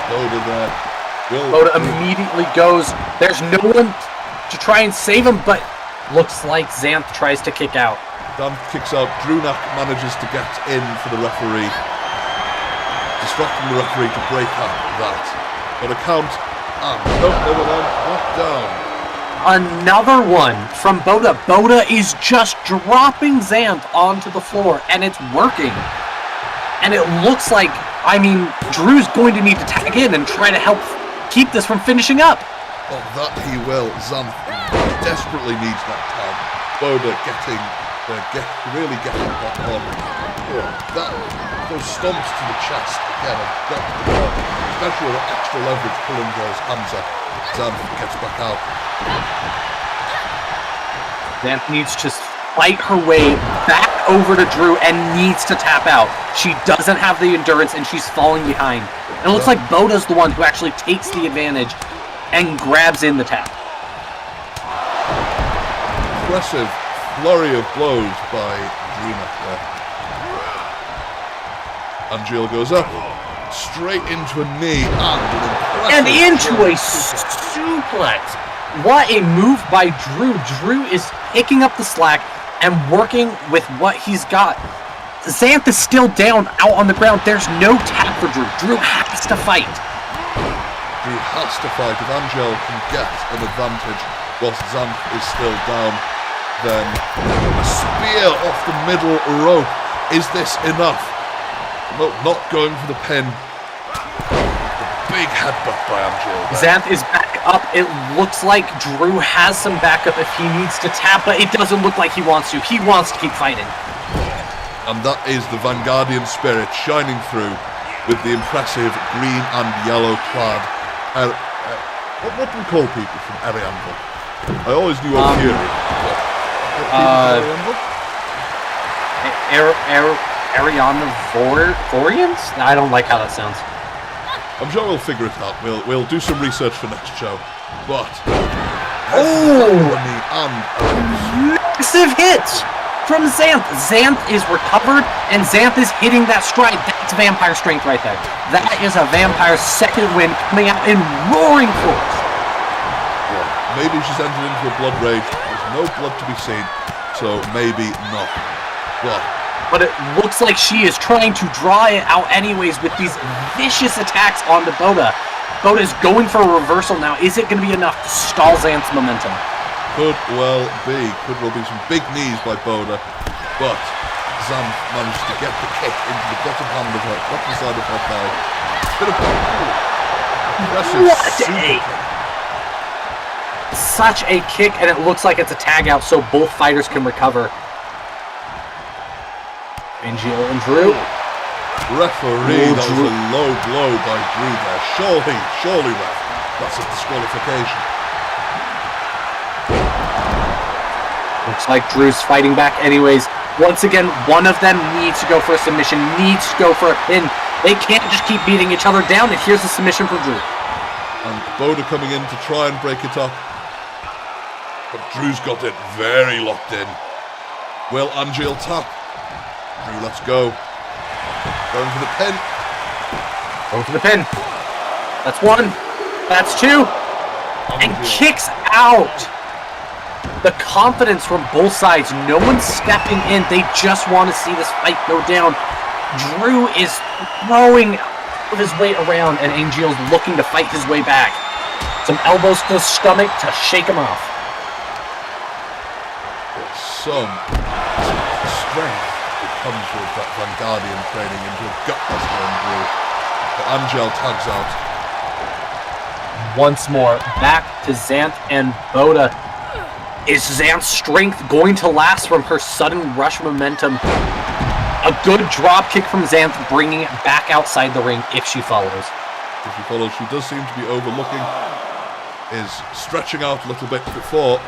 Boda there. Boda immediately goes. There's no one to try and save him, but looks like Xanth tries to kick out. Dan kicks out. Drunak manages to get in for the referee, distracting the referee to break up that. But a count, and never mind, knocked down. Another one from Boda. Boda is just dropping Xanth onto the floor, and it's working. And it looks like, I mean, Drew's going to need to tag in and try to help keep this from finishing up. Oh, that he will. Xanth desperately needs that tag. Boda really getting that on. Those stomps to the chest again have got the special extra leverage pulling those hands up. Xanth gets back out. Xanth needs to fight her way back over to Drew and needs to tap out. She doesn't have the endurance and she's falling behind. And it looks like Boda's the one who actually takes the advantage and grabs in the tap. Impressive flurry of blows by Drunak there. Angel goes up, straight into a knee, and into a suplex. What a move by Drew. Drew is picking up the slack and working with what he's got. Xanth is still down out on the ground. There's no tap for Drew. Drew has to fight. Drew has to fight. If Angel can get an advantage whilst Xanth is still down, then a spear off the middle rope. Is this enough? No, not going for the pin. The big headbutt by Angel. Xanth is back up. It looks like Drew has some backup if he needs to tap, but it doesn't look like he wants to. He wants to keep fighting. And that is the Vanguardian spirit shining through with the impressive green and yellow clad. What do we call people from Arianville? I always knew of Fury. Arianavorians? I don't like how that sounds. I'm sure we'll figure it out. We'll do some research for next show. But massive hits from Xanth. Xanth is recovered, and Xanth is hitting that stride. That's vampire strength right there. That is a vampire second win coming out in roaring force. Yeah, maybe she's entered into a blood rage. There's no blood to be seen, so maybe not. But it looks like she is trying to draw it out anyways with these vicious attacks onto Boda. Boda is going for a reversal now. Is it going to be enough to stall Xanth's momentum? Could well be. Could well be some big knees by Boda. But Xanth managed to get the kick into the bottom hand of her, bottom side of her thigh. Bit of impressive. Such a kick, and it looks like it's a tag out so both fighters can recover. Angel and Drew. Referee, that was a low blow by Drew there. Surely, ref. That's a disqualification. Looks like Drew's fighting back anyways. Once again, one of them needs to go for a submission, needs to go for a pin. They can't just keep beating each other down, and here's a submission for Drew. And Boda coming in to try and break it up. But Drew's got it very locked in. Will Angel tap? Drew, let's go. Going for the pin. Going for the pin. That's one. That's two. And kicks out. The confidence from both sides. No one's stepping in. They just want to see this fight go down. Drew is throwing his weight around, and Angel's looking to fight his way back. Some elbows to the stomach to shake him off. Some strength that comes with that Vanguardian training into a gut buster on Drew. Angel tags out. Once more, back to Xanth and Boda. Is Xanth's strength going to last from her sudden rush momentum? A good drop kick from Xanth, bringing it back outside the ring if she follows. If she follows, she does seem to be overlooking. Is stretching out a little bit before.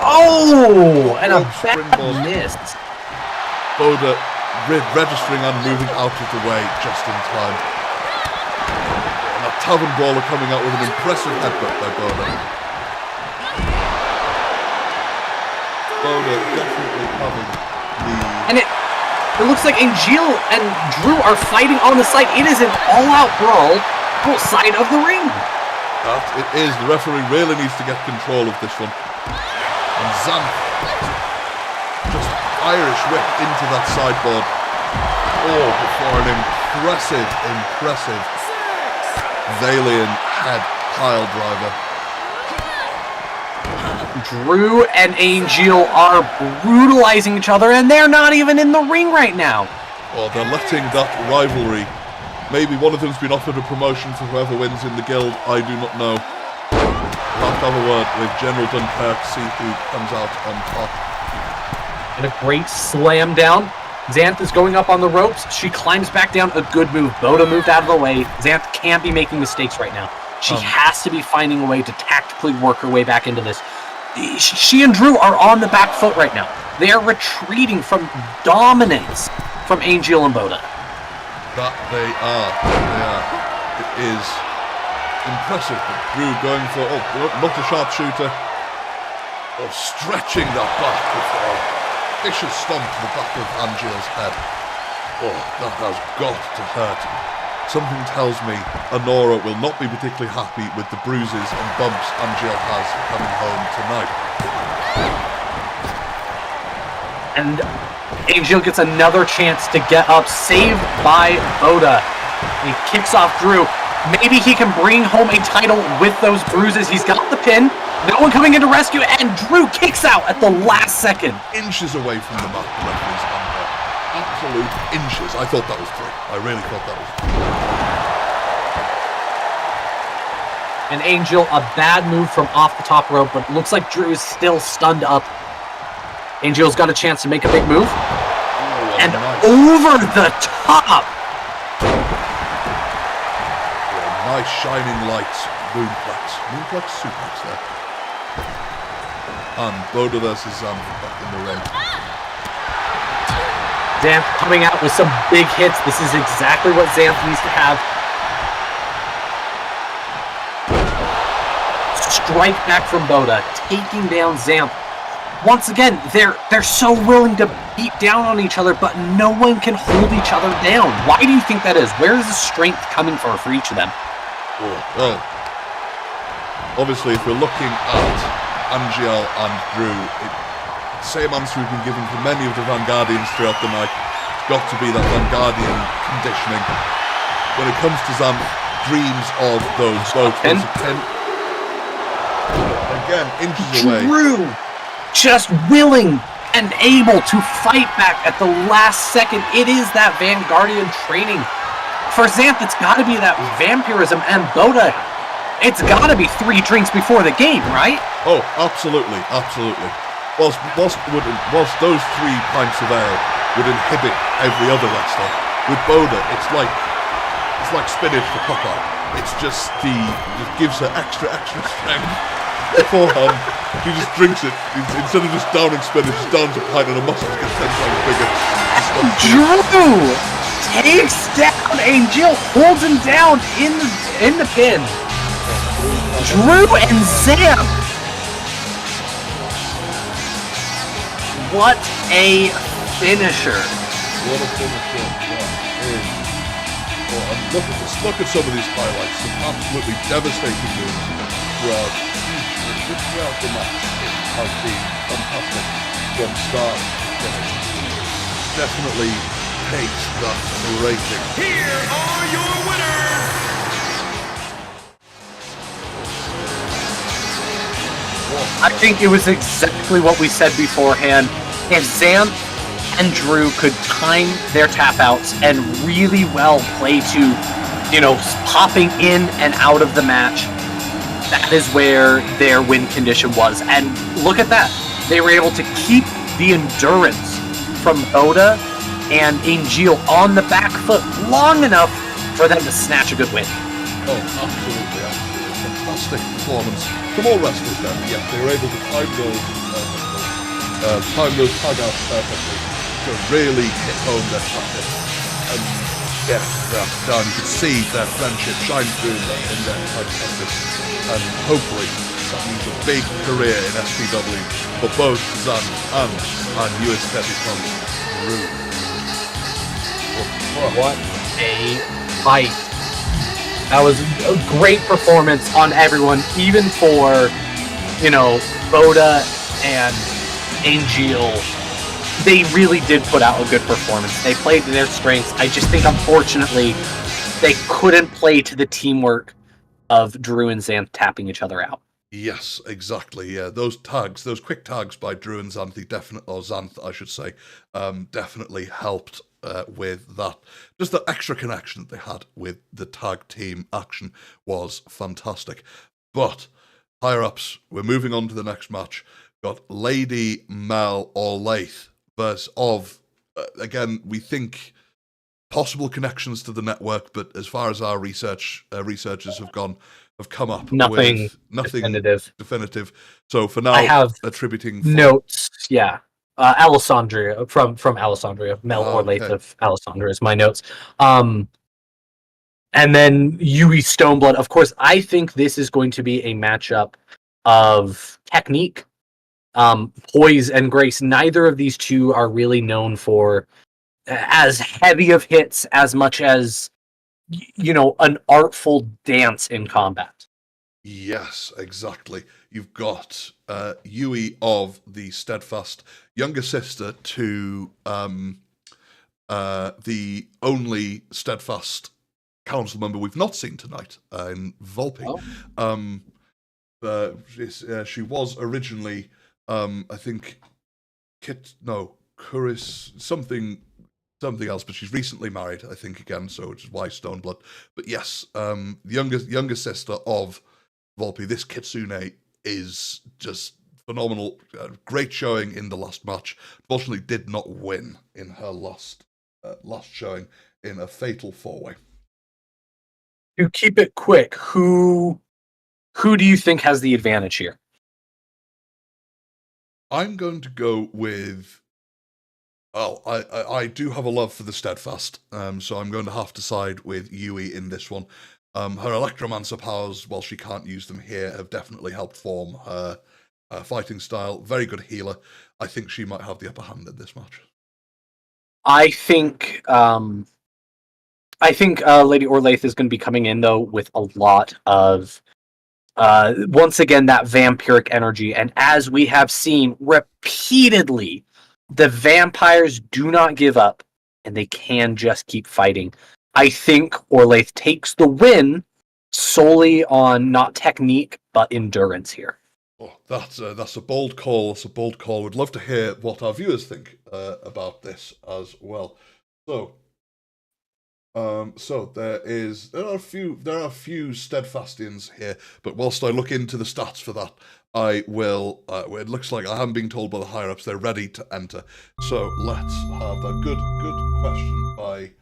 Oh, and a Springboard. bad miss. Boda registering and moving out of the way just in time. And a tavern brawler coming out with an impressive headbutt by Boda. Boda definitely having the... And it looks like Angel and Drew are fighting on the side. It is an all-out brawl outside of the ring. That it is. The referee really needs to get control of this one. And Xanth just Irish whip into that sideboard. Oh, before an impressive Valiant head pile driver. Drew and Angel are brutalizing each other, and they're not even in the ring right now. Well, they're letting that rivalry. Maybe one of them's been offered a promotion for whoever wins in the guild. I do not know. We'll have to have a word with General Dunkirk, see who comes out on top. And a great slam down. Xanth is going up on the ropes. She climbs back down. A good move. Boda moved out of the way. Xanth can't be making mistakes right now. She has to be finding a way to tactically work her way back into this. She and Drew are on the back foot right now. They are retreating from dominance from Angel and Boda. That they are. It is impressive. Drew going for, not a sharpshooter. Stretching that back with a vicious stomp to the back of Angel's head. That has got to hurt. Something tells me Honora will not be particularly happy with the bruises and bumps Angel has coming home tonight. And Angel gets another chance to get up, saved by Boda. He kicks off Drew. Maybe he can bring home a title with those bruises. He's got the pin. No one coming in to rescue, and Drew kicks out at the last second. Inches away from the mat, the referee's hand. Absolute inches. I thought that was 3. I really thought that was 3. And Angel, a bad move from off the top rope, but it looks like Drew is still stunned up. Angel's got a chance to make a big move. And nice. Over the top! Nice shining lights. Moonplex suplex there. And Boda versus Xanth back in the ring. Xanth coming out with some big hits. This is exactly what Xanth needs to have. Strike back from Boda, taking down Xanth. Once again, they're so willing to beat down on each other, but no one can hold each other down. Why do you think that is? Where is the strength coming from for each of them? Well, obviously, if we're looking at Angel and Drew, same answer we've been given for many of the Vanguardians throughout the night. It's got to be that Vanguardian conditioning. When it comes to Xanth, dreams of those both. Again, inches away. Drew just willing and able to fight back at the last second. It is that Vanguardian training. For Xanth, it's got to be that vampirism, and Boda, it's got to be 3 drinks before the game, right? Oh, absolutely. Whilst those 3 pints of ale would inhibit every other wrestler, with Boda, it's like spinach for Popeye. It's just it gives her extra strength. Beforehand, she just drinks it. Instead of just downing spinach, she downs a pint and her muscles get 10 times bigger. Drew takes down Angel, holds him down in the pin. Drew and Xanth. What a finisher. What a finisher that is. And look at some of these highlights. Some absolutely devastating moves throughout the match. It has been fantastic from start to finish. Definitely takes that rating. Here are your winners. I think it was exactly what we said beforehand. If Xanth and Drew could time their tap outs and really well play to, popping in and out of the match, that is where their win condition was. And look at that. They were able to keep the endurance from Oda and Angel on the back foot long enough for them to snatch a good win. Oh, absolutely. Fantastic performance from all wrestlers then. Yeah, they were able to time those tag outs perfectly to really hit home their target. And yes, down. You could see their friendship shine through in their tag practice. And hopefully that means a big career in SPW for both Zan and our newest debutant, Drew. What a fight. That was a great performance on everyone, even for, Boda and Angel. They really did put out a good performance. They played to their strengths. I just think, unfortunately, they couldn't play to the teamwork of Drew and Xanth tapping each other out. Yes, exactly. Yeah, those quick tags by Drew and Xanth, I should say, definitely helped with that. Just the extra connection that they had with the tag team action was fantastic. But higher ups, we're moving on to the next match. Got Lady Mel Orlaith versus again, we think possible connections to the network, but as far as our researchers have come up Nothing with nothing definitive. So for now, I have attributing notes. Yeah, Alessandria from Alessandria, Mel Orlaith of Alessandria is my notes. And then Yui Stoneblood. Of course, I think this is going to be a matchup of technique, poise, and grace. Neither of these two are really known for as heavy of hits as much as an artful dance in combat. Yes, exactly. You've got Yui of the Steadfast, younger sister to the only Steadfast council member we've not seen tonight in Volpe. She was originally, I think, Curis, something else, but she's recently married, I think, again, so which is why Stoneblood. But yes, the younger sister of Volpe, this Kitsune is just phenomenal. Great showing in the last match. Unfortunately, did not win in her last showing in a fatal 4-way. To keep it quick, who do you think has the advantage here? I'm going to go with. Well, I do have a love for the Steadfast, so I'm going to have to side with Yui in this one. Her Electromancer powers, while she can't use them here, have definitely helped form her fighting style. Very good healer. I think she might have the upper hand in this match. I think Lady Orlaith is going to be coming in, though, with a lot of, once again, that vampiric energy. And as we have seen repeatedly, the vampires do not give up, and they can just keep fighting. I think Orlaith takes the win solely on not technique, but endurance here. Oh, that's a bold call. That's a bold call. Would love to hear what our viewers think about this as well. So there are a few Steadfastians here, but whilst I look into the stats for that, I will. It looks like I haven't been told by the higher ups they're ready to enter. So let's have a good question by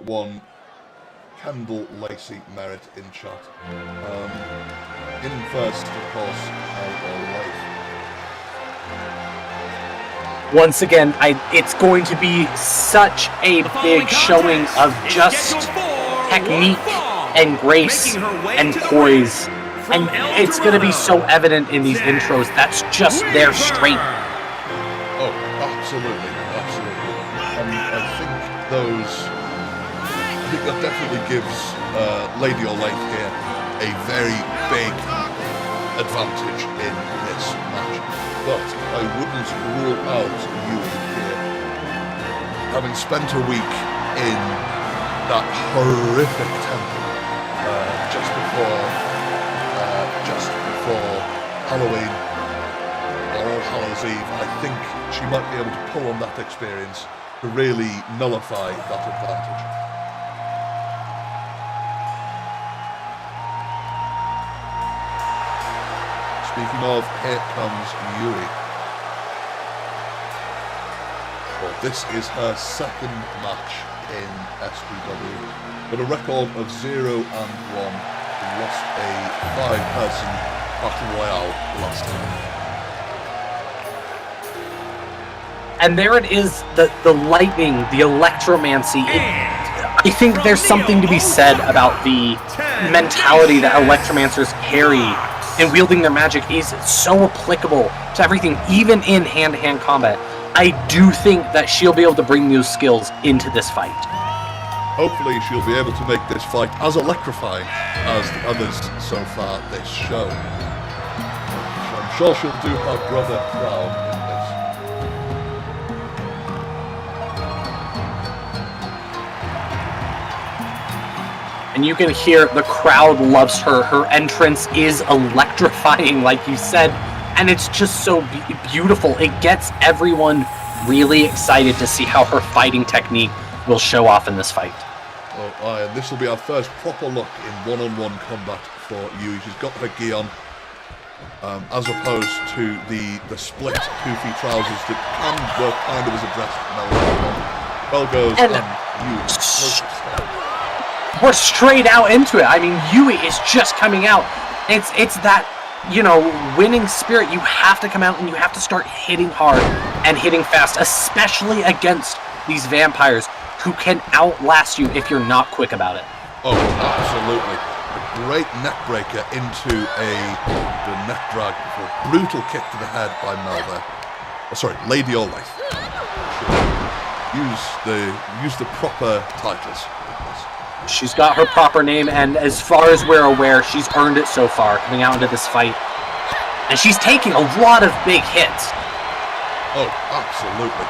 one Kendall Lacey Merritt in chat. In first, of course, Once again, it's going to be such a big showing of just technique and grace and poise. And it's going to be so evident in these intros. That's just their strength. Oh, absolutely. And I think that definitely gives Lady Orlaith here a very big advantage in this match. But I wouldn't rule out Yui here. Having spent a week in that horrific temple just before Halloween, or Hallows Eve, I think she might be able to pull on that experience to really nullify that advantage. Speaking of, here comes Yui. Well, this is her second match in SPW. With a record of 0-1, she lost a 5-person Battle Royale last time. And there it is, the lightning, the electromancy. I think there's something to be said about the mentality that electromancers carry in wielding their magic is so applicable to everything, even in hand-to-hand combat. I do think that she'll be able to bring those skills into this fight. Hopefully she'll be able to make this fight as electrifying as the others so far this show. I'm sure she'll do her brother proud in this. And you can hear the crowd loves her. Her entrance is electrifying, like you said, and it's just so beautiful. It gets everyone really excited to see how her fighting technique will show off in this fight. Oh, and this will be our first proper look in one-on-one combat for Yui. She's got her gi on, as opposed to the split poofy trousers that can work kind of as a dress. Bell goes and Yui. We're straight out into it. I mean, Yui is just coming out. It's that, winning spirit. You have to come out and you have to start hitting hard and hitting fast, especially against these vampires who can outlast you if you're not quick about it. Oh, absolutely. A great neck breaker into the neck drag for a brutal kick to the head by Mel there. Oh, sorry, Lady Olaf. Use the proper titles. She's got her proper name, and as far as we're aware, she's earned it so far, coming out into this fight. And she's taking a lot of big hits. Oh, absolutely.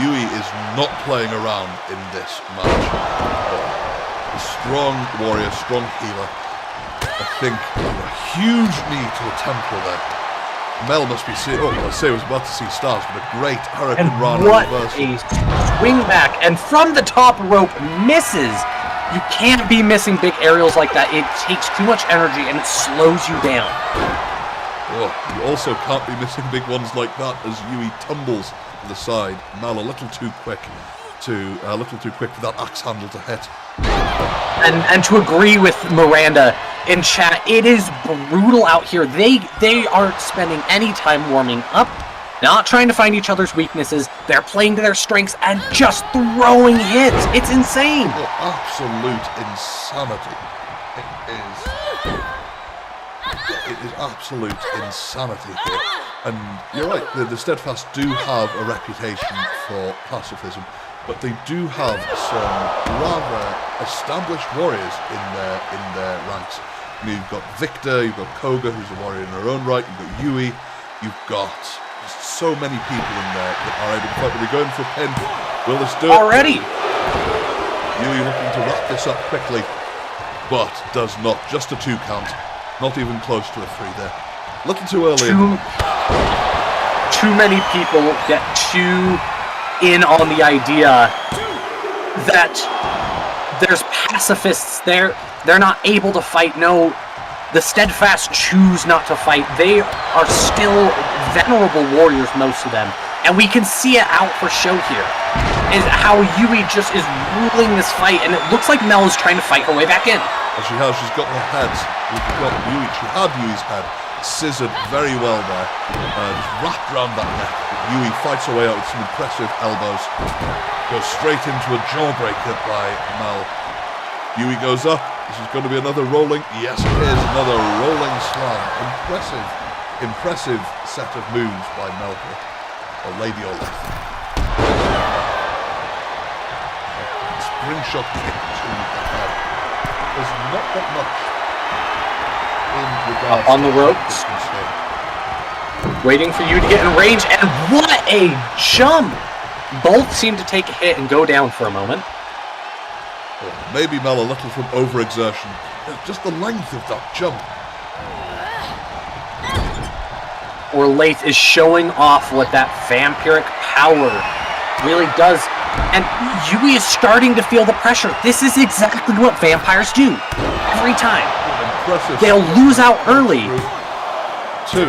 Yui is not playing around in this match. A strong warrior, strong healer. I think a huge knee to a temple there. Mel must be seeing, I was about to see stars, but a great Hurricane Rana reversal. What a swing back, and from the top rope, misses. You can't be missing big aerials like that. It takes too much energy and it slows you down. Oh, you also can't be missing big ones like that as Yui tumbles to the side. Mal a little too quick for that axe handle to hit. And to agree with Miranda in chat, it is brutal out here. They aren't spending any time warming up, not trying to find each other's weaknesses. They're playing to their strengths and just throwing hits. It's insane. Oh, absolute insanity. It is absolute insanity here. And you're right, the Steadfast do have a reputation for pacifism, but they do have some rather established warriors in their ranks. You've got Victor, you've got Koga, who's a warrior in her own right, you've got Yui, you've got so many people in there that are able to fight. We're going for a pin. Will this do it? Already! Yui looking to wrap this up quickly, but does not. Just a 2 count. Not even close to a 3 there. A little too early. Too many people get too in on the idea that there's pacifists there. They're not able to fight. No, the Steadfast choose not to fight. They are still venerable warriors, most of them. And we can see it out for show here. Is how Yui just is ruling this fight, and it looks like Mel is trying to fight her way back in. As she has, she's got her head. She had Yui's head scissored very well there. Just wrapped around that neck. Yui fights her way out with some impressive elbows. Goes straight into a jawbreaker by Mel. Yui goes up. This is going to be another rolling. Yes, it is another rolling slam. Impressive set of moves by Mel here. Or Lady Olaf. Spring shot kick to the head. There's not that much in regards on the ropes. Waiting for you to get in range, and what a jump! Both seem to take a hit and go down for a moment. Maybe Mel a little from overexertion. Just the length of that jump. Orlaith is showing off what that vampiric power really does. And Yui is starting to feel the pressure. This is exactly what vampires do. Every time. Impressive. They'll lose out early. 2.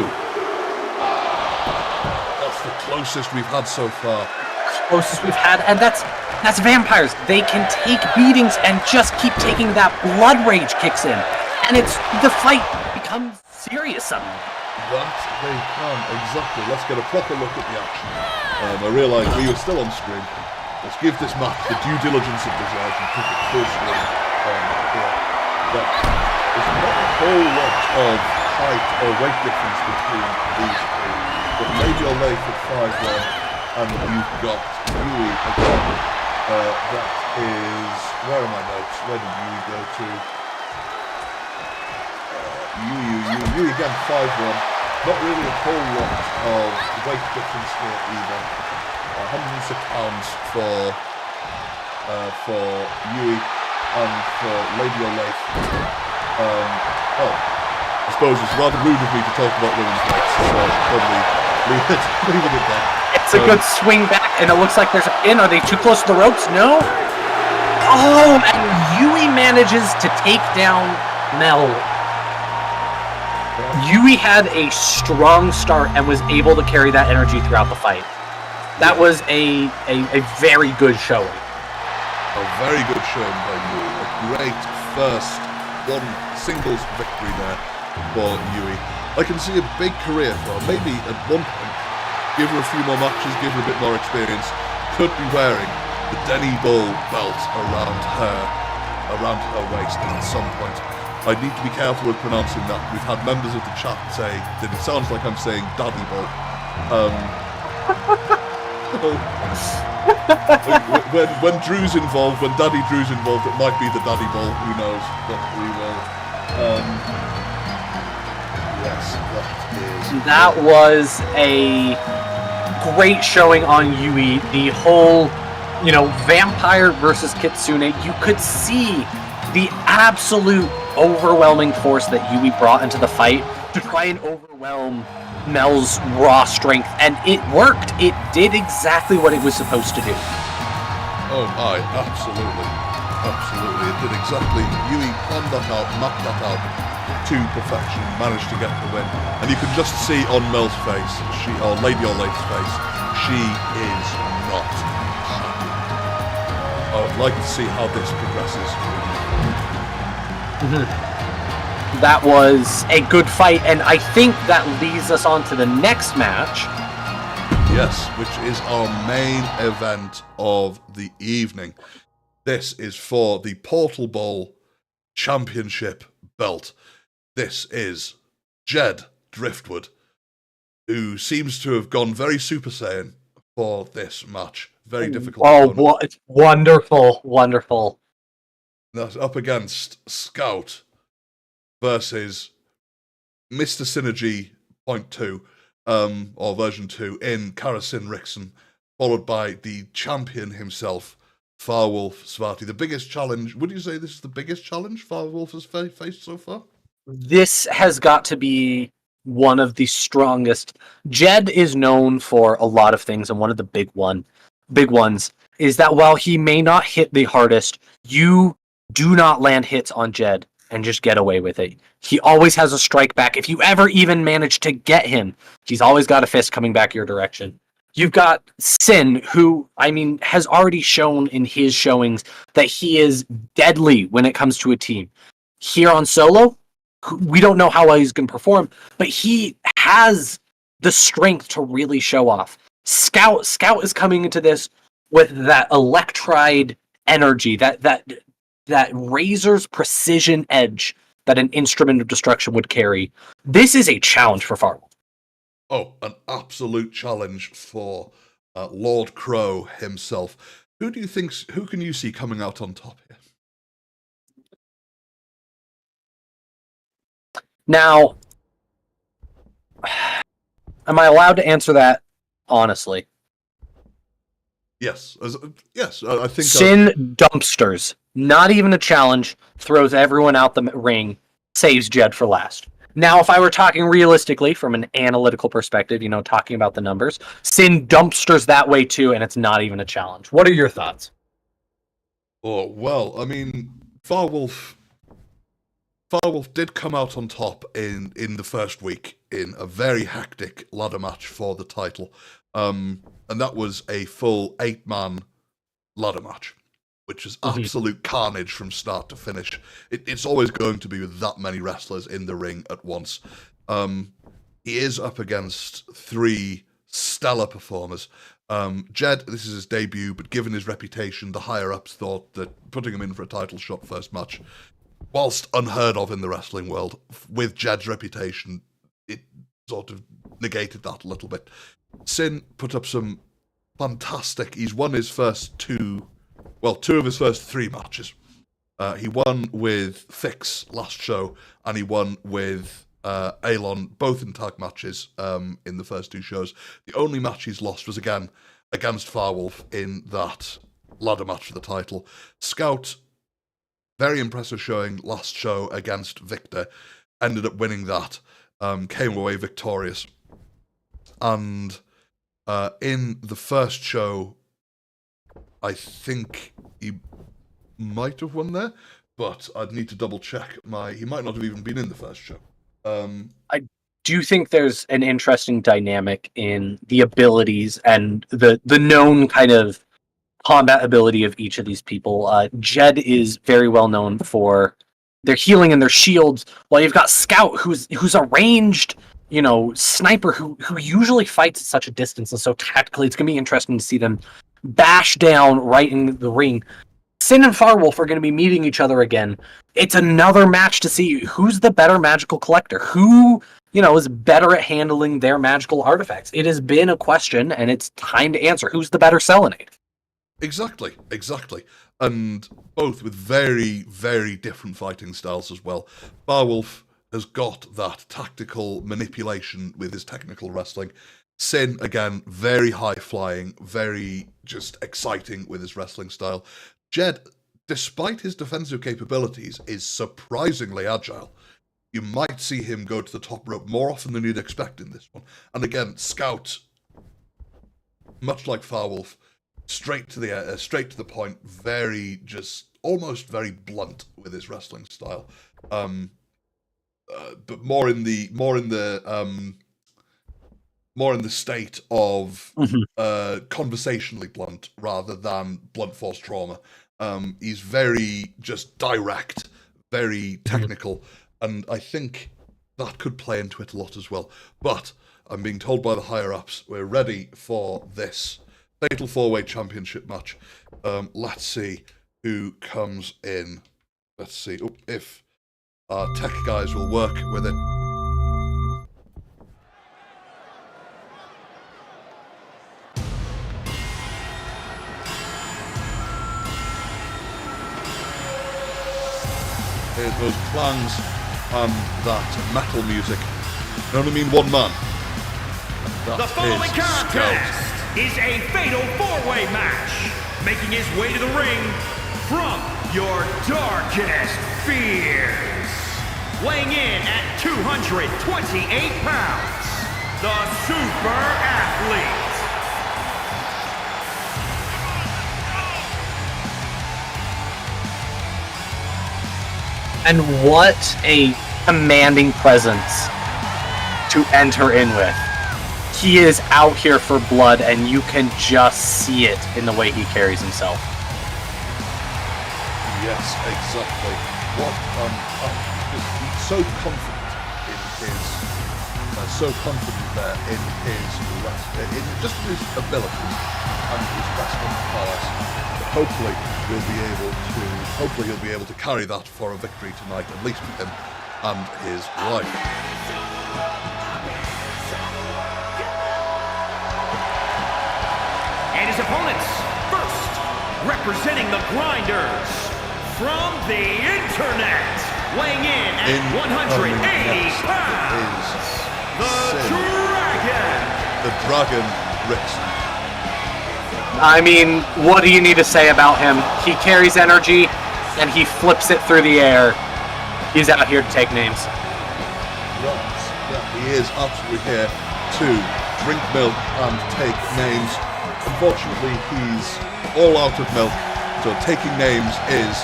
That's the closest we've had so far. Closest we've had, and that's vampires. They can take beatings and just keep taking that blood rage kicks in. And the fight becomes serious suddenly. That they can, exactly. Let's get a proper look at the action. I realise we were still on screen. Let's give this match the due diligence it deserves and put it full screen. Here. But there's not a whole lot of height or weight difference between these two. But maybe I'll lay for 5-1, and you've got Yui again. That is... Where are my notes? Where did Yui go to? Yui again, 5-1. Not really a whole lot of weight difference here either. 106 pounds for Yui and for Lady Orlaith. I suppose it's rather rude of me to talk about women's rights, so I'll probably leave it at that. It's a good swing back, and it looks like there's a pin. Are they too close to the ropes? No. Oh, and Yui manages to take down Mel. Yui had a strong start and was able to carry that energy throughout the fight. That was a very good showing. A very good showing by Yui. A great first singles victory there for Yui. I can see a big career for her. Maybe at one point, give her a few more matches, give her a bit more experience. Could be wearing the Denny Bull belt around her waist at some point. I need to be careful with pronouncing that. We've had members of the chat say that it sounds like I'm saying Daddy Bull. when Drew's involved, when Daddy Drew's involved, it might be the Daddy Bull. Who knows? But we will. Yes, that was a great showing on Yui. The whole, vampire versus Kitsune. You could see the absolute overwhelming force that Yui brought into the fight to try and overwhelm Mel's raw strength, and it worked. It did exactly what it was supposed to do. Oh my, absolutely. Absolutely. It did exactly. Yui planned that out, mapped that out to perfection, managed to get the win. And you can just see on Mel's face, or Lady Orlaith's face, she is not happy. I would like to see how this progresses. That was a good fight, and I think that leads us on to the next match. Yes, which is our main event of the evening. This is for the Portal Bowl Championship belt. This is Jed Driftwood, who seems to have gone very Super Saiyan for this match. Very difficult. Oh, it's wonderful, wonderful. That's up against Scout versus Mr. Synergy .2, or version 2 in Karasin Rickson, followed by the champion himself, Farwolf Svati. The biggest challenge, would you say this is the biggest challenge Farwolf has faced so far? This has got to be one of the strongest. Jed is known for a lot of things, and one of the big ones is that while he may not hit the hardest, you do not land hits on Jed and just get away with it. He always has a strike back. If you ever even manage to get him, he's always got a fist coming back your direction. You've got Sin, who, has already shown in his showings that he is deadly when it comes to a team. Here on solo, we don't know how well he's going to perform, but he has the strength to really show off. Scout is coming into this with that electride energy, that razor's precision edge that an instrument of destruction would carry. This is a challenge for Farwell. Oh, an absolute challenge for Lord Crow himself. Who can you see coming out on top here? Now, am I allowed to answer that honestly? Yes, yes, I think Sin dumpsters. Not even a challenge. Throws everyone out the ring. Saves Jed for last. Now, if I were talking realistically from an analytical perspective, talking about the numbers, Sin dumpsters that way too, and it's not even a challenge. What are your thoughts? Oh, well, I mean, Firewolf did come out on top in the first week in a very hectic ladder match for the title. And that was a full 8-man ladder match, which is absolute carnage from start to finish. It's always going to be with that many wrestlers in the ring at once. He is up against 3 stellar performers. Jed, this is his debut, but given his reputation, the higher-ups thought that putting him in for a title shot first match, whilst unheard of in the wrestling world, with Jed's reputation, it sort of negated that a little bit. Sin put up some fantastic... He's won his first 2 of his first 3 matches. He won with Fix last show, and he won with Alon, both in tag matches in the first 2 shows. The only match he's lost was again against Firewolf in that ladder match for the title. Scout, very impressive showing last show against Victor, ended up winning that, came away victorious. And in the first show, I think he might have won there, but I'd need to double check he might not have even been in the first show. I do think there's an interesting dynamic in the abilities and the known kind of combat ability of each of these people. Jed is very well known for their healing and their shields, while you've got Scout, who's a ranged, sniper who usually fights at such a distance, and so tactically it's going to be interesting to see them bash down right in the ring. Sin and Firewolf are going to be meeting each other again. It's another match to see who's the better magical collector, who, is better at handling their magical artifacts. It has been a question, and it's time to answer. Who's the better Selenade? Exactly. And both with very, very different fighting styles as well. Firewolf has got that tactical manipulation with his technical wrestling. Sin, again, very high-flying, very just exciting with his wrestling style. Jed, despite his defensive capabilities, is surprisingly agile. You might see him go to the top rope more often than you'd expect in this one. And again, Scout, much like Firewolf, straight to the point, very almost very blunt with his wrestling style. But more in the state of conversationally blunt rather than blunt force trauma. He's very just direct, very technical, and I think that could play into it a lot as well. But I'm being told by the higher-ups we're ready for this Fatal 4-Way Championship match. Let's see who comes in. Let's see if our tech guys will work with it. Here's those clangs and that metal music. You know what I mean? One man. The following contest is a fatal 4-way match. Making his way to the ring from your darkest fears. Weighing in at 228 pounds, the Super Athlete. And what a commanding presence to enter in with. He is out here for blood, and you can just see it in the way he carries himself. Yes, exactly. He's so confident in his abilities and his wrestling prowess. Hopefully he'll be able to carry that for a victory tonight, at least with him and his wife. And his opponents, first, representing the Grinders, from the internet, weighing in at 180 pounds, the Dragon. The Dragon Rickson. I mean, what do you need to say about him? He carries energy, and he flips it through the air. He's out here to take names. Yeah, is absolutely here to drink milk and take names. Unfortunately, he's all out of milk, so taking names is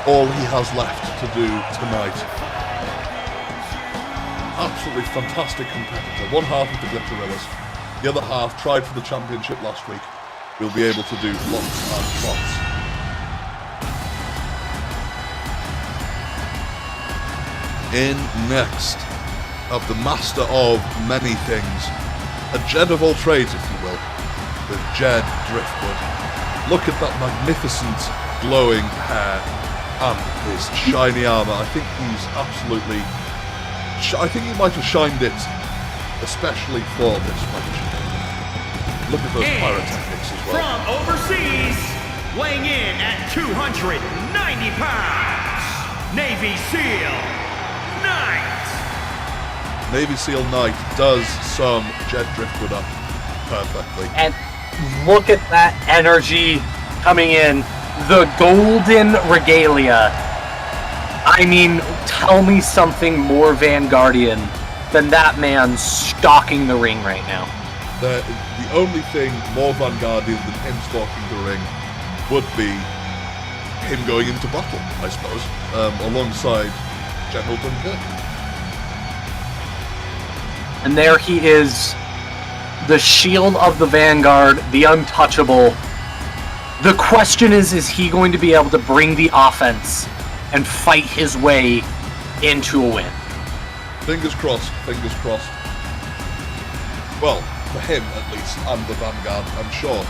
all he has left to do tonight. Absolutely fantastic competitor. One half of the Glitterillas, the other half tried for the championship last week. We'll be able to do lots and lots. In next, of the master of many things, a Jed of all trades, if you will, with Jed Driftwood. Look at that magnificent glowing hair and his shiny armor. I think he's absolutely... I think he might have shined it, especially for this match. Look at those pyrotechnics as well. From overseas, weighing in at 290 pounds, Navy SEAL Knight. Navy SEAL Knight does sum Jed Driftwood up perfectly. And look at that energy coming in. The golden regalia. I mean, tell me something more Vanguardian than that man stalking the ring right now. The only thing more Vanguardian than him stalking the ring would be him going into battle, I suppose, alongside General Dunkirk. And there he is, the shield of the Vanguard, the untouchable. The question is he going to be able to bring the offense and fight his way into a win? Fingers crossed, fingers crossed. Well, for him at least, and the Vanguard, I'm sure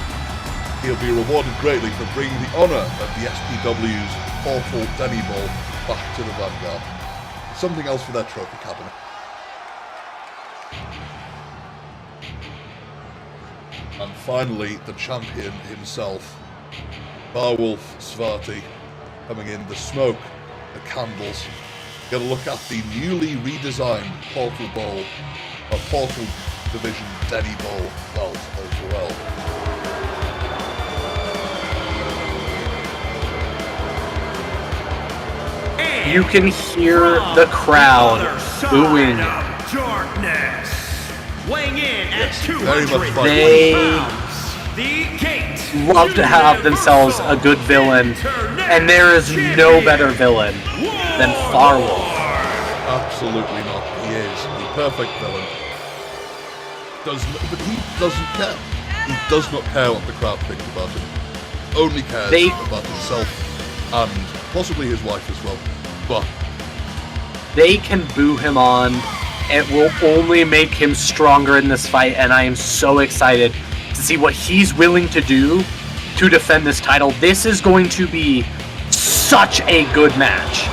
he'll be rewarded greatly for bringing the honour of the SPW's awful Denny Ball back to the Vanguard. Something else for their trophy cabinet. And finally, the champion himself, Barwolf Svarti, coming in, the smoke, the candles. Gonna look at the newly redesigned Portal Bowl, a Portal Division Denny Bowl belt as well. You can hear the crowd booing. Darkness. Weighing in at Very much 200 fun. They pounds, the Gate love to have themselves a good villain, and there is no better villain than Farwolf. Absolutely not. He is the perfect villain. But he doesn't care. He does not care what the crowd thinks about him. Only cares about himself and possibly his wife as well. But they can boo him on. It will only make him stronger in this fight, and I am so excited to see what he's willing to do to defend this title. This is going to be such a good match.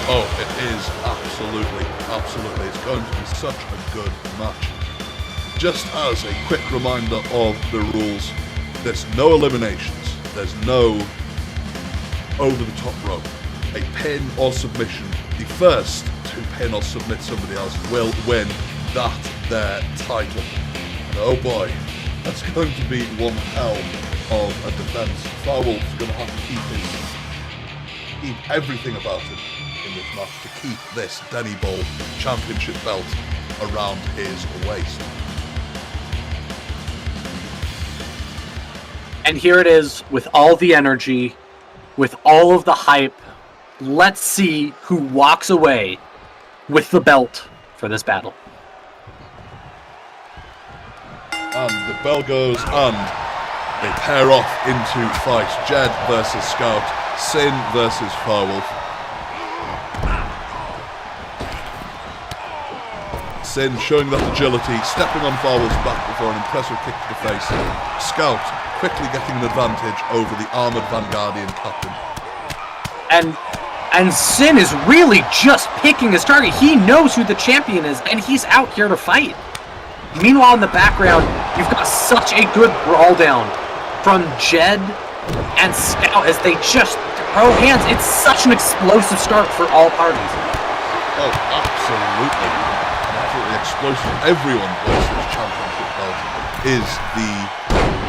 oh, it is absolutely. It's going to be such a good match. Just as a quick reminder of the rules, there's no eliminations. There's no over the top rope. A pin or submission. The first to pin or submit somebody else will win their title. And oh boy, that's going to be one hell of a defense. Farwolf's going to have to keep everything about him in this match to keep this Denny Bowl championship belt around his waist. And here it is, with all the energy, with all of the hype. Let's see who walks away with the belt for this battle. And the bell goes and they pair off into fight. Jed versus Scout, Sin versus Farwolf. Sin showing that agility, stepping on Farwolf's back before an impressive kick to the face. Scout quickly getting an advantage over the armoured Vanguardian captain. And Sin is really just picking his target. He knows who the champion is, and he's out here to fight. Meanwhile, in the background, you've got such a good brawl down from Jed and Scout as they just throw hands. It's such an explosive start for all parties. Oh, absolutely. Absolutely explosive. Everyone wants this championship belt. Is the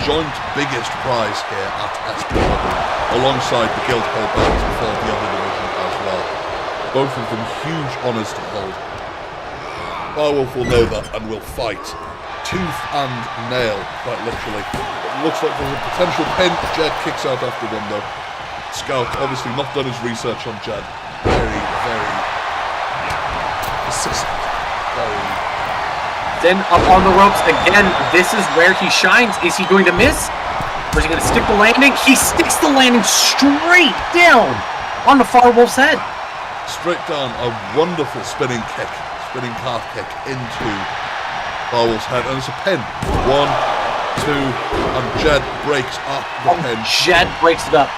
joint biggest prize here at SPW, alongside the Guildhall belt for the other division as well. Both of them huge honours to hold. Firewolf will know that and will fight tooth and nail, quite literally. It looks like there's a potential pin. Jed kicks out after one though. Scout obviously not done his research on Jed. Very, very persistent. Very. Then up on the ropes again. This is where he shines. Is he going to miss? Or is he going to stick the landing? He sticks the landing straight down on the Firewolf's head. Straight down, a wonderful spinning kick, spinning calf kick into Firewolf's head, and it's a pin. 1, 2, and Jed breaks up the pin. Jed breaks it up.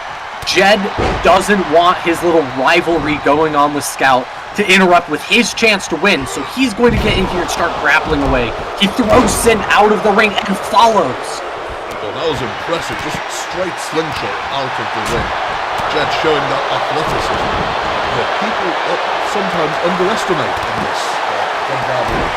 Jed doesn't want his little rivalry going on with Scout to interrupt with his chance to win, so he's going to get in here and start grappling away. He throws Sin out of the ring and follows. Oh, that was impressive, just straight slingshot out of the ring. Jed showing that athleticism that people sometimes underestimate in this unraveling.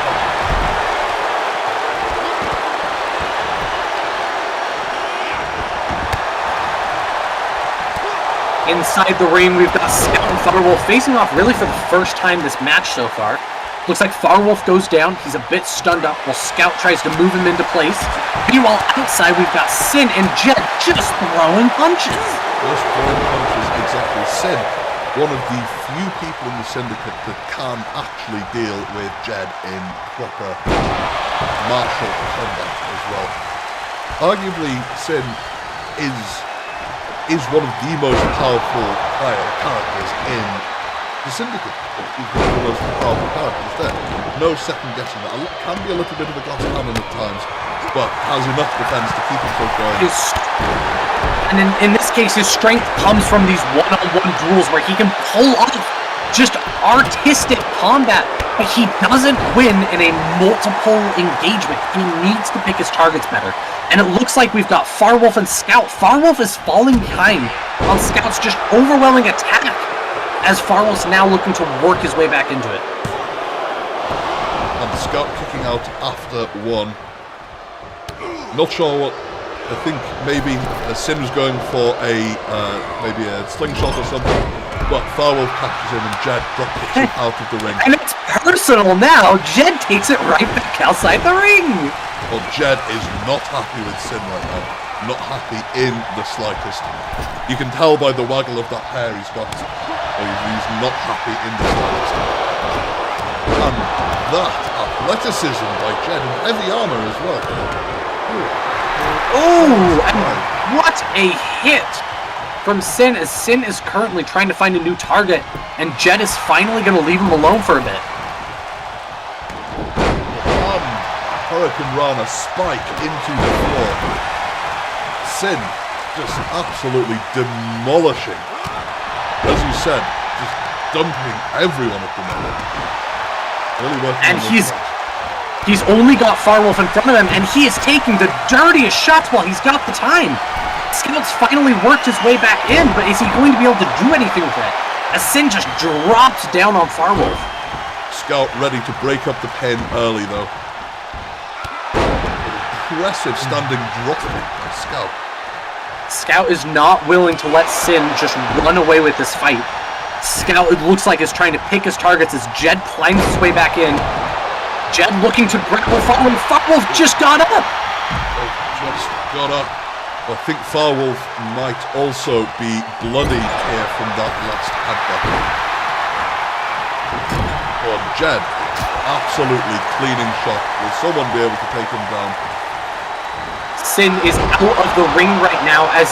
Inside the ring, we've got Scout and Firewolf facing off really for the first time this match so far. Looks like Firewolf goes down. He's a bit stunned up while Scout tries to move him into place. Meanwhile, outside, we've got Sin and Jed just throwing punches. Just throwing punches, exactly. Sin, one of the few people in the Syndicate that can actually deal with Jed in proper martial combat as well. Arguably, Sin is one of the most powerful characters in the Syndicate. He's one of the most powerful characters there. No second guessing that. Can be a little bit of a glass cannon at times, but has enough defense to keep himself going. And in this case, his strength comes from these one-on-one duels where he can pull off just artistic combat, but he doesn't win in a multiple engagement. He needs to pick his targets better. And it looks like we've got Firewolf and Scout. Firewolf is falling behind on Scout's just overwhelming attack, as Firewolf's now looking to work his way back into it. And Scout kicking out after one. Not sure what. I think maybe Sin was going for maybe a slingshot or something, but Firewolf catches him and Jed drop kicks him out of the ring. And it's personal now. Jed takes it right back outside the ring. Well, Jed is not happy with Sin right now. Not happy in the slightest. You can tell by the waggle of that hair he's got. He's not happy in the slightest. And that athleticism by Jed in heavy armor as well. Oh, and what a hit from Sin, as Sin is currently trying to find a new target, and Jed is finally going to leave him alone for a bit. Hurricane Rana spike into the floor. Sin just absolutely demolishing. As you said, just dumping everyone at the moment. Really working And on he's only got Firewolf in front of him, and he is taking the dirtiest shots while he's got the time. Scout's finally worked his way back in, but is he going to be able to do anything with it? As Sin just drops down on Firewolf. Scout ready to break up the pin early though. Impressive standing drop kick by Scout. Scout is not willing to let Sin just run away with this fight. Scout, it looks like, is trying to pick his targets as Jed climbs his way back in. Jed looking to grapple Firewolf. Firewolf just got up. Just got up. I think Firewolf might also be bloody here from that last headbutt. But Jed, absolutely cleaning shot. Will someone be able to take him down? Sin is out of the ring right now as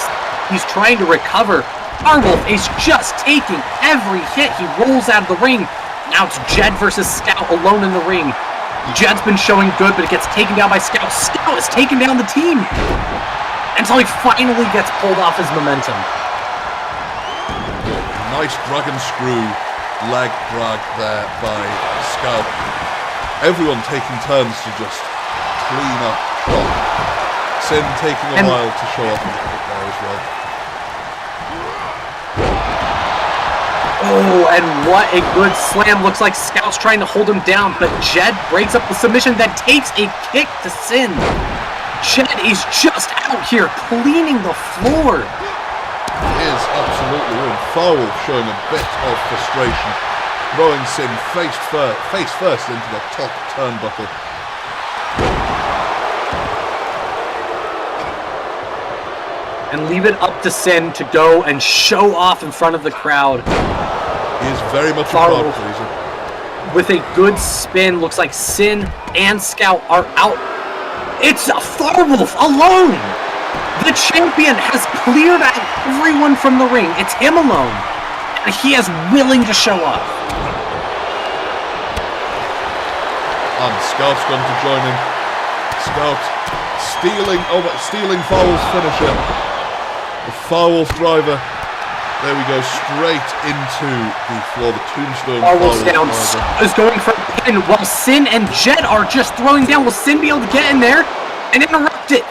he's trying to recover. Firewolf is just taking every hit. He rolls out of the ring. Now it's Jed versus Scout alone in the ring. Jed's been showing good, but it gets taken down by Scout. Scout is taking down the team until he finally gets pulled off his momentum. Nice dragon screw leg drag there by Scout. Everyone taking turns to just clean up shot. Sin taking a while to show up there as well. Oh, and what a good slam. Looks like Scout's trying to hold him down, but Jed breaks up the submission, then takes a kick to Sin. Jed is just out here cleaning the floor. He is absolutely ruined. Firewolf showing a bit of frustration. throwing Sin face first into the top turnbuckle. And leave it up to Sin to go and show off in front of the crowd. He is very much a crowd pleaser. With a good spin, looks like Sin and Scout are out. It's a Farwolf alone! The champion has cleared out everyone from the ring. It's him alone. And he is willing to show up. And Scout's going to join him. Scout stealing Farwolf's finisher. The Farwolf driver. There we go, straight into the floor. The tombstone Farwolf's down. driver. Is going for a pin while Sin and Jed are just throwing down. Will Sin be able to get in there and interrupt it?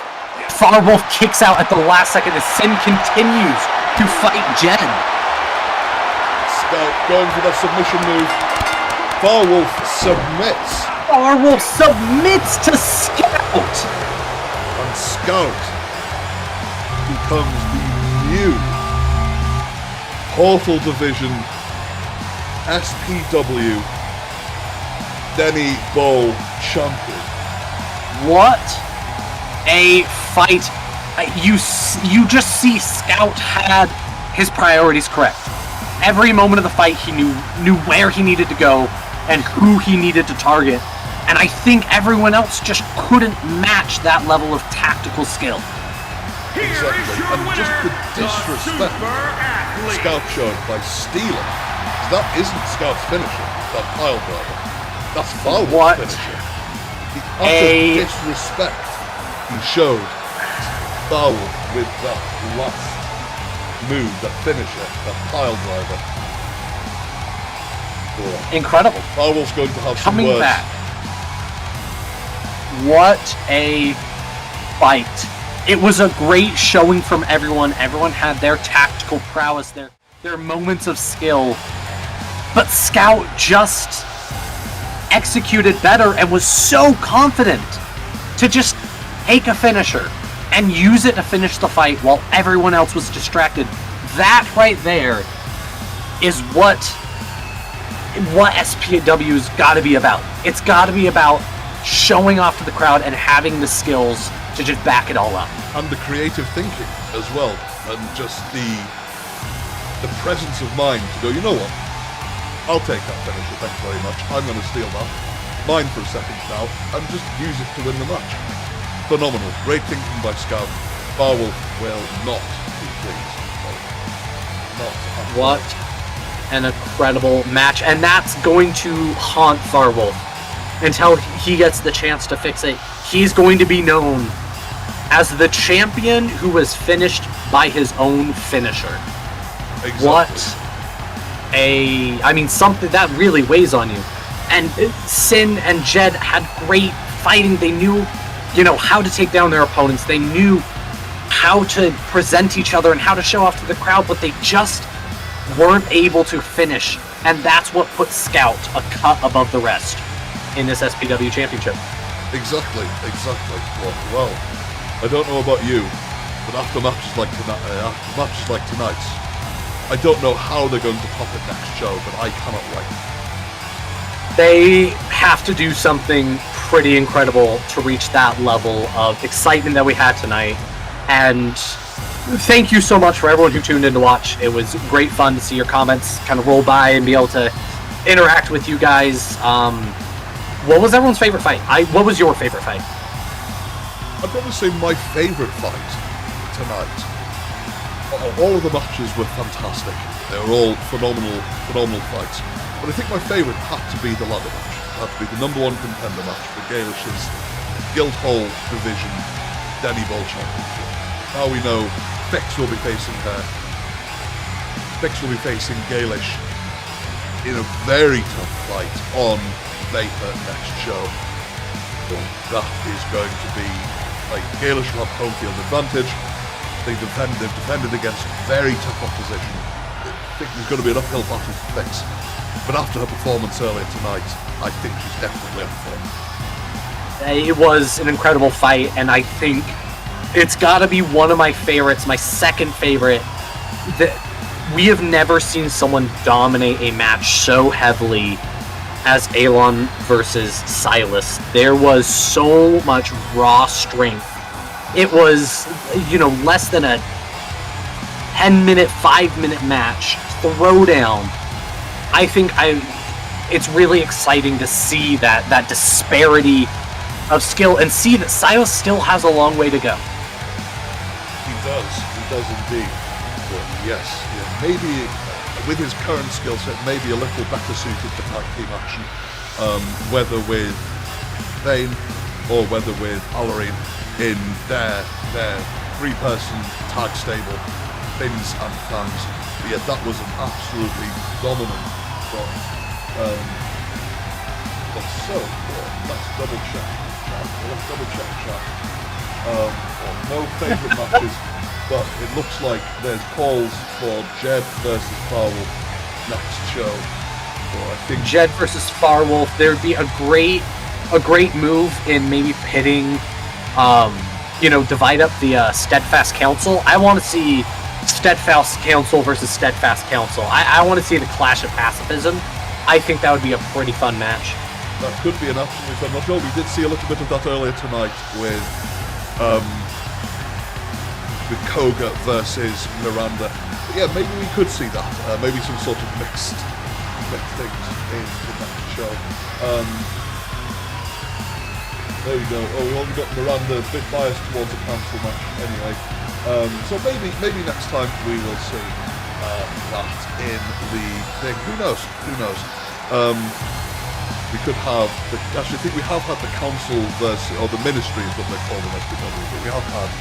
Farwolf kicks out at the last second as Sin continues to fight Jed. Scout going for that submission move. Farwolf submits. Farwolf submits to Scout. And Scout becomes the new Portal Division SPW Denny Bowl champion. What a fight. You just see Scout had his priorities correct. Every moment of the fight he knew where he needed to go and who he needed to target. And I think everyone else just couldn't match that level of tactical skill. Exactly. And just the disrespect Scout showed by stealing. That isn't Scout's finisher, that pile driver. That's Farwolf's finisher. The utter disrespect he showed Farwolf with that last move, that finisher, that pile driver. Oh. Incredible. Farwolf's going to have some Coming words. back. What a fight. It was a great showing from everyone. Everyone had their tactical prowess, their moments of skill. But Scout just executed better and was so confident to just take a finisher and use it to finish the fight while everyone else was distracted. That right there is what SPW's got to be about. It's got to be about showing off to the crowd and having the skills to just back it all up. And the creative thinking as well, and just the presence of mind to go, you know what, I'll take that finisher, thanks very much, I'm going to steal that, mine for a second now, and just use it to win the match. Phenomenal, great thinking by Scout. Farwolf will not be pleased. Not at all. What an incredible match, and that's going to haunt Farwolf until he gets the chance to fix it. He's going to be known as the champion who was finished by his own finisher. Exactly. Something that really weighs on you. And Sin and Jed had great fighting. They knew, how to take down their opponents. They knew how to present each other and how to show off to the crowd, but they just weren't able to finish. And that's what put Scout a cut above the rest in this SPW championship. Exactly. Well, I don't know about you, but after matches like tonight's, I don't know how they're going to pop it next show, but I cannot wait. They have to do something pretty incredible to reach that level of excitement that we had tonight. And thank you so much for everyone who tuned in to watch. It was great fun to see your comments kind of roll by and be able to interact with you guys. What was everyone's favorite fight? What was your favorite fight? I'd probably say my favourite fight tonight. All of the matches were fantastic. They were all phenomenal fights. But I think my favourite had to be the ladder match. It had to be the #1 contender match for Galish's Guildhall Division Denny Bowl Championship. Now we know Fix will be facing Galish in a very tough fight on Vapor next show. So that is going to be, Galish will have home field advantage. They've defended against very tough opposition. I think there's going to be an uphill battle to Fix. But after her performance earlier tonight, I think she's definitely on form. It was an incredible fight, and I think it's got to be one of my favorites, my second favorite. we have never seen someone dominate a match so heavily as Alon versus Silas. There was so much raw strength. It was, less than a 10-minute, 5-minute match. Throwdown. I think it's really exciting to see that disparity of skill and see that Silas still has a long way to go. He does indeed. But yes, maybe with his current skill set, maybe a little better suited to tag team action, whether with Vane or whether with Allarine in their three-person tag stable, Fins and Fans. But yeah, that was an absolutely dominant front. But so, let's double check. Let's double check chat. No favourite matches, but it looks like there's calls for Jed versus Farwolf next show. So I think Jed versus Farwolf, there would be a great move in maybe pitting, divide up the Steadfast Council. I want to see Steadfast Council versus Steadfast Council. I want to see the clash of pacifism. I think that would be a pretty fun match. that could be an absolutely fun match. We did see a little bit of that earlier tonight with Koga versus Miranda. But yeah, maybe we could see that. Maybe some sort of mixed things in the next show. There we go. Oh, we only got Miranda a bit biased towards a cancel match anyway. So maybe next time we will see that in the thing. Who knows? We could have actually, I think we have had the council versus, or the ministry is what they're called in SPW, but we have had,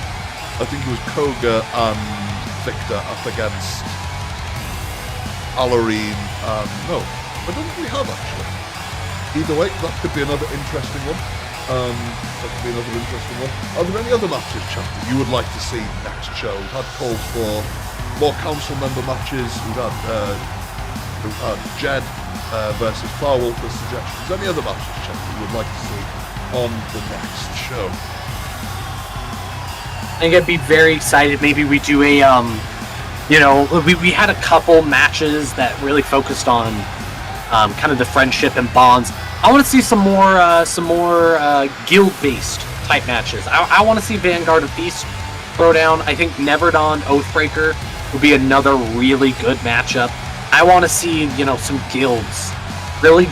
I think it was Koga and Victor up against Allarine and, no, I don't think we have actually. Either way, that could be another interesting one. Are there any other matches, Chad, that you would like to see next show? We've had calls for more council member matches. We've had Jed versus Farwolf as suggestions. Any other matches, Chad, that you would like to see on the next show? I think I'd be very excited. Maybe we do a, we had a couple matches that really focused on kind of the friendship and bonds. I want to see some more guild-based type matches. I want to see Vanguard of Peace throw down. I think Neverdon Oathbreaker would be another really good matchup. I want to see, some guilds really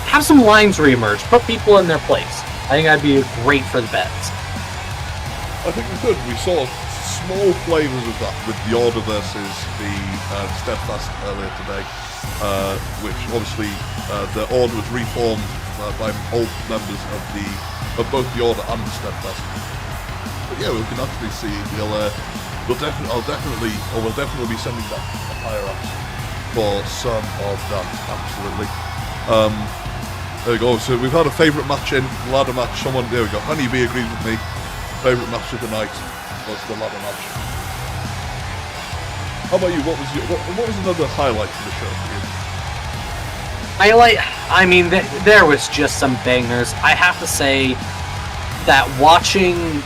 have some lines reemerge, put people in their place. I think that'd be great for the bets. I think we could. We saw small flavours of that with the Order versus the Steadfast earlier today, which obviously the Order was reformed by old members of both the Order and the Steadfast. But yeah, we can actually see we'll definitely be sending that to higher ups for some of that. Absolutely. There we go. So we've had a favourite match in ladder match. There we go. Honeybee agrees with me. Favourite match of the night was the ladder match. How about you? What was another highlight of the show for you? I mean, there was just some bangers. I have to say that watching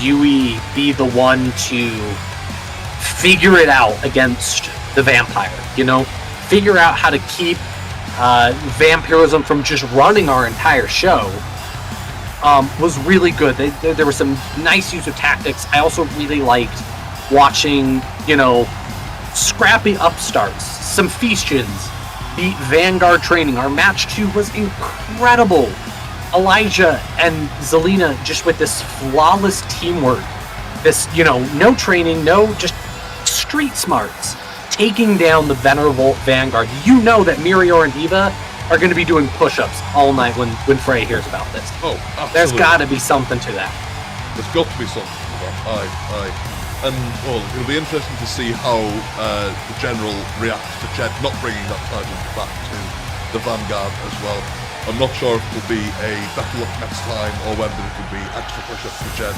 Yui be the one to figure it out against the vampire, figure out how to keep vampirism from just running our entire show, was really good. There were some nice use of tactics. I also really liked watching, scrappy upstarts, some Fistians, beat Vanguard training. Our match 2 was incredible. Elijah and Zelina just with this flawless teamwork. This, no training, no just street smarts. Taking down the venerable Vanguard. You know that Mirior and Eva are going to be doing push-ups all night when Frey hears about this. Oh, absolutely. There's got to be something to that. There's got to be something to that. Aye. And, well, it'll be interesting to see how the General reacts to Jed not bringing that title back to the Vanguard as well. I'm not sure if it'll be a better luck next time or whether it will be extra push-ups for Jed.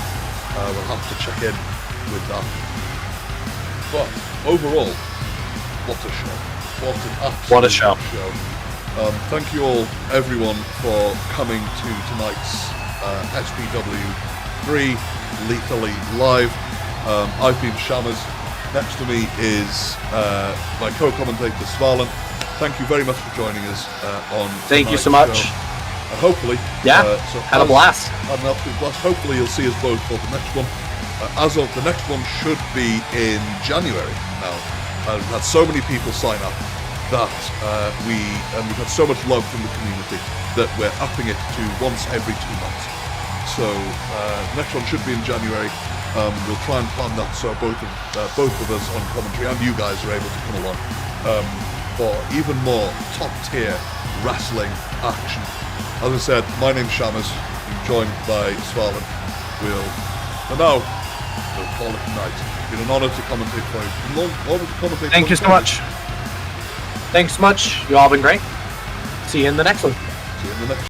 We'll have to check in with that. But, overall, what a show. What an absolute show. Thank you all, everyone, for coming to tonight's SPW 3 Lethally Live. I've been Shammers. Next to me is my co-commentator, Svalin. Thank you very much for joining us on Thank you tonight's so much. show. And hopefully, Yeah, had a blast. Had an absolute blast. Hopefully, you'll see us both for the next one. As of the next one, should be in January. Now, we've had so many people sign up that we've had so much love from the community that we're upping it to once every 2 months. So, next one should be in January. We'll try and plan that so both of us on commentary and you guys are able to come along for even more top tier wrestling action. As I said, my name's Shamus. I'm joined by Svalin. For now, we'll call it night. It's been an honour to commentate for you. Thank you so much. Thanks so much. You all been great. See you in the next one. See you in the next